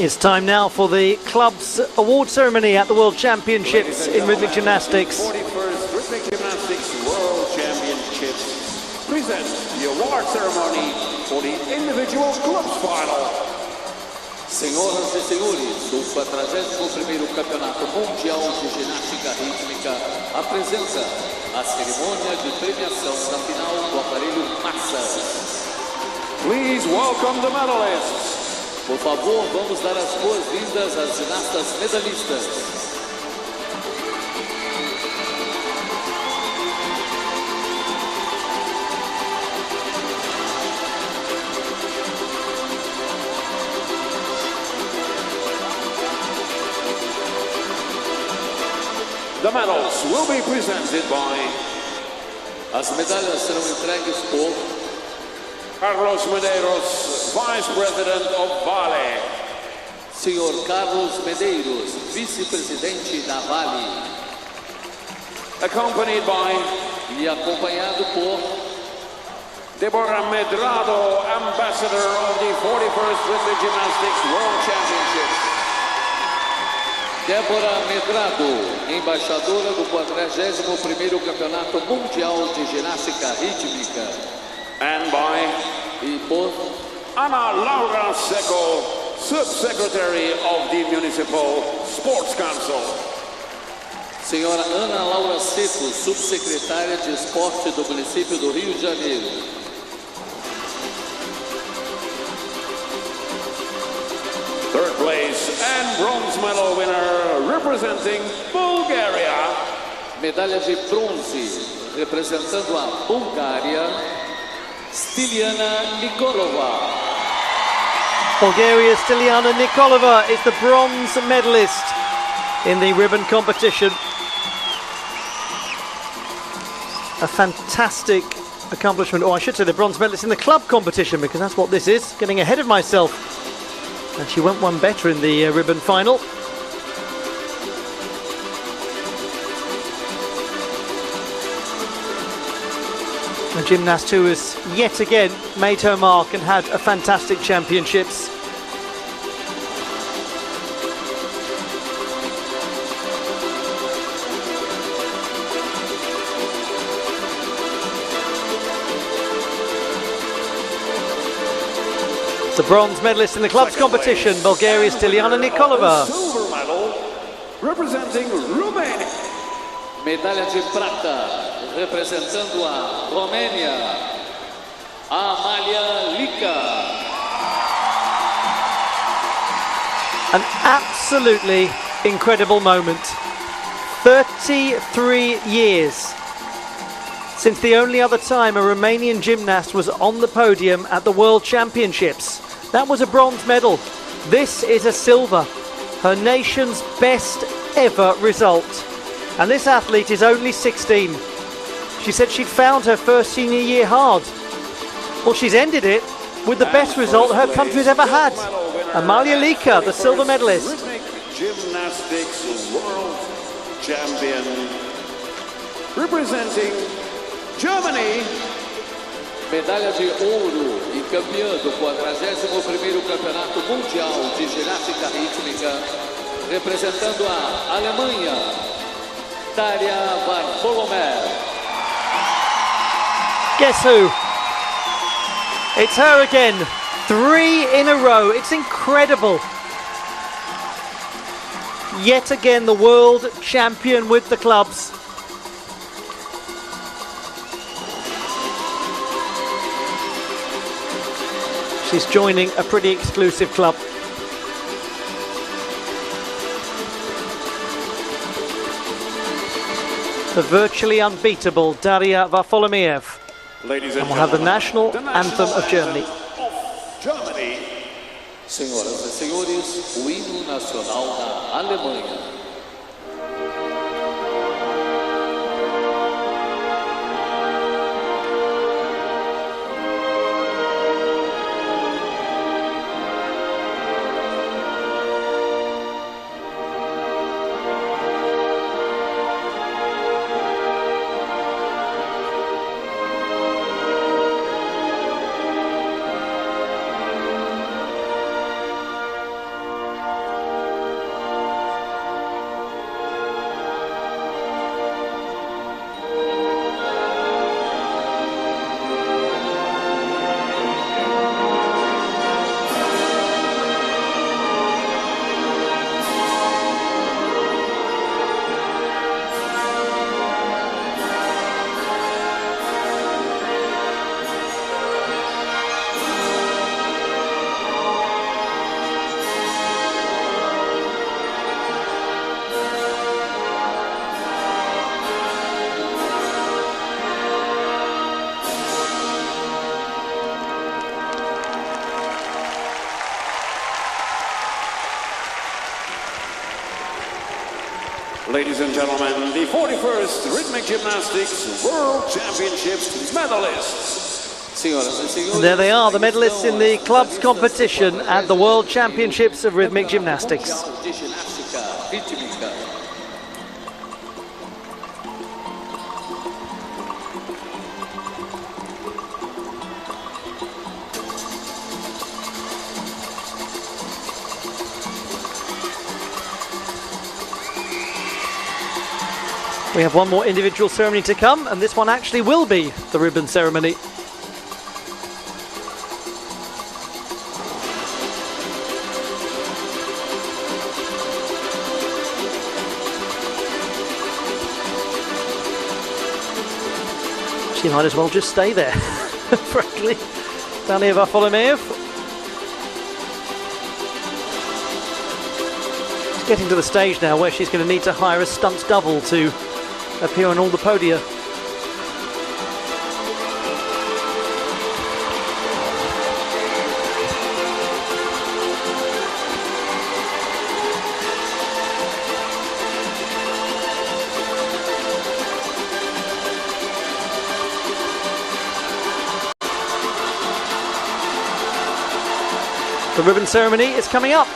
It's time now for the club's award ceremony at the World Championships in Rhythmic Gymnastics. 41st Rhythmic Gymnastics World Championships present the award ceremony for the individual clubs final. Senhoras e senhores, do 41º Campeonato Mundial de Ginástica Rítmica apresenta a cerimônia de premiação da final do aparelho Massas. Please welcome the medalists. Por favor, vamos dar as boas-vindas às ginastas medalhistas. The medals will be presented by As medalhas serão entregues por Carlos Medeiros, Vice President of Vale. Senhor Carlos Medeiros, vice-presidente da Vale. Accompanied by E acompanhado por Deborah Medrado, Ambassador of the 41st Rhythmic Gymnastics World Championships. Débora Medrado, embaixadora do 41º Campeonato Mundial de Ginástica Rítmica. And by E por Ana Laura Seco, Subsecretary of the Municipal Sports Council. Senhora Ana Laura Seco, subsecretária de Esporte do município do Rio de Janeiro. Third place and bronze medal winner representing Bulgaria. Medalha de bronze, representando a Bulgária, Stiliana Nikolova. Bulgaria's Stiliana Nikolova is the bronze medalist in the ribbon competition. A fantastic accomplishment, or I should say the bronze medalist in the club competition, because that's what this is, getting ahead of myself. And she went one better in the ribbon final. A gymnast who has yet again made her mark and had a fantastic championships. The bronze medalist in the clubs competition, Bulgaria's Stiliana Nikolova. Silver medal representing Romania. Medalha de prata, representando a Romênia, Amália Lica. An absolutely incredible moment. 33 years since the only other time a Romanian gymnast was on the podium at the World Championships. That was a bronze medal. This is a silver. Her nation's best ever result. And this athlete is only 16. She said she'd found her first senior year hard. Well, she's ended it with the best result her country's ever had. Amália Lica, the silver medalist. Rhythmic Gymnastics World Champion. Representing Germany. Medalha de ouro e campeã do 41º Campeonato Mundial de Ginástica Rítmica, representando a Alemanha, Daria Varfolomer. Guess who? It's her again. 3 in a row. It's incredible. Yet again the world champion with the clubs. She's joining a pretty exclusive club. The virtually unbeatable Daria Varfolomer. Ladies And we'll have the national anthem of Germany. Germany. Senhoras e senhores, o hino nacional da Alemanha. Ladies and gentlemen, the 41st Rhythmic Gymnastics World Championships medalists. And there they are, the medalists in the clubs competition at the World Championships of Rhythmic Gymnastics. We have one more individual ceremony to come, and this one actually will be the ribbon ceremony. She might as well just stay there, frankly. Daniel Varfolomeev. She's getting to the stage now where she's going to need to hire a stunt double to appear on all the podia. The ribbon ceremony is coming up.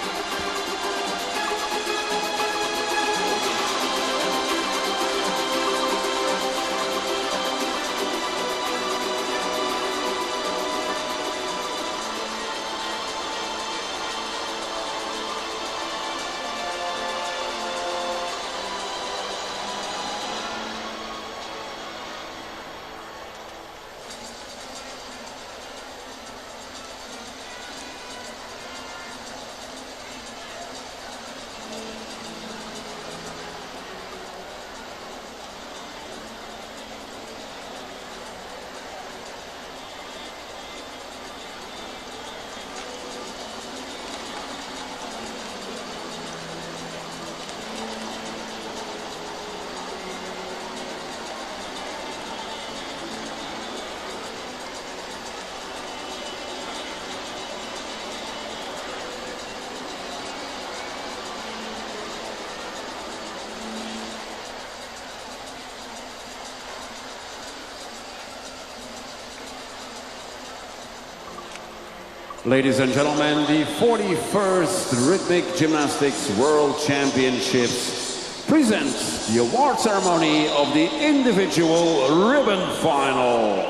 Ladies and gentlemen, the 41st Rhythmic Gymnastics World Championships presents the award ceremony of the individual ribbon final.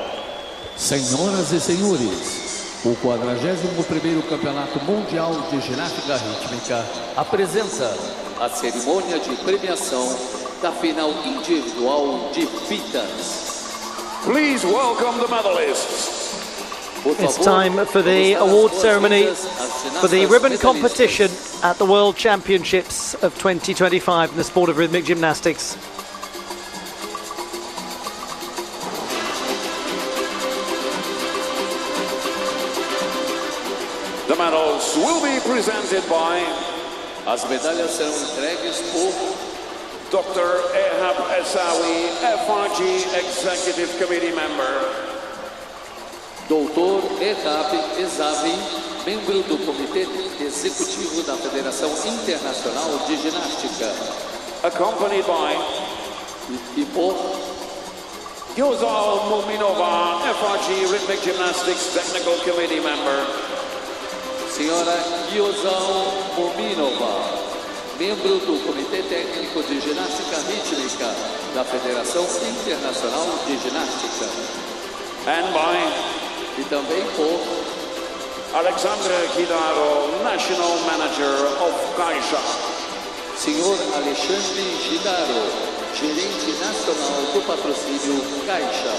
Senhoras e senhores, o 41º Campeonato Mundial de Ginástica Rítmica apresenta a cerimônia de premiação da final individual de fitas. Please welcome the medalists. It's time for the award ceremony for the ribbon competition at the World Championships of 2025 in the sport of rhythmic gymnastics. The medals will be presented by As medalhas serão entregues por Dr. Ehab Essawi, FRG Executive Committee Member. Dr. Ehab Essawi, membro do Comitê Executivo da Federação Internacional de Ginástica. Accompanied by E por Gyozal Muminova, FRG Rhythmic Gymnastics Technical Committee Member. Senhora Gyozal Muminova, membro do Comitê Técnico de Ginástica Rítmica da Federação Internacional de Ginástica. And by E também por Alexandre Guidaro, National Manager of Caixa. Senhor Alexandre Guidaro, gerente nacional do patrocínio Caixa.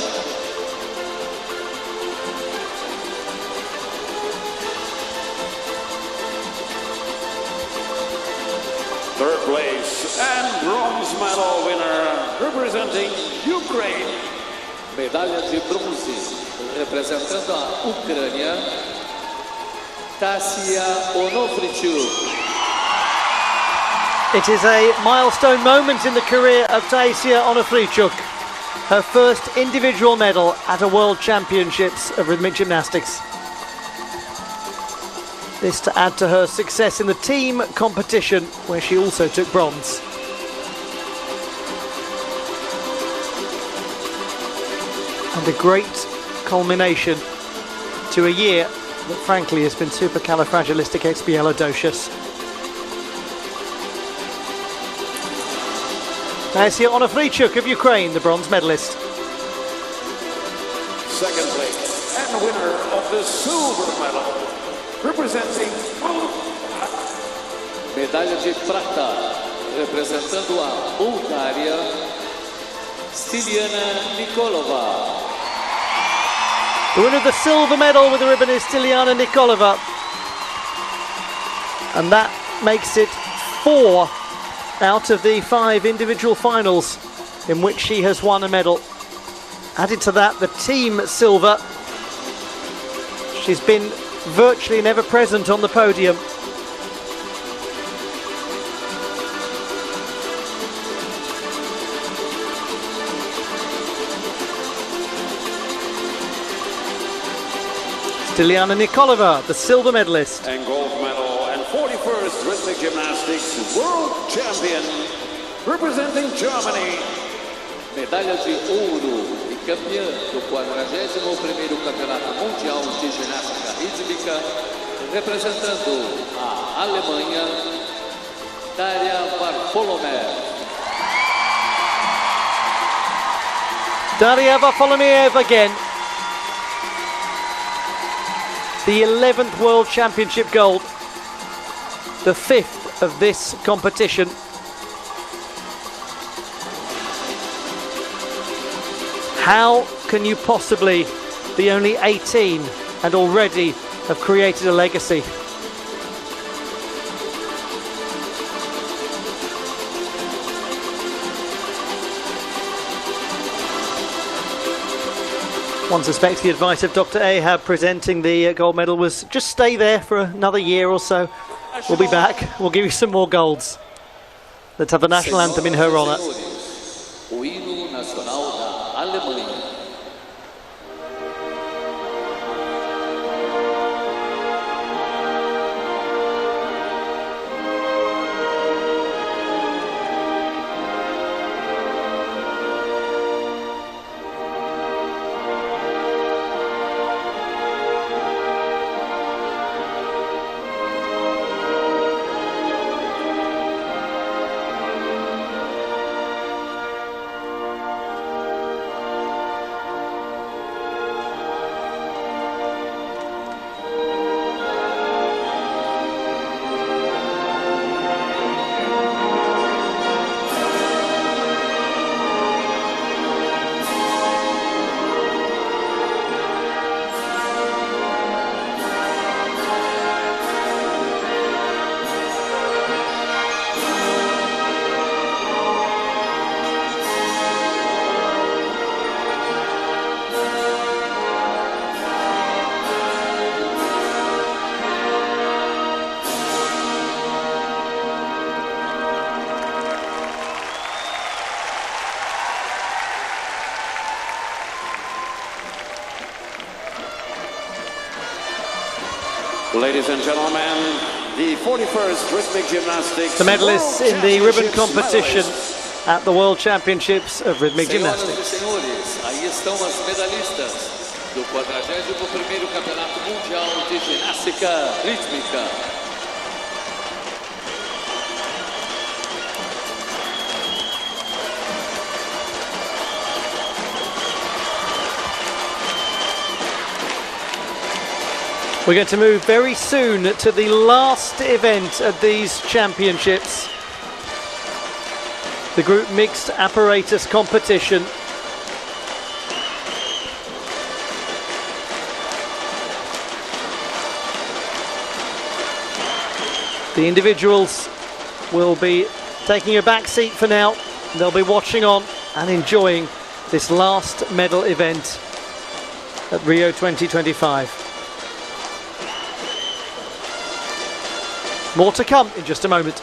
Third place and bronze medal winner representing Ukraine. Medalha de bronze, representando a Ucrânia, Tasia Onofrichuk. It is a milestone moment in the career of Tasia Onofrichuk. Her first individual medal at a World Championships of Rhythmic Gymnastics. This to add to her success in the team competition, where she also took bronze. And a great culmination to a year that frankly has been supercalifragilisticexpialidocious. Now it's here Onofrichuk of Ukraine, the bronze medalist. Second place and winner of the silver medal, representing medalha de prata, representando a Bulgária, Styliana Nikolova. The winner of the silver medal with the ribbon is Styliana Nikolova. And that makes it 4 out of the 5 individual finals in which she has won a medal. Added to that, the team silver. She's been virtually never present on the podium. Styliana Nikolova, the silver medalist. And gold medal and 41st Rhythmic Gymnastics World Champion, representing Germany. Medalha de ouro e campeã do 41º Campeonato Mundial de Ginástica Rítmica, representando a Alemanha, Daria Varfolomev. Daria Varfolomev again. The 11th World Championship gold, the 5th of this competition. How can you possibly be only 18 and already have created a legacy? One suspects the advice of Dr. Ahab presenting the gold medal was just stay there for another year or so. We'll be back. We'll give you some more golds. Let's have the national anthem in her honour. O hino nacional da Alemanha. Ladies and gentlemen, the 41st Rhythmic Gymnastics. The medalists in the ribbon competition at the World Championships of Rhythmic Gymnastics. Senhoras e senhores, aí estão as medalhistas do 41º Campeonato Mundial de Ginástica Rítmica. We're going to move very soon to the last event of these championships, the group mixed apparatus competition. The individuals will be taking a back seat for now. They'll be watching on and enjoying this last medal event at Rio 2025. More to come in just a moment.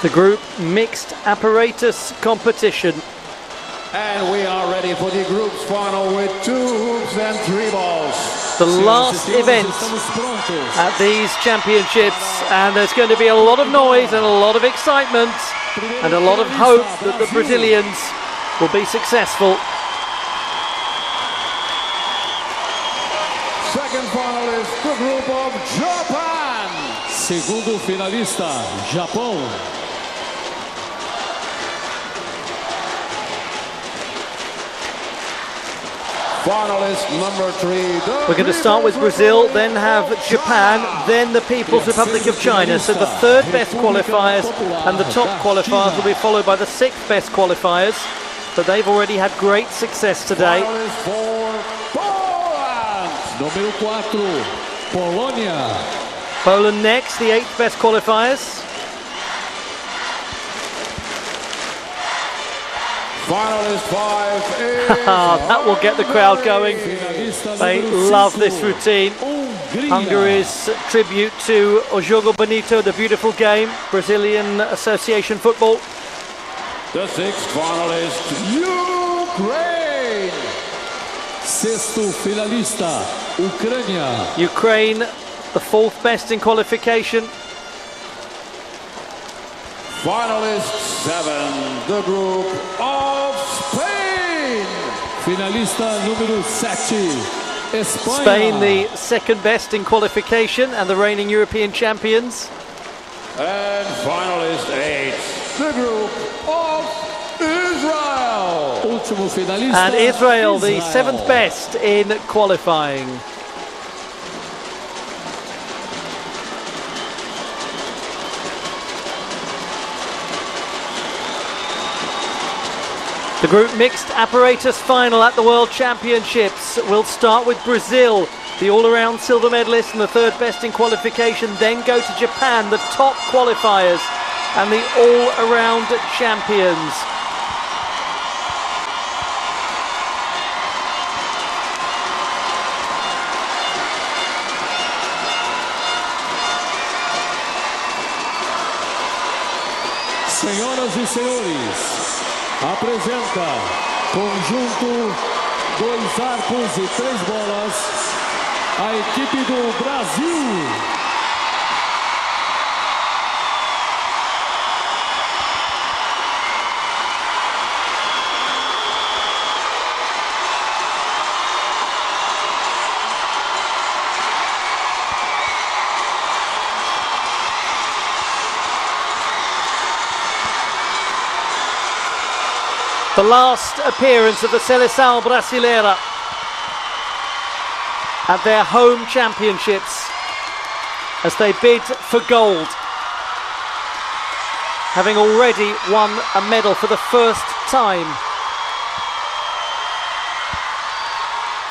The group mixed apparatus competition. And we are ready for the group's final with 2 hoops and 3 balls. The last event at these championships, and there's going to be a lot of noise and a lot of excitement and a lot of hope that the Brazilians will be successful. Second finalist, the group of Japan. Segundo finalista, Japão. Finalist number 3. We're going to start with Brazil, then have Japan, then the People's Republic of China. So the third best qualifiers and the top qualifiers will be followed by the 6th best qualifiers. But they've already had great success today. Finalist for Poland. Número 4, Polônia. Poland next, the 8th best qualifiers. Finalist 5 is that will get the crowd going. They love this routine. Hungary's tribute to O Jogo Bonito, the beautiful game, Brazilian Association football. The 6th finalist, Ukraine. Sexto finalista, Ucrânia. Ukraine, the 4th best in qualification. Finalist 7, the group of Spain. Finalista número 7, Espanha. Spain, the 2nd best in qualification and the reigning European champions. And finalist 8, the group of Israel. Último finalista, And Israel, the 7th best in qualifying. The group mixed apparatus final at the World Championships. We'll start with Brazil, the all-around silver medalist and the 3rd best in qualification, then go to Japan, the top qualifiers and the all-around champions. Senhoras e senhores, apresenta conjunto 2 arcos e 3 bolas, a equipe do Brasil. The last appearance of the Seleção Brasileira at their home championships as they bid for gold, having already won a medal for the first time.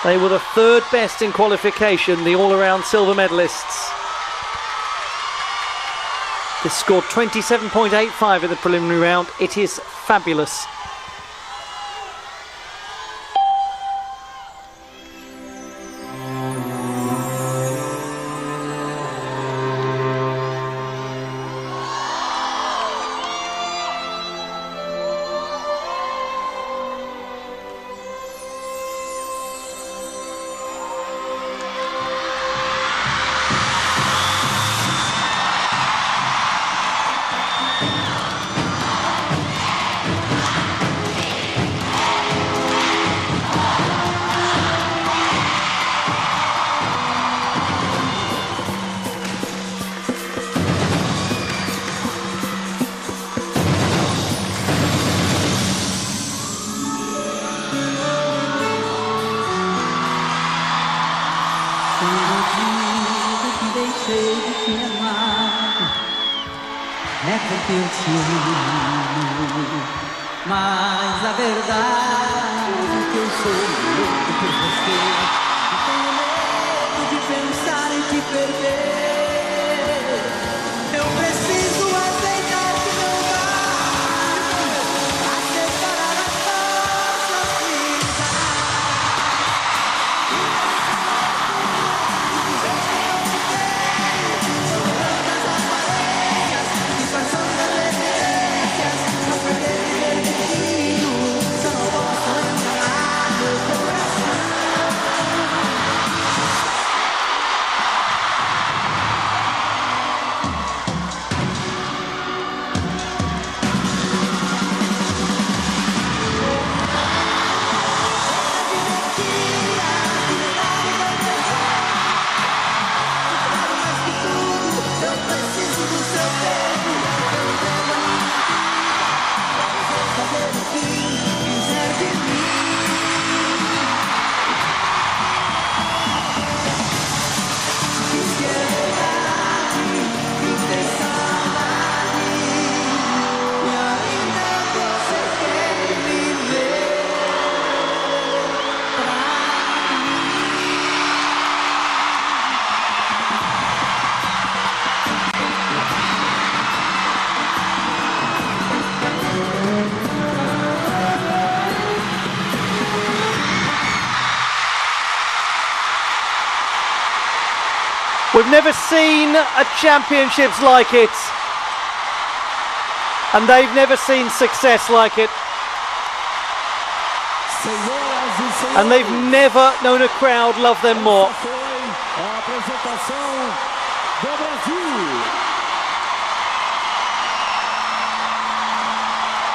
They were the 3rd best in qualification, the all-around silver medalists. They scored 27.85 in the preliminary round. It is fabulous. É porque eu te amo, mas a verdade é que eu sou louco por você. E tenho medo de pensar em te perder. Eu preciso aceitar que não dá pra separar as nossas vidas. Eu não te tenho, são tantas as aparências que passam da realidade. We've never seen a championships like it. And they've never seen success like it. And they've never known a crowd love them more.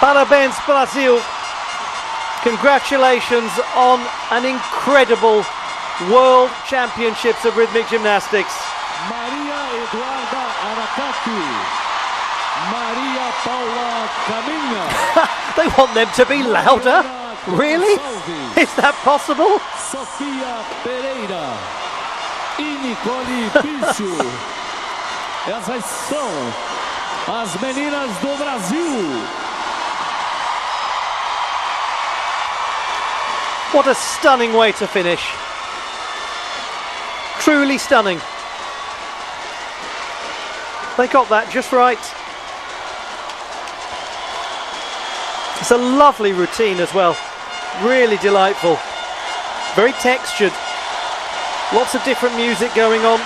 Parabéns, Brazil. Congratulations on an incredible World Championships of Rhythmic Gymnastics. Maria Eduarda Aracati. Maria Paula Caminha. They want them to be louder? Really? Is that possible? Sofia Pereira e Nicole Bicho. Essas são as meninas do Brasil. What a stunning way to finish. Truly stunning. They got that just right. It's a lovely routine as well. Really delightful. Very textured. Lots of different music going on.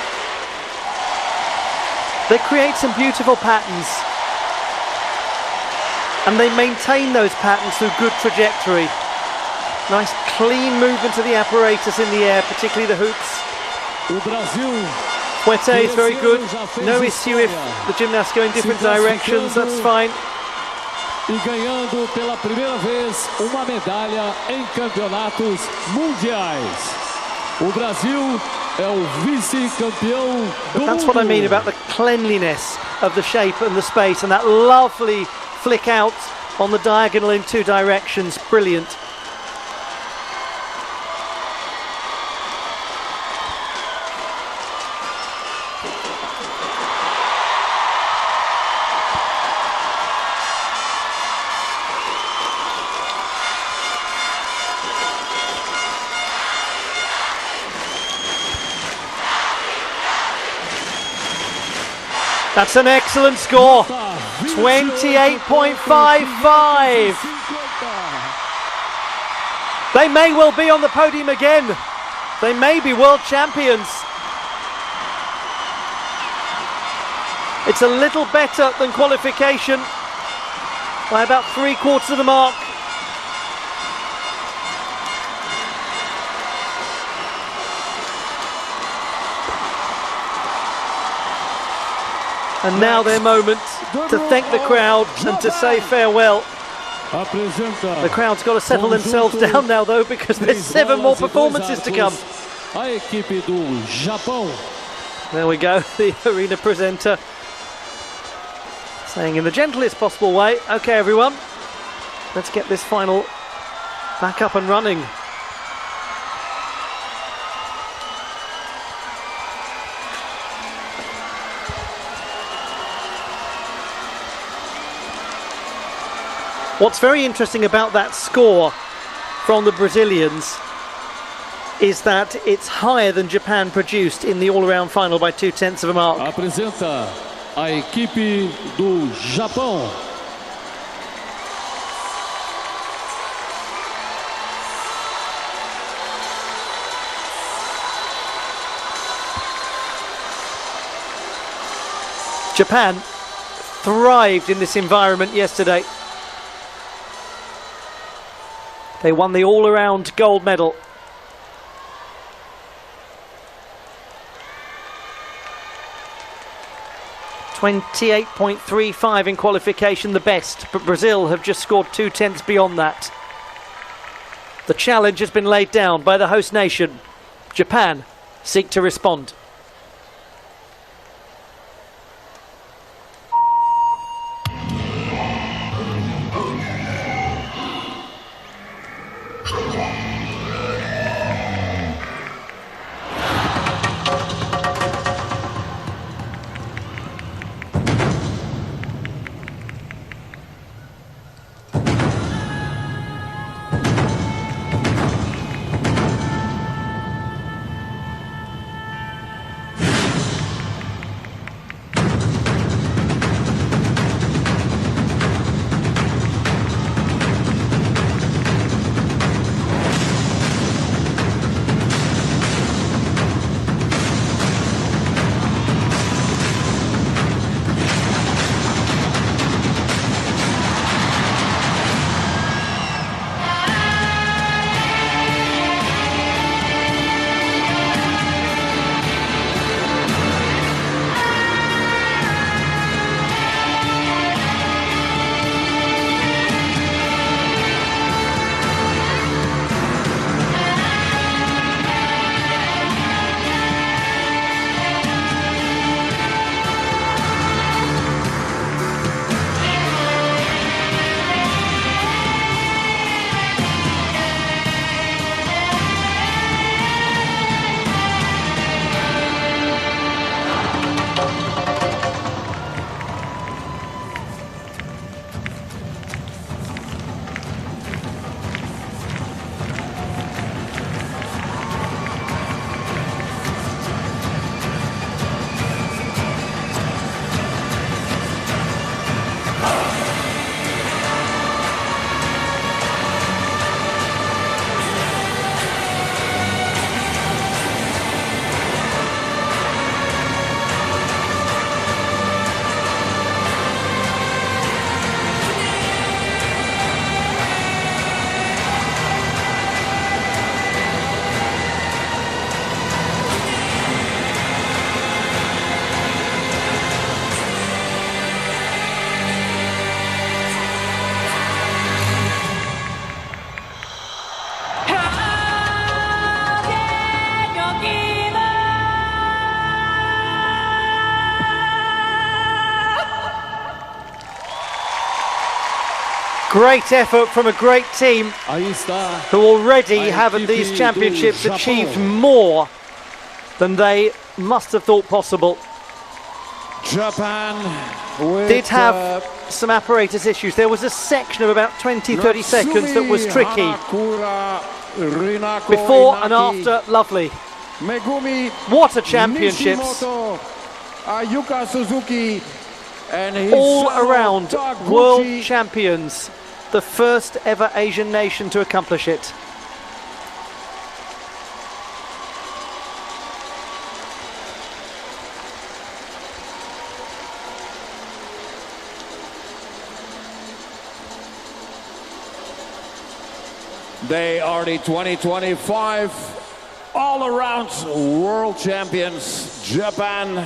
They create some beautiful patterns. And they maintain those patterns through good trajectory. Nice clean movement of the apparatus in the air, particularly the hoops. Fouette is very good. No issue if the gymnasts go in different directions, that's fine. E ganhando pela primeira vez uma medalha em campeonatos mundiais. O Brasil é o vice-campeão do mundo. That's what I mean about the cleanliness of the shape and the space, and that lovely flick out on the diagonal in two directions. Brilliant. That's an excellent score. 28.55. They may well be on the podium again. They may be world champions. It's a little better than qualification by about 3/4 of the mark. And now their moment to thank the crowd and to say farewell. The crowd's got to settle themselves down now though, because there's 7 more performances to come. There we go, the arena presenter saying in the gentlest possible way, okay everyone, let's get this final back up and running. What's very interesting about that score from the Brazilians is that it's higher than Japan produced in the all-around final by 0.2 of a mark. Apresenta a equipe do Japão. Japan thrived in this environment yesterday. They won the all-around gold medal. .28.35 in qualification, the best, but Brazil have just scored 0.2 beyond that. The challenge has been laid down by the host nation. Japan seek to respond. Great effort from a great team who already have at these championships achieved more than they must have thought possible. Japan did have some apparatus issues. There was a section of about 20-30 seconds that was tricky. Before and after, lovely. What a championships. All around world champions. The first ever Asian nation to accomplish it. They are the 2025 all-around world champions, Japan.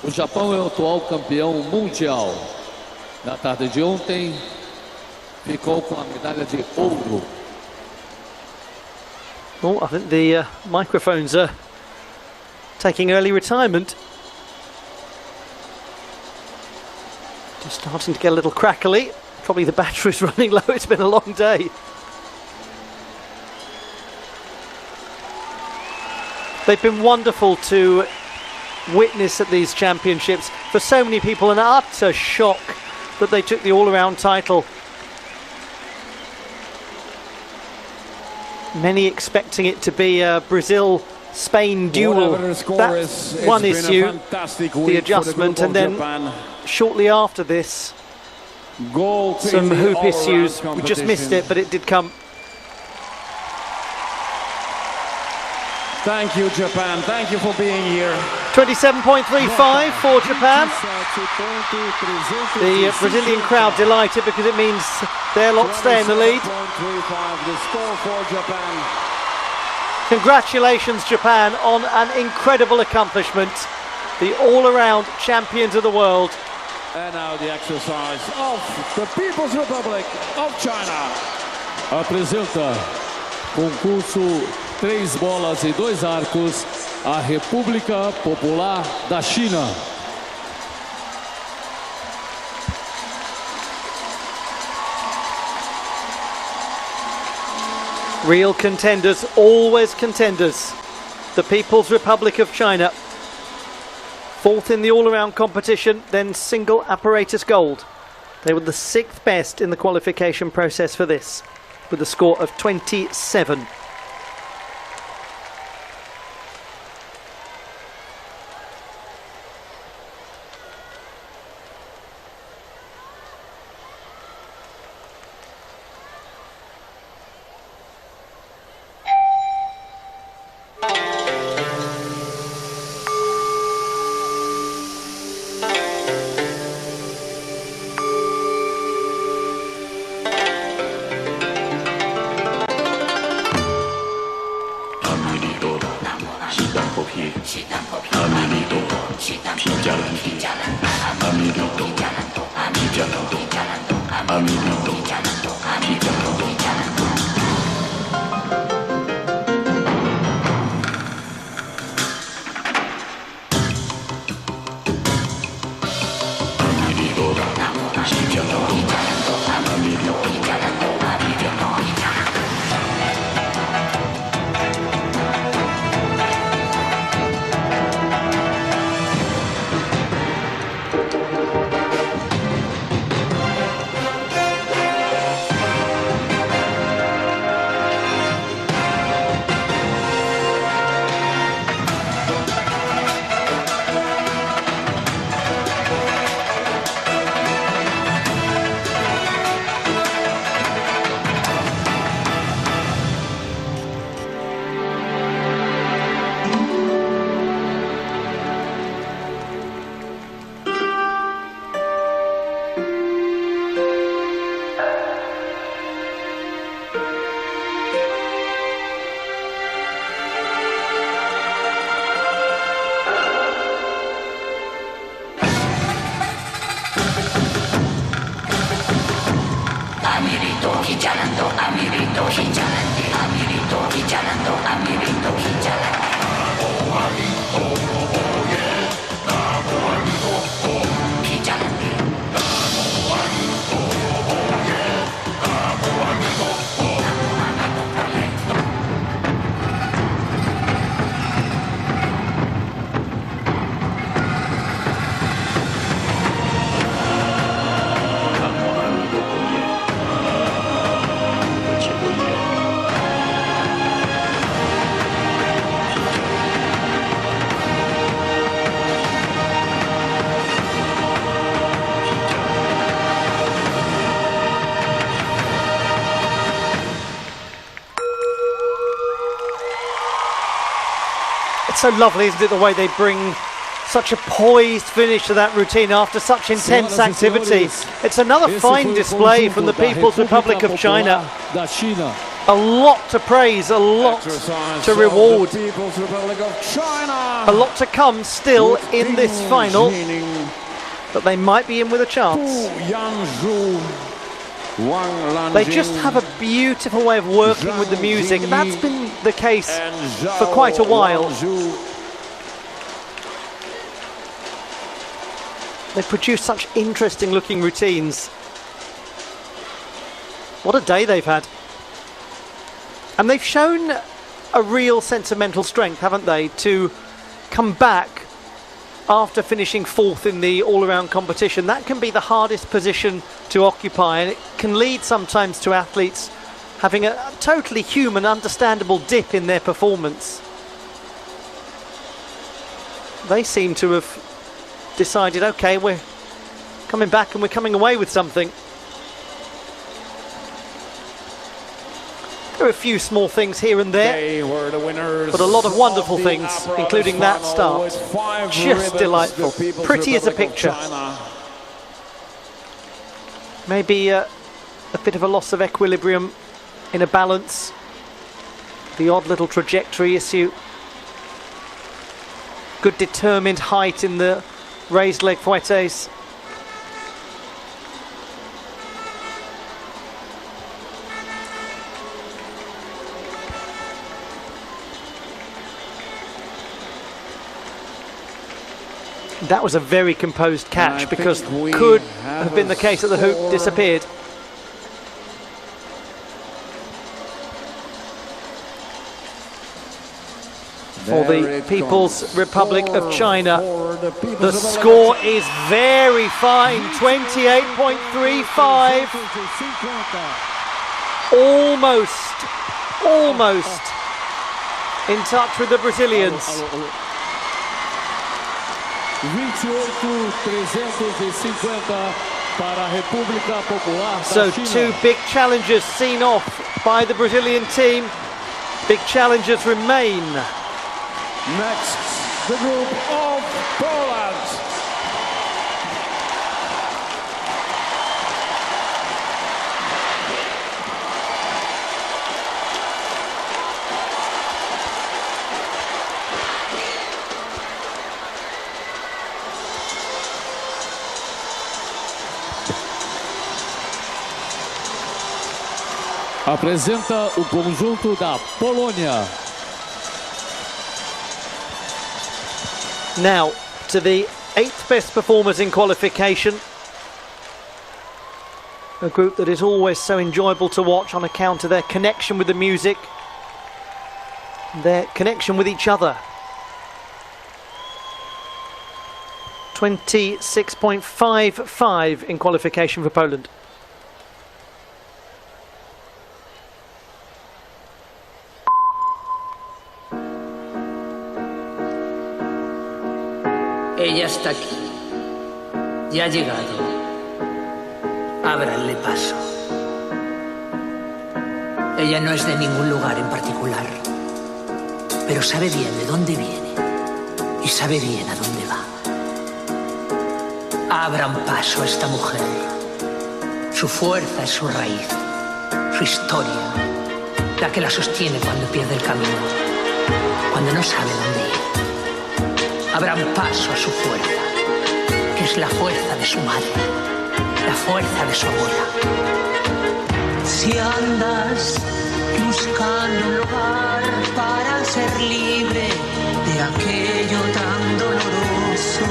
O Japão é o atual campeão mundial. Na tarde de ontem, ficou com a medalha de ouro. Oh, I think the microphones are taking early retirement. Just starting to get a little crackly. Probably the battery's running low. It's been a long day. They've been wonderful to witness at these championships. For so many people, an utter shock that they took the all-around title. Many expecting it to be a Brazil-Spain duel. That's one issue, the adjustment, and then shortly after this, some hoop issues. We just missed it, but it did come. Thank you, Japan. Thank you for being here. 27.35 for Japan. The Brazilian crowd delighted because it means their lot stay in the lead. 27.35, the score for Japan. Congratulations, Japan, on an incredible accomplishment. The all-around champions of the world. And now the exercise of the People's Republic of China. Apresenta concurso 3 bolas e 2 arcos, a República Popular da China. Real contenders, always contenders. The People's Republic of China. 4th in the all-around competition, then single apparatus gold. They were the 6th best in the qualification process for this, with a score of 27. It's so lovely, isn't it, the way they bring such a poised finish to that routine after such intense activity. It's another fine display from the People's Republic of China. A lot to praise, a lot to reward. A lot to come still in this final, but they might be in with a chance. They just have a beautiful way of working with the music. That's been the case for quite a while. They produce such interesting looking routines. What a day they've had. And they've shown a real sense of mental strength, haven't they, to come back after finishing fourth in the all-around competition. That can be the hardest position to occupy, and it can lead sometimes to athletes having a totally human, understandable dip in their performance. They seem to have decided, okay, we're coming back and we're coming away with something. There are a few small things here and there, but a lot of wonderful things, including that start. Just delightful, pretty as a picture. Maybe a bit of a loss of equilibrium in a balance, the odd little trajectory issue. Good determined height in the raised leg fouettes. That was a very composed catch, because could have been the case that the hoop disappeared. For the People's Republic of China, the score is very fine, 28.35. Almost in touch with the Brazilians. So two big challenges seen off by the Brazilian team. Big challenges remain. Next, the group of Poland. Apresenta o conjunto da Polônia. Now, to the 8th best performers in qualification. A group that is always so enjoyable to watch on account of their connection with the music, their connection with each other. 26.55 in qualification for Poland. Ella está aquí. Ya ha llegado. Ábranle paso. Ella no es de ningún lugar en particular, pero sabe bien de dónde viene y sabe bien a dónde va. Abran paso a esta mujer. Su fuerza es su raíz, su historia, la que la sostiene cuando pierde el camino, cuando no sabe dónde ir. Abran paso a su fuerza, que es la fuerza de su madre, la fuerza de su abuela. Si andas buscando un lugar para ser libre de aquello tan doloroso,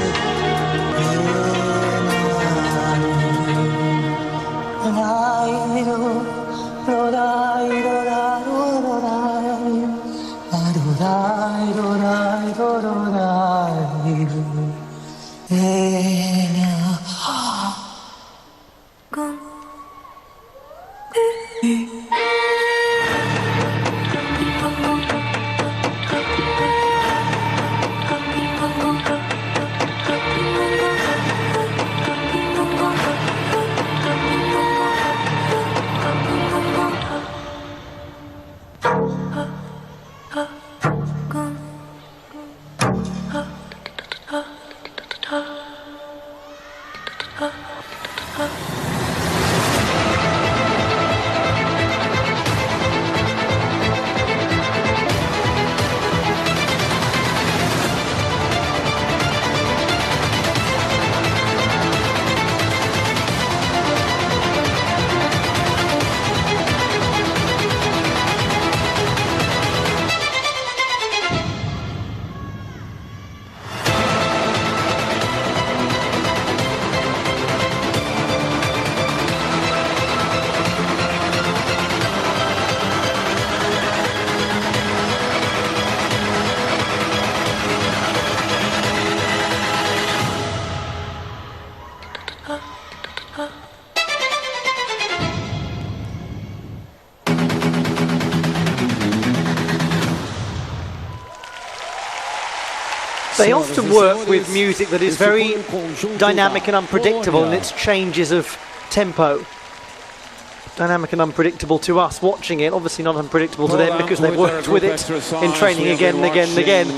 They often work with music that is very dynamic and unpredictable in its changes of tempo. Dynamic and unpredictable to us watching it, obviously not unpredictable to them because they've worked with it in training again and again and again.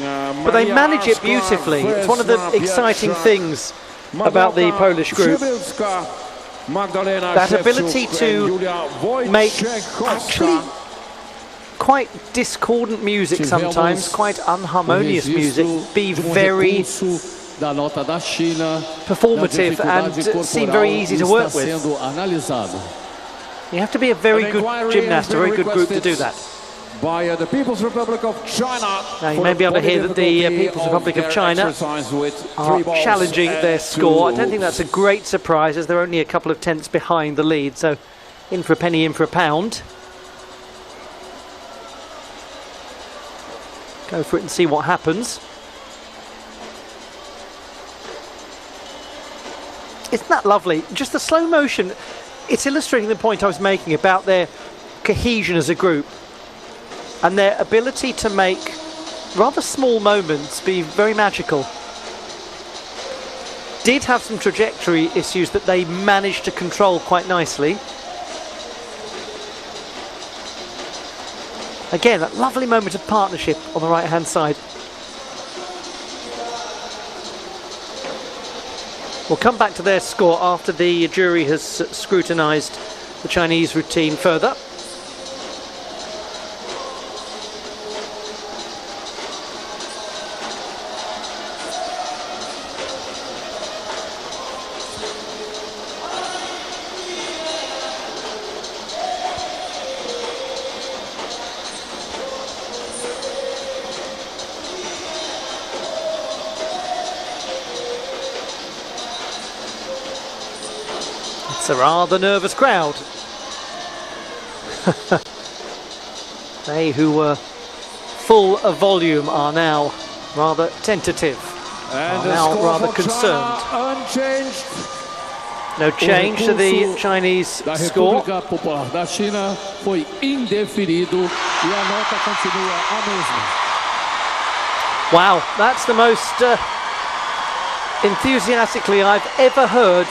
But they manage it beautifully. It's one of the exciting things about the Polish group. That ability to make actually quite discordant music sometimes, quite unharmonious music, be very performative and seem very easy to work with. You have to be a very good gymnast, a very good group to do that. By the People's Republic of China. Now you may be able to hear that the People's Republic of China are challenging their score. I don't think that's a great surprise as they're only a couple of tenths behind the lead, so in for a penny, in for a pound. Go for it and see what happens. Isn't that lovely? Just the slow motion, it's illustrating the point I was making about their cohesion as a group and their ability to make rather small moments be very magical. Did have some trajectory issues that they managed to control quite nicely. Again, that lovely moment of partnership on the right-hand side. We'll come back to their score after the jury has scrutinised the Chinese routine further. A rather nervous crowd. They who were full of volume are now rather tentative, and are now rather concerned. Unchanged. No change to the Chinese score. Popular da China foi indeferido e a nota continua a mesma. Wow, that's the most enthusiastically I've ever heard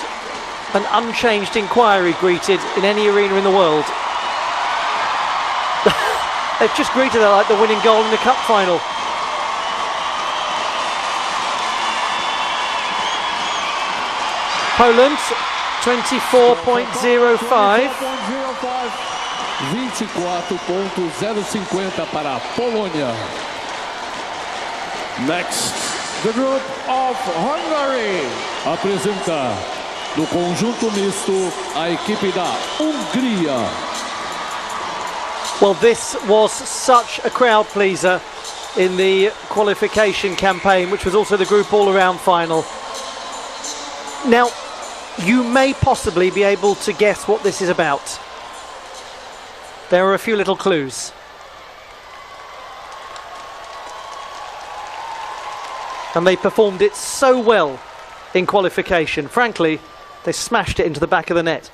an unchanged inquiry greeted in any arena in the world. They've just greeted her like the winning goal in the cup final. Poland, 24.05. 24.050 para a Polônia. Next, the group of Hungary. Apresenta no conjunto misto a equipe da Hungria. Well, this was such a crowd pleaser in the qualification campaign, which was also the group all-around final. Now, you may possibly be able to guess what this is about. There are a few little clues. And they performed it so well in qualification. Frankly, they smashed it into the back of the net.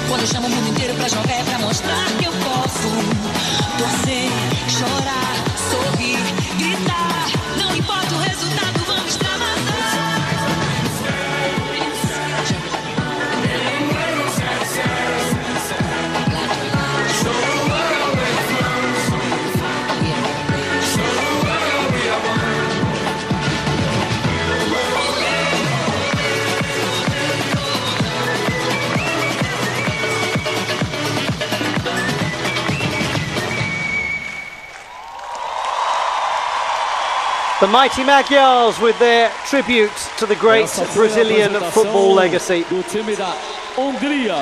Quando eu chamo o mundo inteiro pra jogar é pra mostrar que eu posso torcer, chorar, sorrir, gritar. Não importa o resultado, vamos extravasar. The mighty Magyars with their tribute to the great Brazilian football legacy. Do time da Hungria.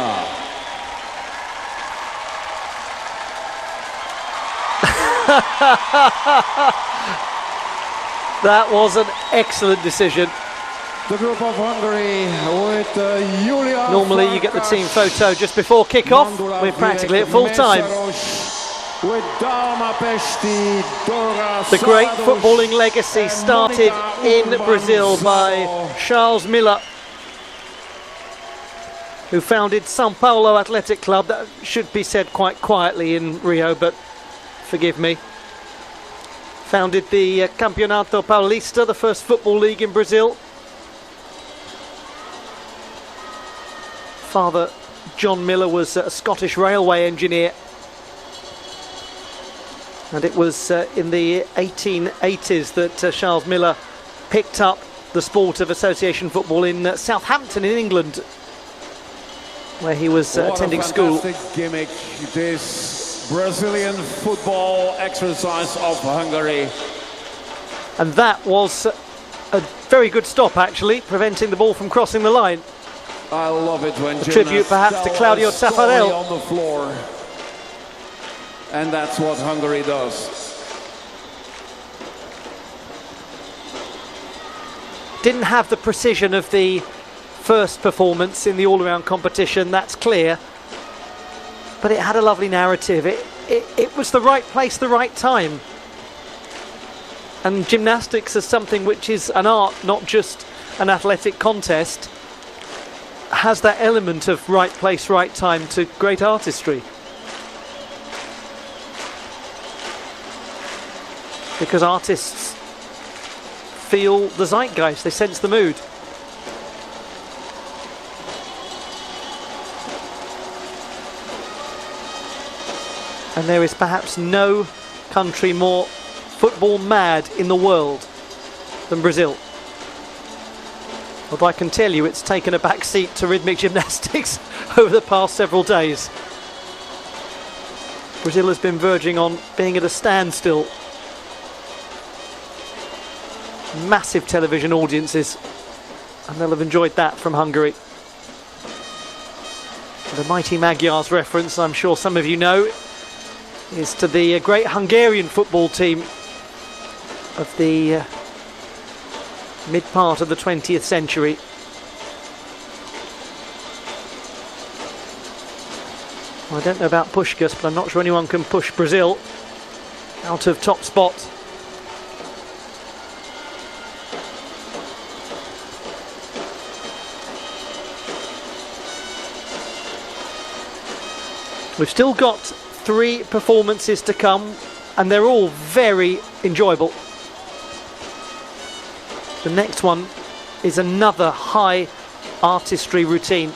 That was an excellent decision. The group of Hungary with Julia. Normally you get the team photo just before kick-off. We're practically at full time. The great footballing legacy started in Brazil by Charles Miller, who founded São Paulo Athletic Club. That should be said quite quietly in Rio, but forgive me. Founded the Campeonato Paulista, the first football league in Brazil. Father John Miller was a Scottish railway engineer. And it was in the 1880s that Charles Miller picked up the sport of association football in Southampton in England, where he was attending school. Fantastic gimmick, this Brazilian football exercise of Hungary. And that was a very good stop, actually, preventing the ball from crossing the line. I love it when a tribute perhaps to Claudio Taffarel on the floor. And that's what Hungary does. Didn't have the precision of the first performance in the all-around competition, that's clear. But it had a lovely narrative. It was the right place, the right time. And gymnastics is something which is an art, not just an athletic contest, has that element of right place, right time to great artistry. Because artists feel the zeitgeist, they sense the mood. And there is perhaps no country more football mad in the world than Brazil. Although I can tell you it's taken a back seat to rhythmic gymnastics over the past several days. Brazil has been verging on being at a standstill. Massive television audiences, and they'll have enjoyed that from Hungary. The mighty Magyars reference, I'm sure some of you know, is to the great Hungarian football team of the mid-part of the 20th century. Well, I don't know about Puskás, but I'm not sure anyone can push Brazil out of top spot. We've still got 3 performances to come, and they're all very enjoyable. The next one is another high artistry routine.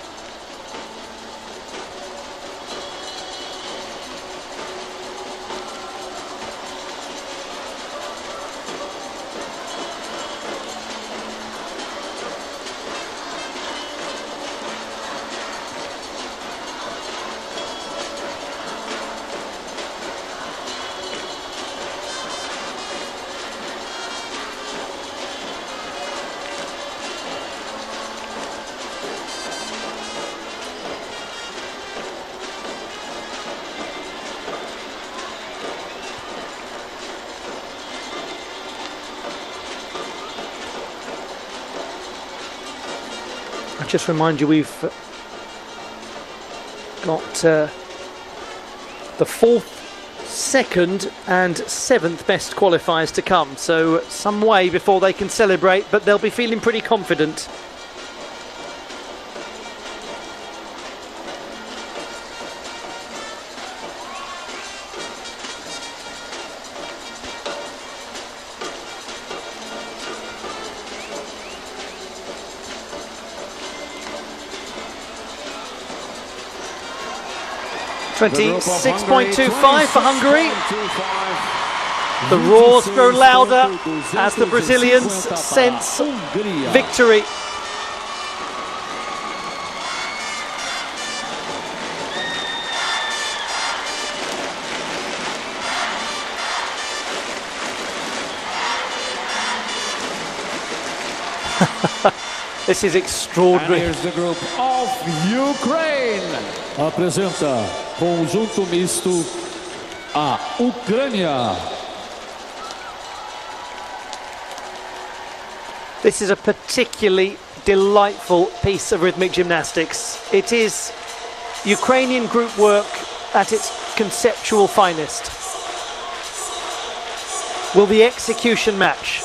I just remind you we've got the 4th, 2nd and 7th best qualifiers to come, so some way before they can celebrate, but they'll be feeling pretty confident. $26.25 for Hungary. The roars grow louder as the Brazilians sense victory. This is extraordinary. And here's the group of Ukraine. Apresenta conjunto misto a Ucrânia. This is a particularly delightful piece of rhythmic gymnastics. It is Ukrainian group work at its conceptual finest. Will the execution match?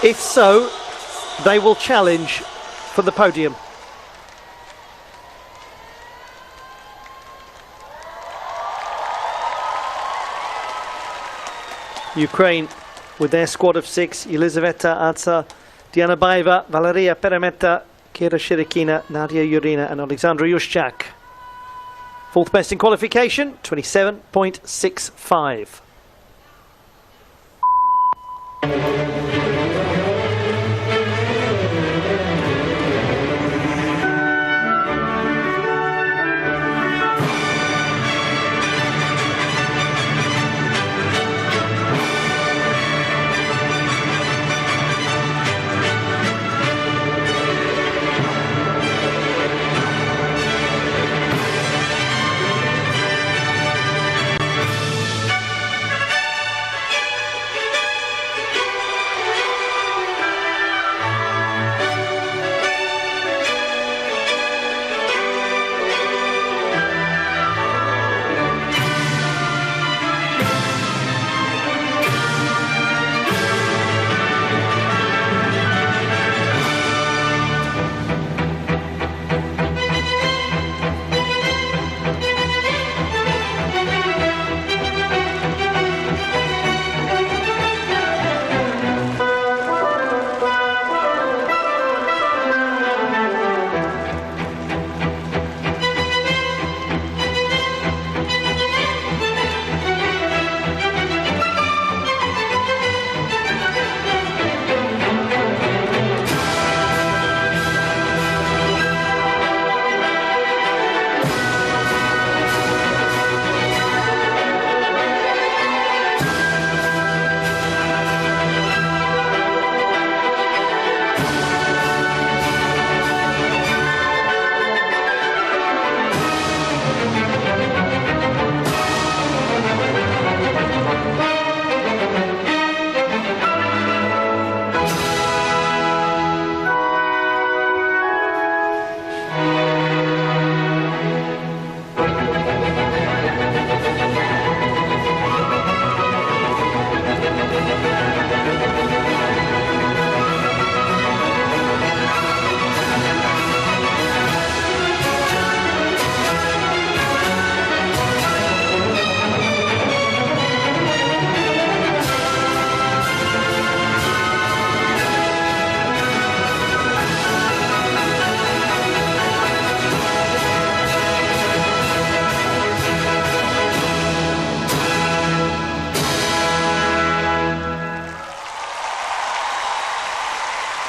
If so, they will challenge for the podium. Ukraine, with their squad of 6, Elizaveta Adza, Diana Baeva, Valeria Peremeta, Kira Shirikina, Nadia Yurina and Alexandra Yushchak. 4th best in qualification, 27.65.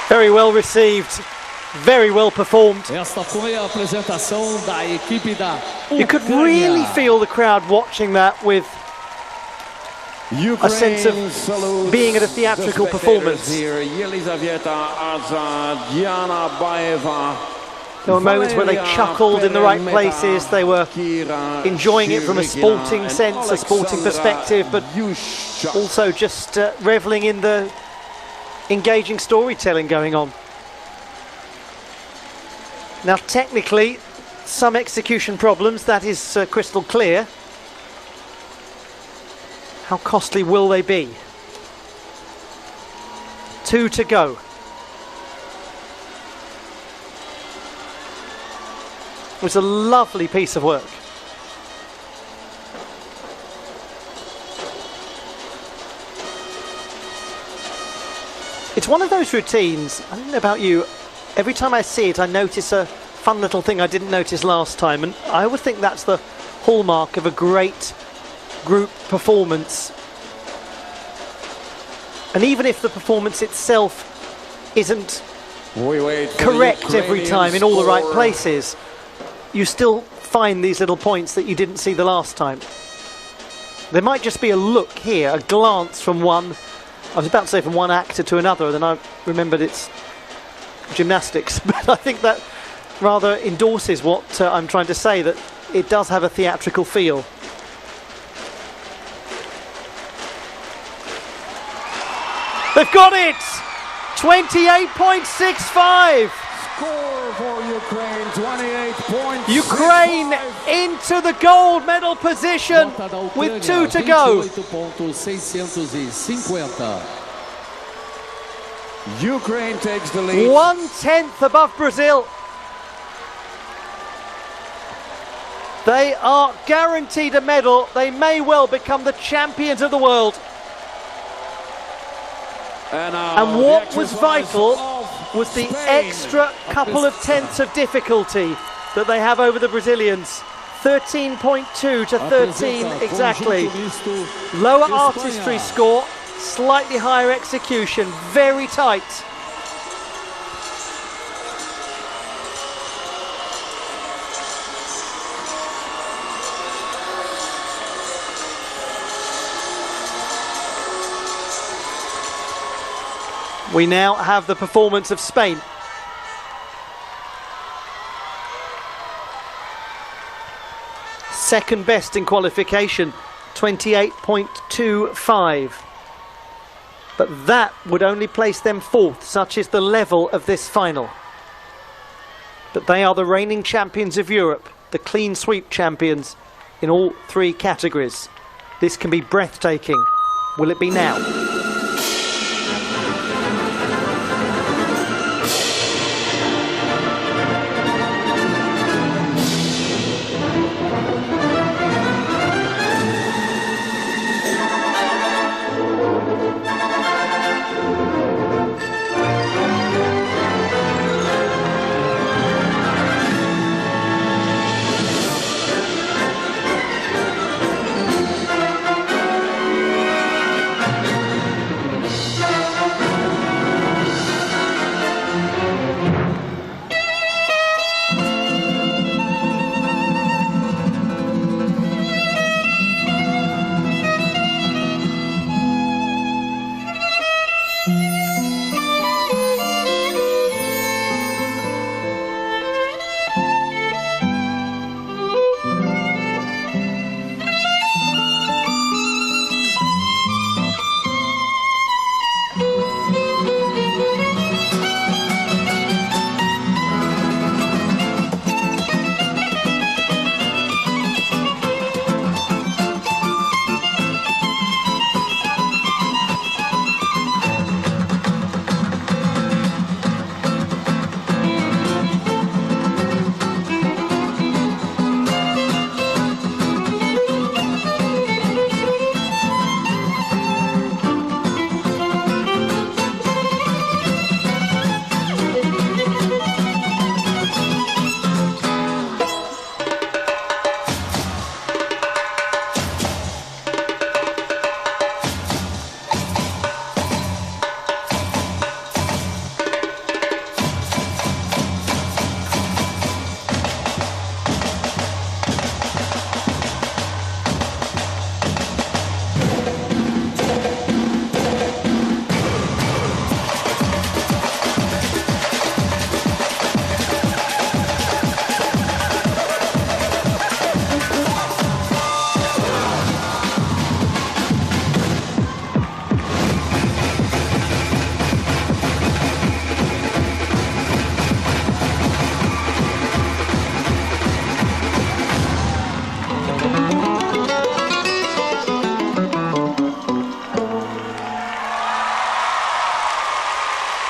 Very well received, very well performed. Esta foi a apresentação da equipe da Ucrânia. You could really feel the crowd watching that with a sense of being at a theatrical performance. Here, There were moments where they chuckled in the right places, they were enjoying it from a sporting sense, a sporting perspective, but also just reveling in the engaging storytelling going on. Now, technically, some execution problems, that is crystal clear. How costly will they be? 2 to go. It was a lovely piece of work. It's one of those routines, I don't know about you, every time I see it I notice a fun little thing I didn't notice last time, and I always think that's the hallmark of a great group performance. And even if the performance itself isn't correct every time in all the right places, you still find these little points that you didn't see the last time. There might just be a look here, a glance from one, I was about to say from one actor to another, then I remembered it's gymnastics, but I think that rather endorses what I'm trying to say, that it does have a theatrical feel. They've got it! 28.65! Score for Ukraine, 28.65. Ukraine into the gold medal position with 2 to go. 28.650. Ukraine takes the lead. 1/10 above Brazil. They are guaranteed a medal. They may well become the champions of the world. And what was vital was the extra couple of tenths of difficulty that they have over the Brazilians. 13.2 to 13 exactly. Lower artistry score, slightly higher execution, very tight. We now have the performance of Spain. Second best in qualification, 28.25. But that would only place them fourth, such is the level of this final. But they are the reigning champions of Europe, the clean sweep champions in all 3 categories. This can be breathtaking. Will it be now?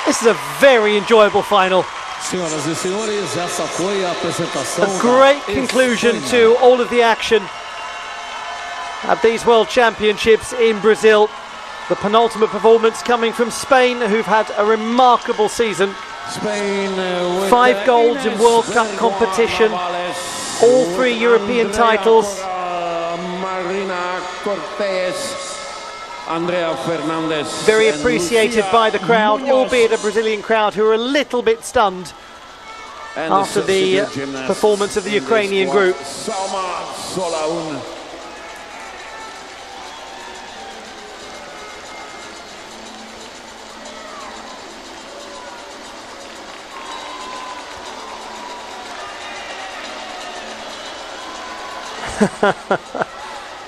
This is a very enjoyable final. Senhoras e senhores, essa foi a apresentação. A great conclusion to all of the action at these World Championships in Brazil. The penultimate performance coming from Spain, who've had a remarkable season. Spain 5 golds in World Cup competition, all 3 European titles. Marina Cortés, Andrea Fernandez. Very appreciated by the crowd, albeit a Brazilian crowd who are a little bit stunned after the performance of the Ukrainian group. Salma Solaun.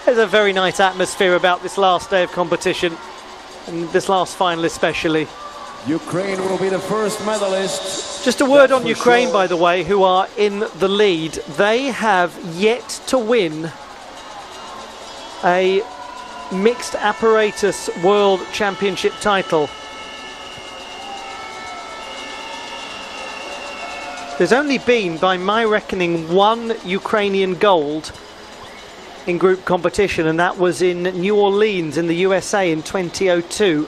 There's a very nice atmosphere about this last day of competition, and this last final especially. Ukraine will be the first medalist. Just a word on Ukraine, by the way, who are in the lead. They have yet to win a mixed apparatus World Championship title. There's only been, by my reckoning, 1 Ukrainian gold in group competition, and that was in New Orleans in the USA in 2002.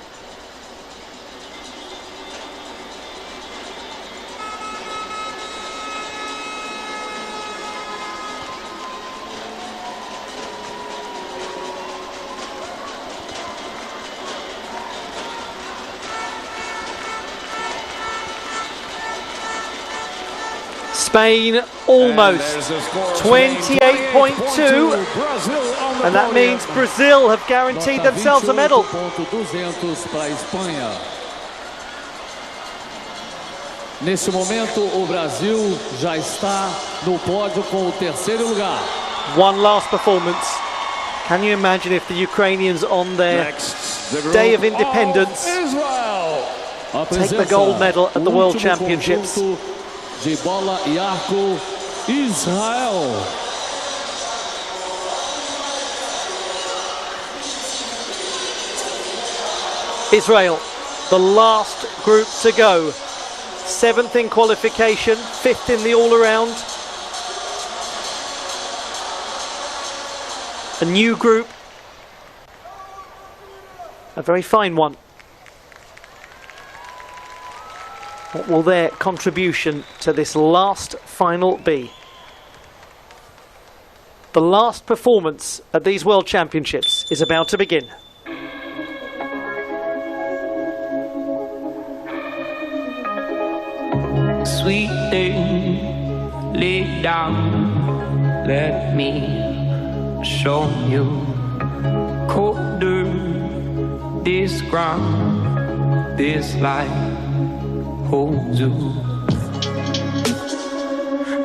Spain almost 28.2, and that means Brazil have guaranteed themselves a medal. Nesse momento, o Brasil já está no pódio com o 3º lugar. One last performance. Can you imagine if the Ukrainians on their day of independence take the gold medal at the World Championships? De bola e arco, Israel. Israel, the last group to go. 7th in qualification, 5th in the all-around. A new group, a very fine one. What will their contribution to this last final be? The last performance at these World Championships is about to begin. Sweet thing, lay down, let me show you. Colder, this ground, this life holds you.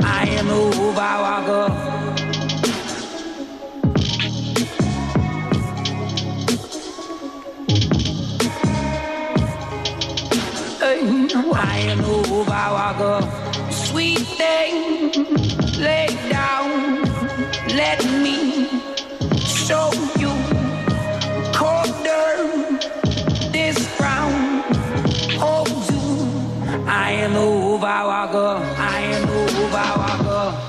I am over our girl. I am over our girl. Sweet thing, lay down, let me show you. Colder, this ground holds you. I am over our girl. I am over our girl.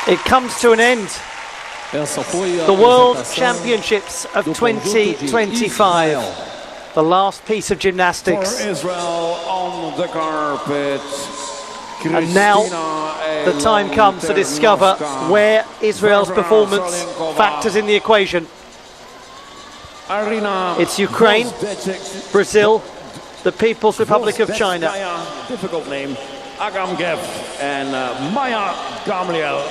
It comes to an end. The World Championships of 2025. The last piece of gymnastics. For Israel on the carpet. And now the time comes to discover where Israel's performance factors in the equation. It's Ukraine, Brazil, the People's Republic of China. Difficult name. Agamgev and Maya Gamliel.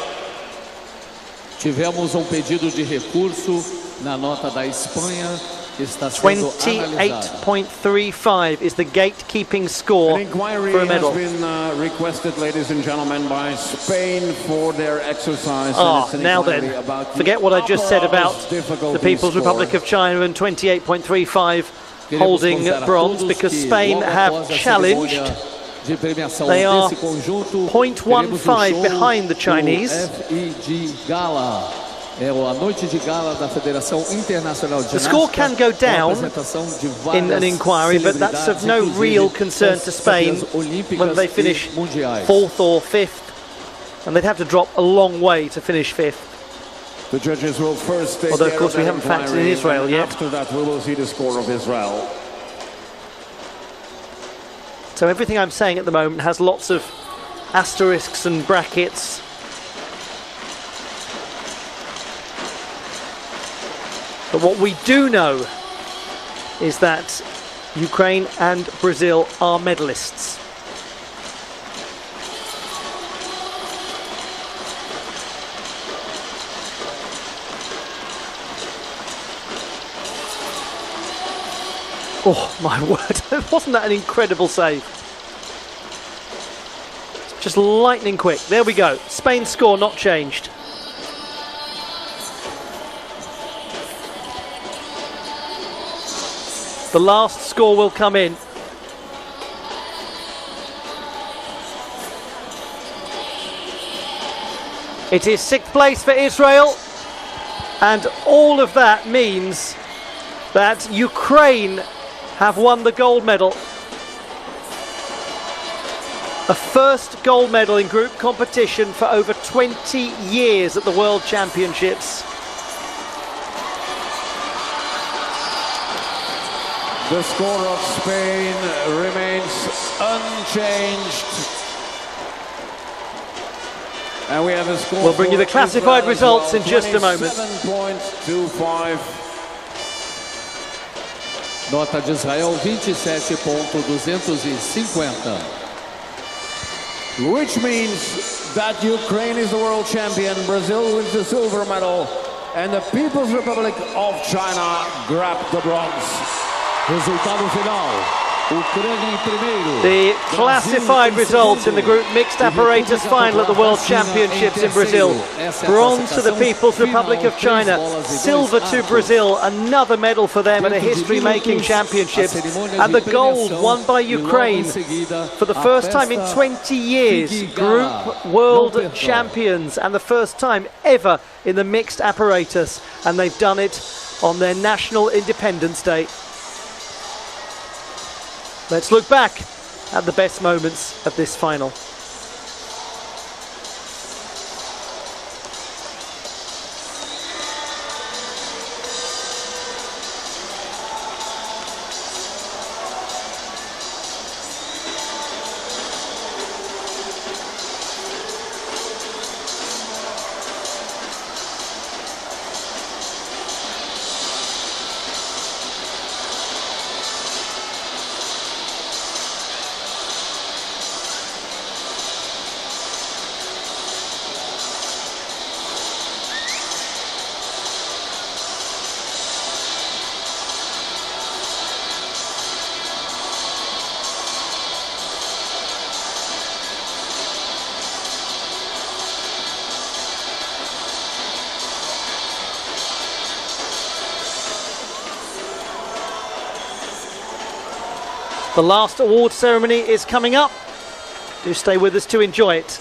Tivemos pedido de recurso na nota da Espanha que está sendo analisada. 28.35 is the gatekeeping score for a medal. An inquiry has been requested, ladies and gentlemen, by Spain for their exercise. Now then, forget what I just said about the People's Republic of China and 28.35 holding bronze, because Spain have challenged. They are 0.15 behind the Chinese. The score can go down in an inquiry, but that's of no real concern to Spain when they finish 4th or 5th, and they'd have to drop a long way to finish 5th. The judges will first take Although, of course, we haven't factored in Israel yet. After that, we will see the score of Israel. So everything I'm saying at the moment has lots of asterisks and brackets. But what we do know is that Ukraine and Brazil are medalists. Oh my word, wasn't that an incredible save? Just lightning quick. There we go. Spain's score not changed. The last score will come in. It is 6th place for Israel, and all of that means that Ukraine have won the gold medal. A first gold medal in group competition for over 20 years at the World Championships. The score of Spain remains unchanged. And we have a score. We'll bring you the classified results in just a moment. 7.25. Nota de Israel 27.250. Which means that Ukraine is the world champion, Brazil wins the silver medal, and the People's Republic of China grabbed the bronze. Resultado final. Ucrânia em primeiro. The classified results in the group mixed apparatus final at the World Championships in Brazil. Bronze to the People's Republic of China, silver to Brazil, another medal for them at a history-making championship, and the gold won by Ukraine for the first time in 20 years. Group World Champions, and the first time ever in the mixed apparatus, and they've done it on their National Independence Day. Let's look back at the best moments of this final. The last award ceremony is coming up. Do stay with us to enjoy it.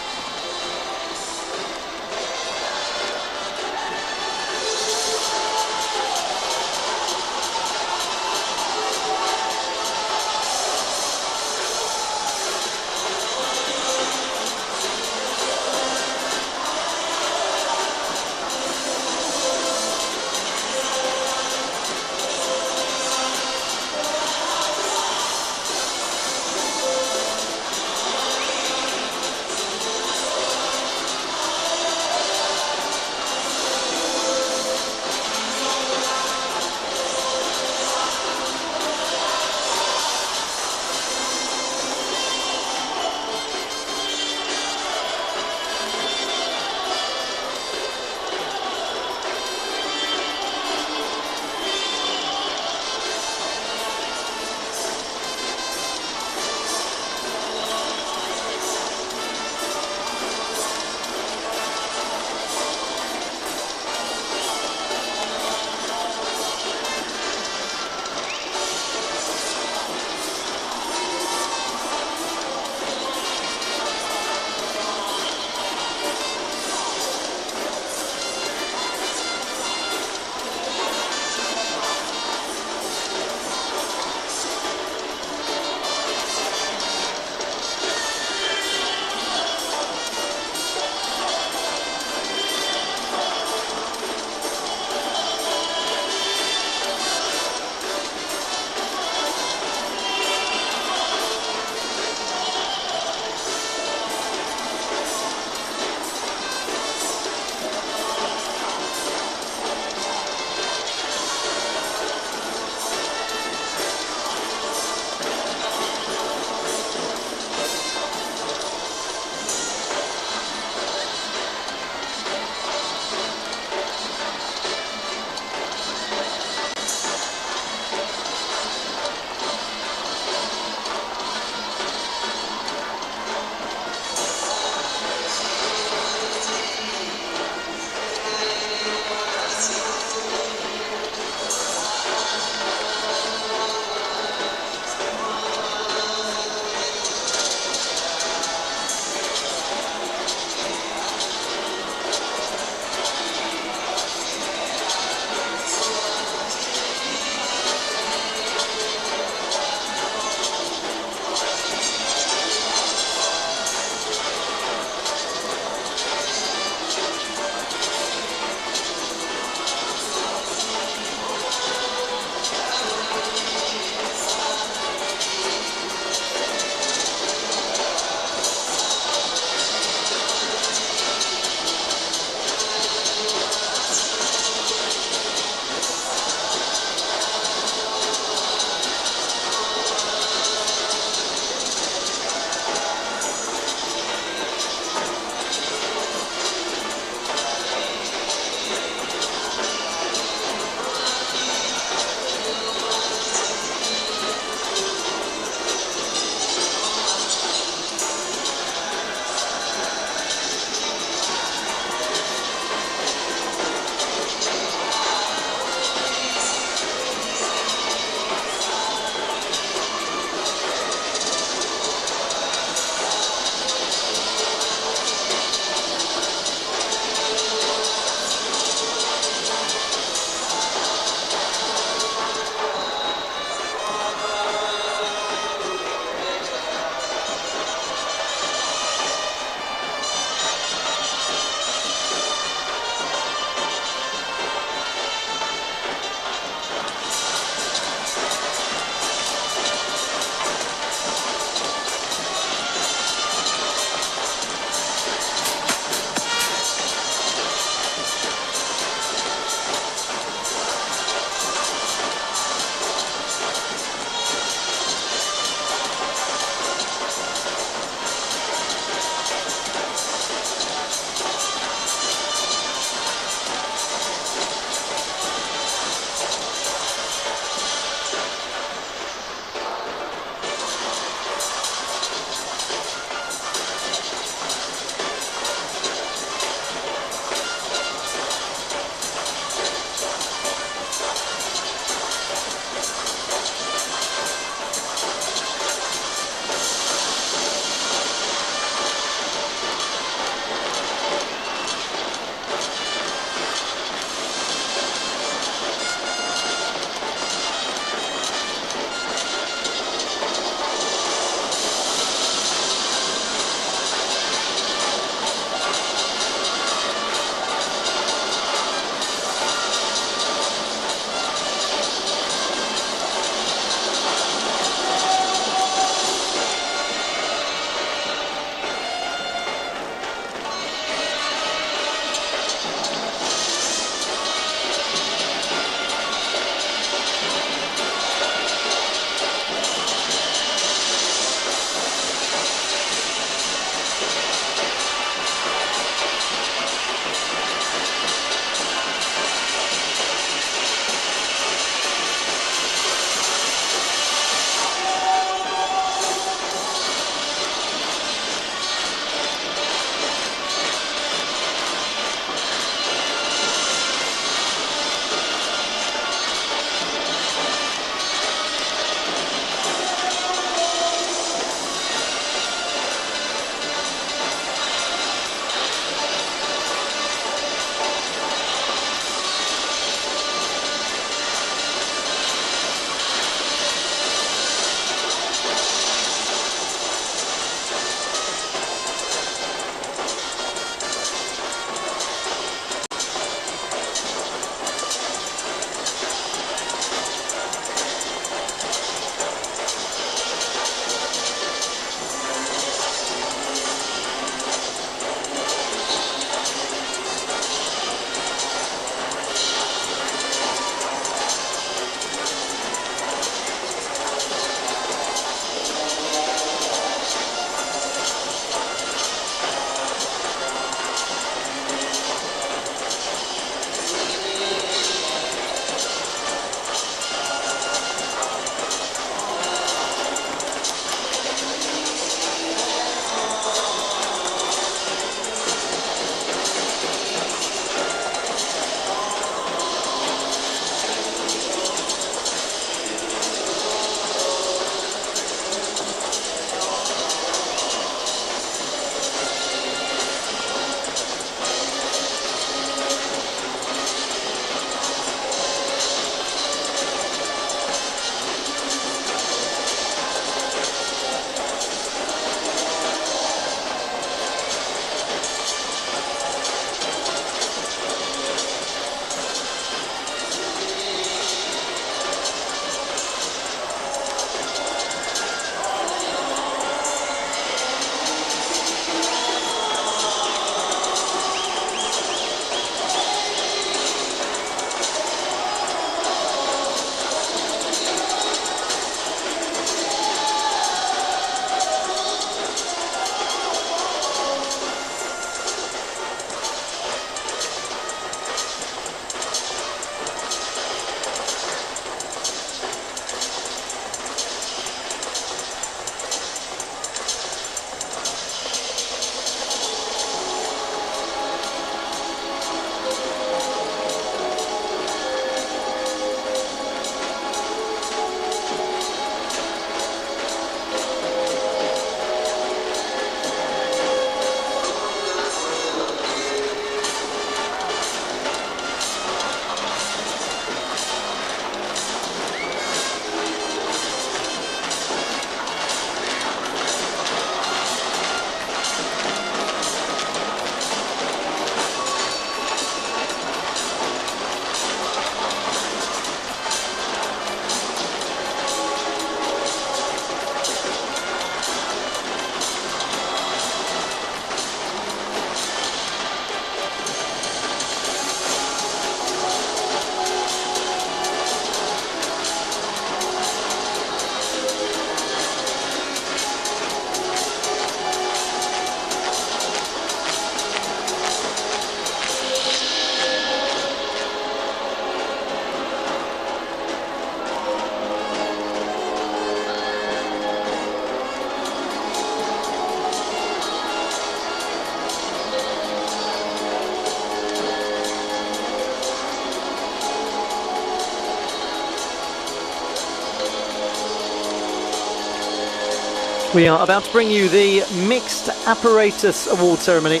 We are about to bring you the Mixed Apparatus Award Ceremony.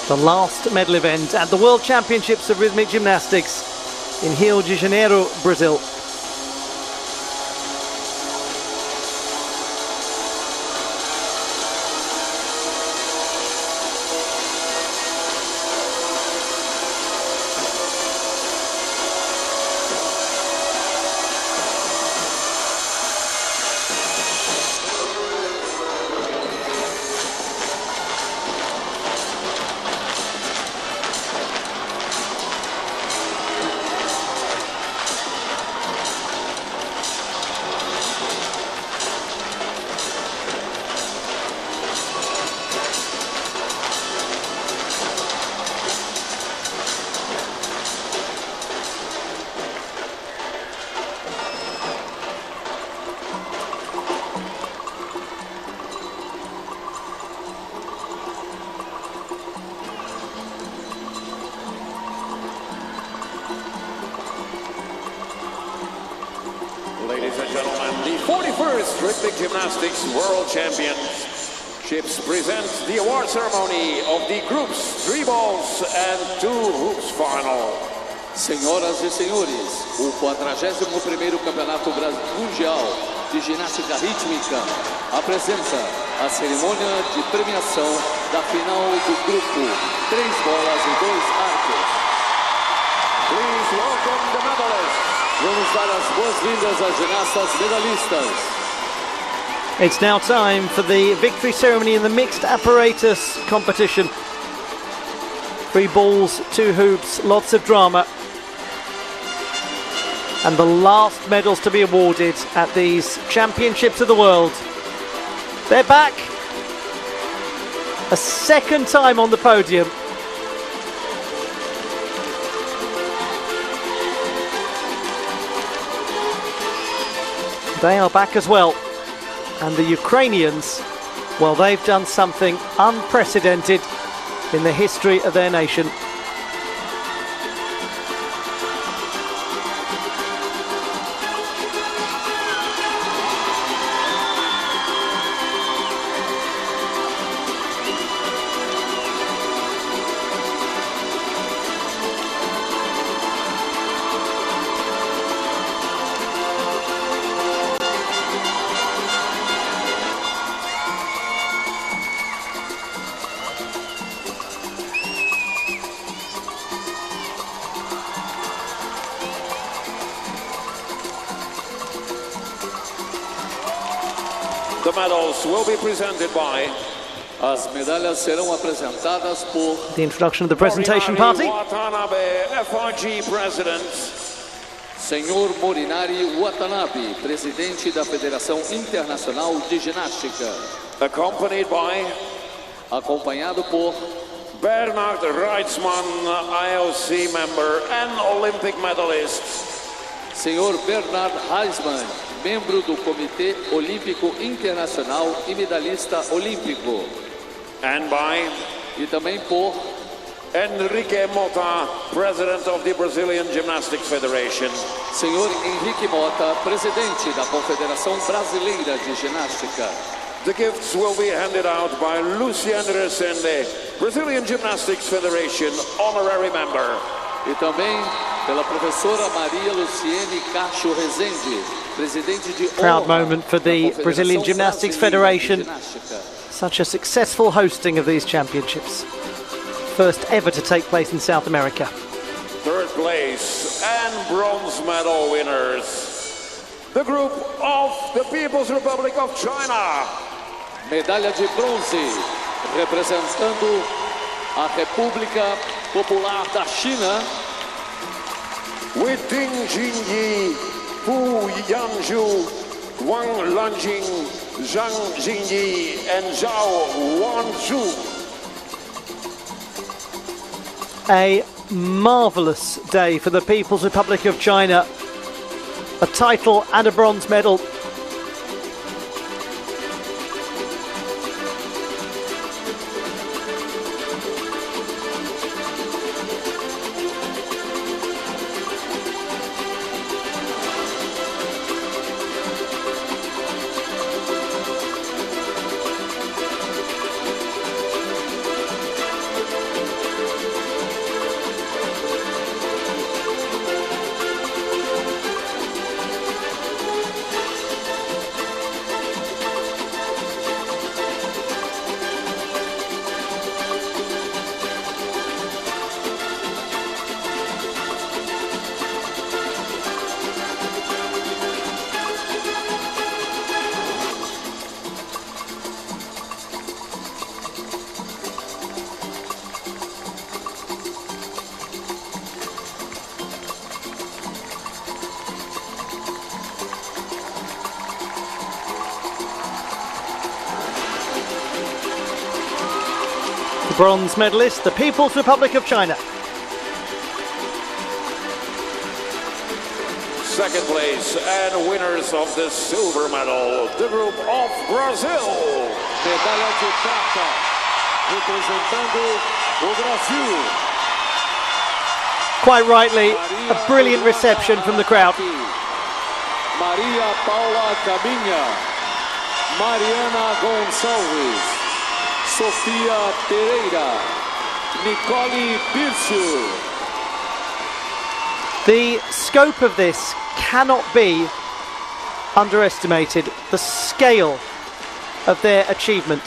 The last medal event at the World Championships of Rhythmic Gymnastics in Rio de Janeiro, Brazil. Ladies and gentlemen, the 41st Rhythmic Gymnastics World Championships presents the award ceremony of the Groups 3Balls2Hoops final. Senhoras e senhores, o 41º Campeonato Mundial de Ginástica Rítmica apresenta a cerimônia de premiação da final do grupo 3 bolas e 2 arcos. Please welcome the medalists. Vamos dar as boas-vindas às ginastas medalhistas. It's now time for the victory ceremony in the mixed apparatus competition. 3 balls, 2 hoops, lots of drama. And the last medals to be awarded at these championships of the world. They're back. A second time on the podium. They are back as well. And the Ukrainians, well, they've done something unprecedented in the history of their nation. The medals will be presented by. As medalhas serão apresentadas por. The introduction of the presentation party. Watanabe, FRG President. Senhor Morinari Watanabe, presidente da Federação Internacional de Ginástica. Accompanied by. Acompanhado por. Bernard Reitzmann, IOC member and Olympic medalist. Senhor Bernard Reitzmann, membro do Comitê Olímpico Internacional e medalhista olímpico. And by. E também por. Enrique Mota, President of the Brazilian Gymnastics Federation. Senhor Henrique Mota, presidente da Confederação Brasileira de Ginástica. The gifts will be handed out by Luciane Resende, Brazilian Gymnastics Federation honorary member. E também pela professora Maria Luciene Cacho Rezende, presidente de Proud moment for the Brazilian Gymnastics Federation. Such a successful hosting of these championships. First ever to take place in South America. Third place and bronze medal winners. The group of the People's Republic of China. Medalha de bronze, representando a República Popular da China. With Ding Jinyi, Hu Yanzhu, Wang Lanjing, Zhang Jingyi, and Zhao Wanzhu. A marvellous day for the People's Republic of China. A title and a bronze medal. bronze medalist, the People's Republic of China. Second place and winners of the silver medal, the group of Brazil. Medalha de prata, representando o Brasil. Quite rightly, a brilliant reception from the crowd. Maria Paula Caminha, Mariana Gonçalves, Sofia Pereira, Nicole Pircio. The scope of this cannot be underestimated, the scale of their achievement.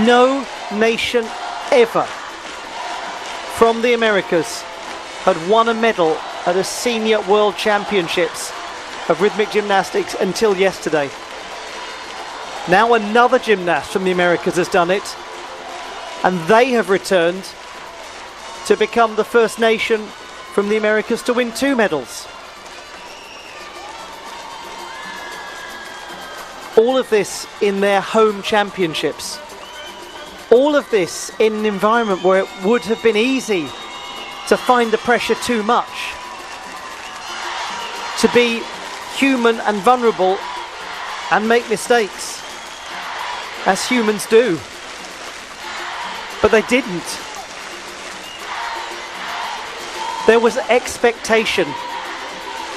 No nation ever from the Americas had won a medal at a senior world championships of rhythmic gymnastics until yesterday. Now another gymnast from the Americas has done it, and they have returned to become the first nation from the Americas to win 2 medals. All of this in their home championships. All of this in an environment where it would have been easy to find the pressure too much, to be human and vulnerable and make mistakes, as humans do. But they didn't. There was expectation.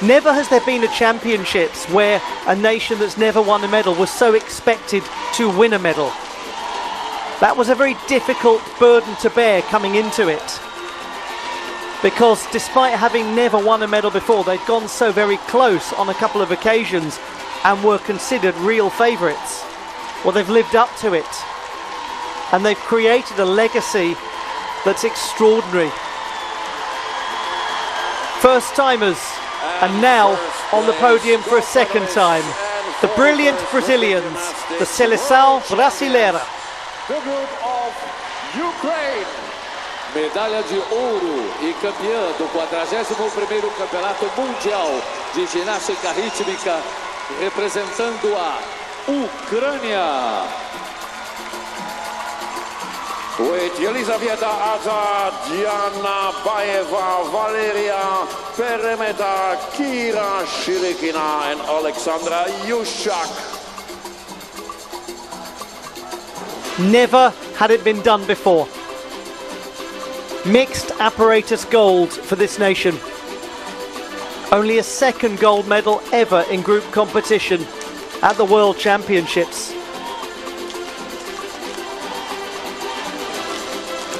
Never has there been a championships where a nation that's never won a medal was so expected to win a medal. That was a very difficult burden to bear coming into it, because despite having never won a medal before, they'd gone so very close on a couple of occasions and were considered real favourites. Well, they've lived up to it, and they've created a legacy that's extraordinary. First timers, and now on the podium for a second time, the brilliant Brazilians, the Seleção Brasileira. The group of Ukraine. Medalha de ouro e campeã do 41º Campeonato Mundial de Ginástica Rítmica, representando a Ucrânia. With Elizaveta Aza, Diana Baeva, Valeria Peremeta, Kira Shirikina, and Alexandra Yushak. Never had it been done before. Mixed apparatus gold for this nation. Only a second gold medal ever in group competition at the World Championships.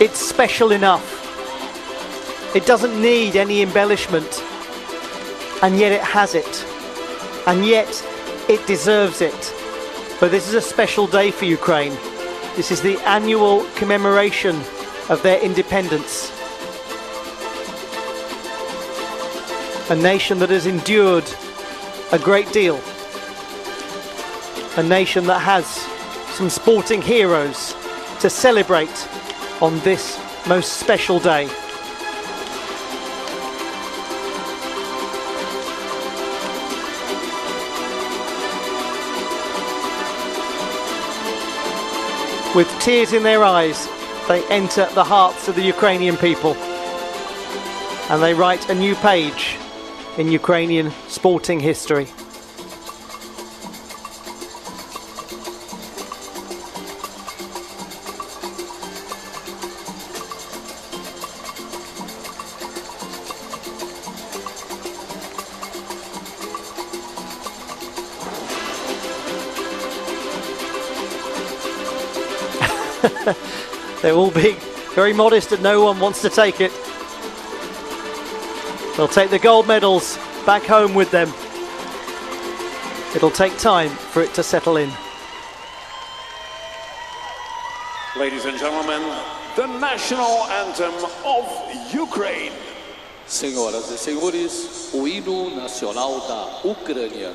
It's special enough. It doesn't need any embellishment. And yet it has it. And yet it deserves it. But this is a special day for Ukraine. This is the annual commemoration of their independence. A nation that has endured a great deal. A nation that has some sporting heroes to celebrate on this most special day. With tears in their eyes, they enter the hearts of the Ukrainian people, and they write a new page in Ukrainian sporting history. They're all being very modest and no one wants to take it. They'll take the gold medals back home with them. It'll take time for it to settle in. Ladies and gentlemen, the national anthem of Ukraine. Senhoras e senhores, o hino nacional da Ucrânia.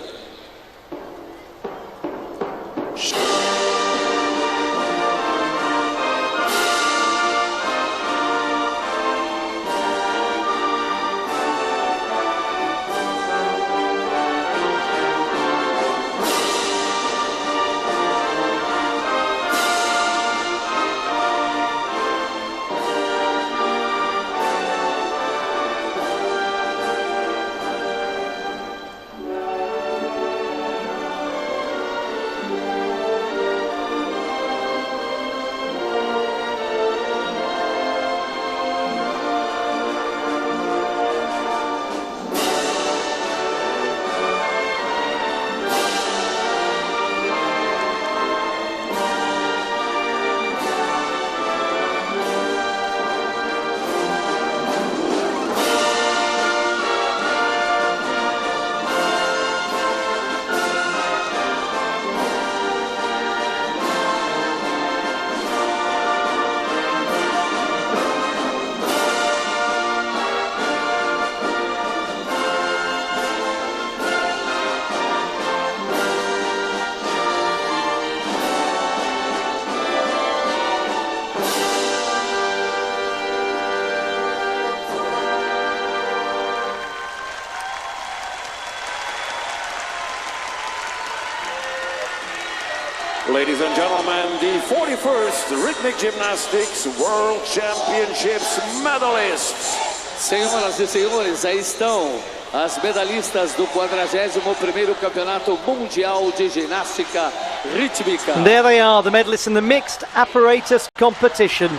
Ladies and gentlemen, the 41st Rhythmic Gymnastics World Championships medalists. Senhoras e senhores, aí estão as medalhistas do 41º Campeonato Mundial de Ginástica Rítmica. And there they are, the medalists in the mixed apparatus competition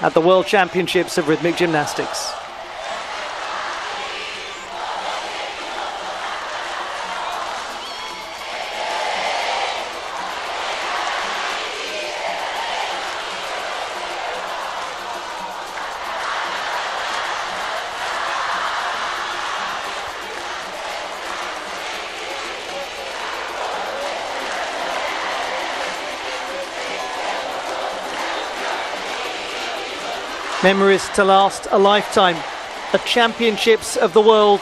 at the World Championships of Rhythmic Gymnastics. Memories to last a lifetime. A championships of the world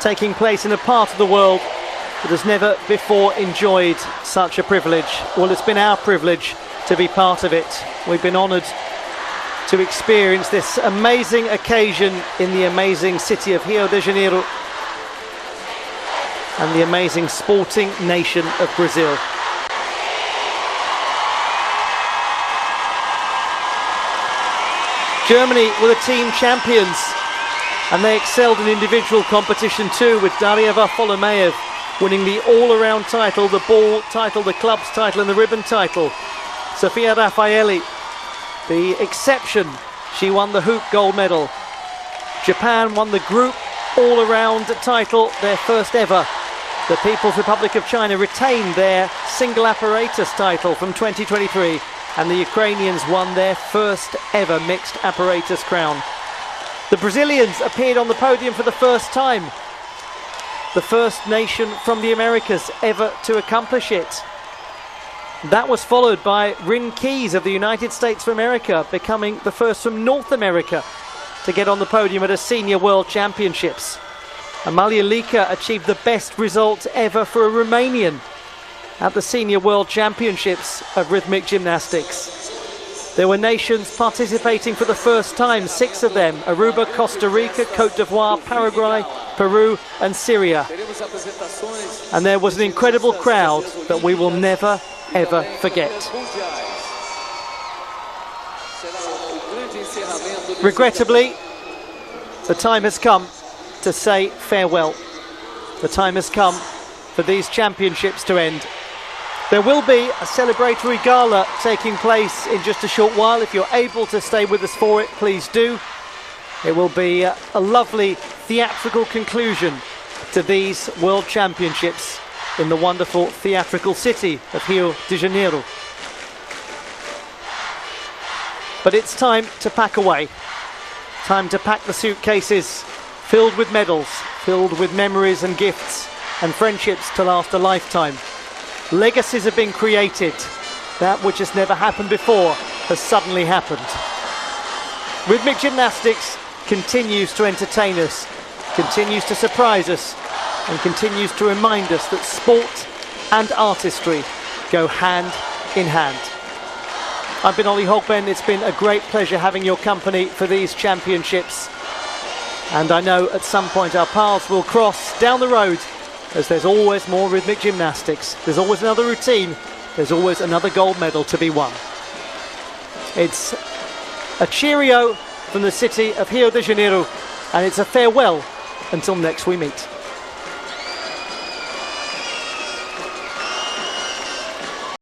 taking place in a part of the world that has never before enjoyed such a privilege. Well, it's been our privilege to be part of it. We've been honoured to experience this amazing occasion in the amazing city of Rio de Janeiro and the amazing sporting nation of Brazil. Germany were the team champions, and they excelled in individual competition too, with Daria Varfolomeev winning the all-around title, the ball title, the clubs title and the ribbon title. Sofia Raffaelli, the exception, she won the hoop gold medal. Japan won the group all-around title, their first ever. The People's Republic of China retained their single apparatus title from 2023. And the Ukrainians won their first ever mixed apparatus crown. The Brazilians appeared on the podium for the first time. The first nation from the Americas ever to accomplish it. That was followed by Rin Keys of the United States of America, becoming the first from North America to get on the podium at a senior world championships. Amalia Lika achieved the best result ever for a Romanian at the Senior World Championships of Rhythmic Gymnastics. There were nations participating for the first time, 6 of them: Aruba, Costa Rica, Cote d'Ivoire, Paraguay, Peru and Syria. And there was an incredible crowd that we will never, ever forget. Regrettably, the time has come to say farewell. The time has come for these championships to end. There will be a celebratory gala taking place in just a short while. If you're able to stay with us for it, please do. It will be a lovely theatrical conclusion to these World Championships in the wonderful theatrical city of Rio de Janeiro. But it's time to pack away. Time to pack the suitcases filled with medals, filled with memories and gifts and friendships to last a lifetime. Legacies have been created. That which has never happened before has suddenly happened. Rhythmic Gymnastics continues to entertain us, continues to surprise us, and continues to remind us that sport and artistry go hand in hand. I've been Olly Hogben. It's been a great pleasure having your company for these championships. And I know at some point our paths will cross down the road, as there's always more rhythmic gymnastics. There's always another routine. There's always another gold medal to be won. It's a cheerio from the city of Rio de Janeiro, and it's a farewell until next we meet.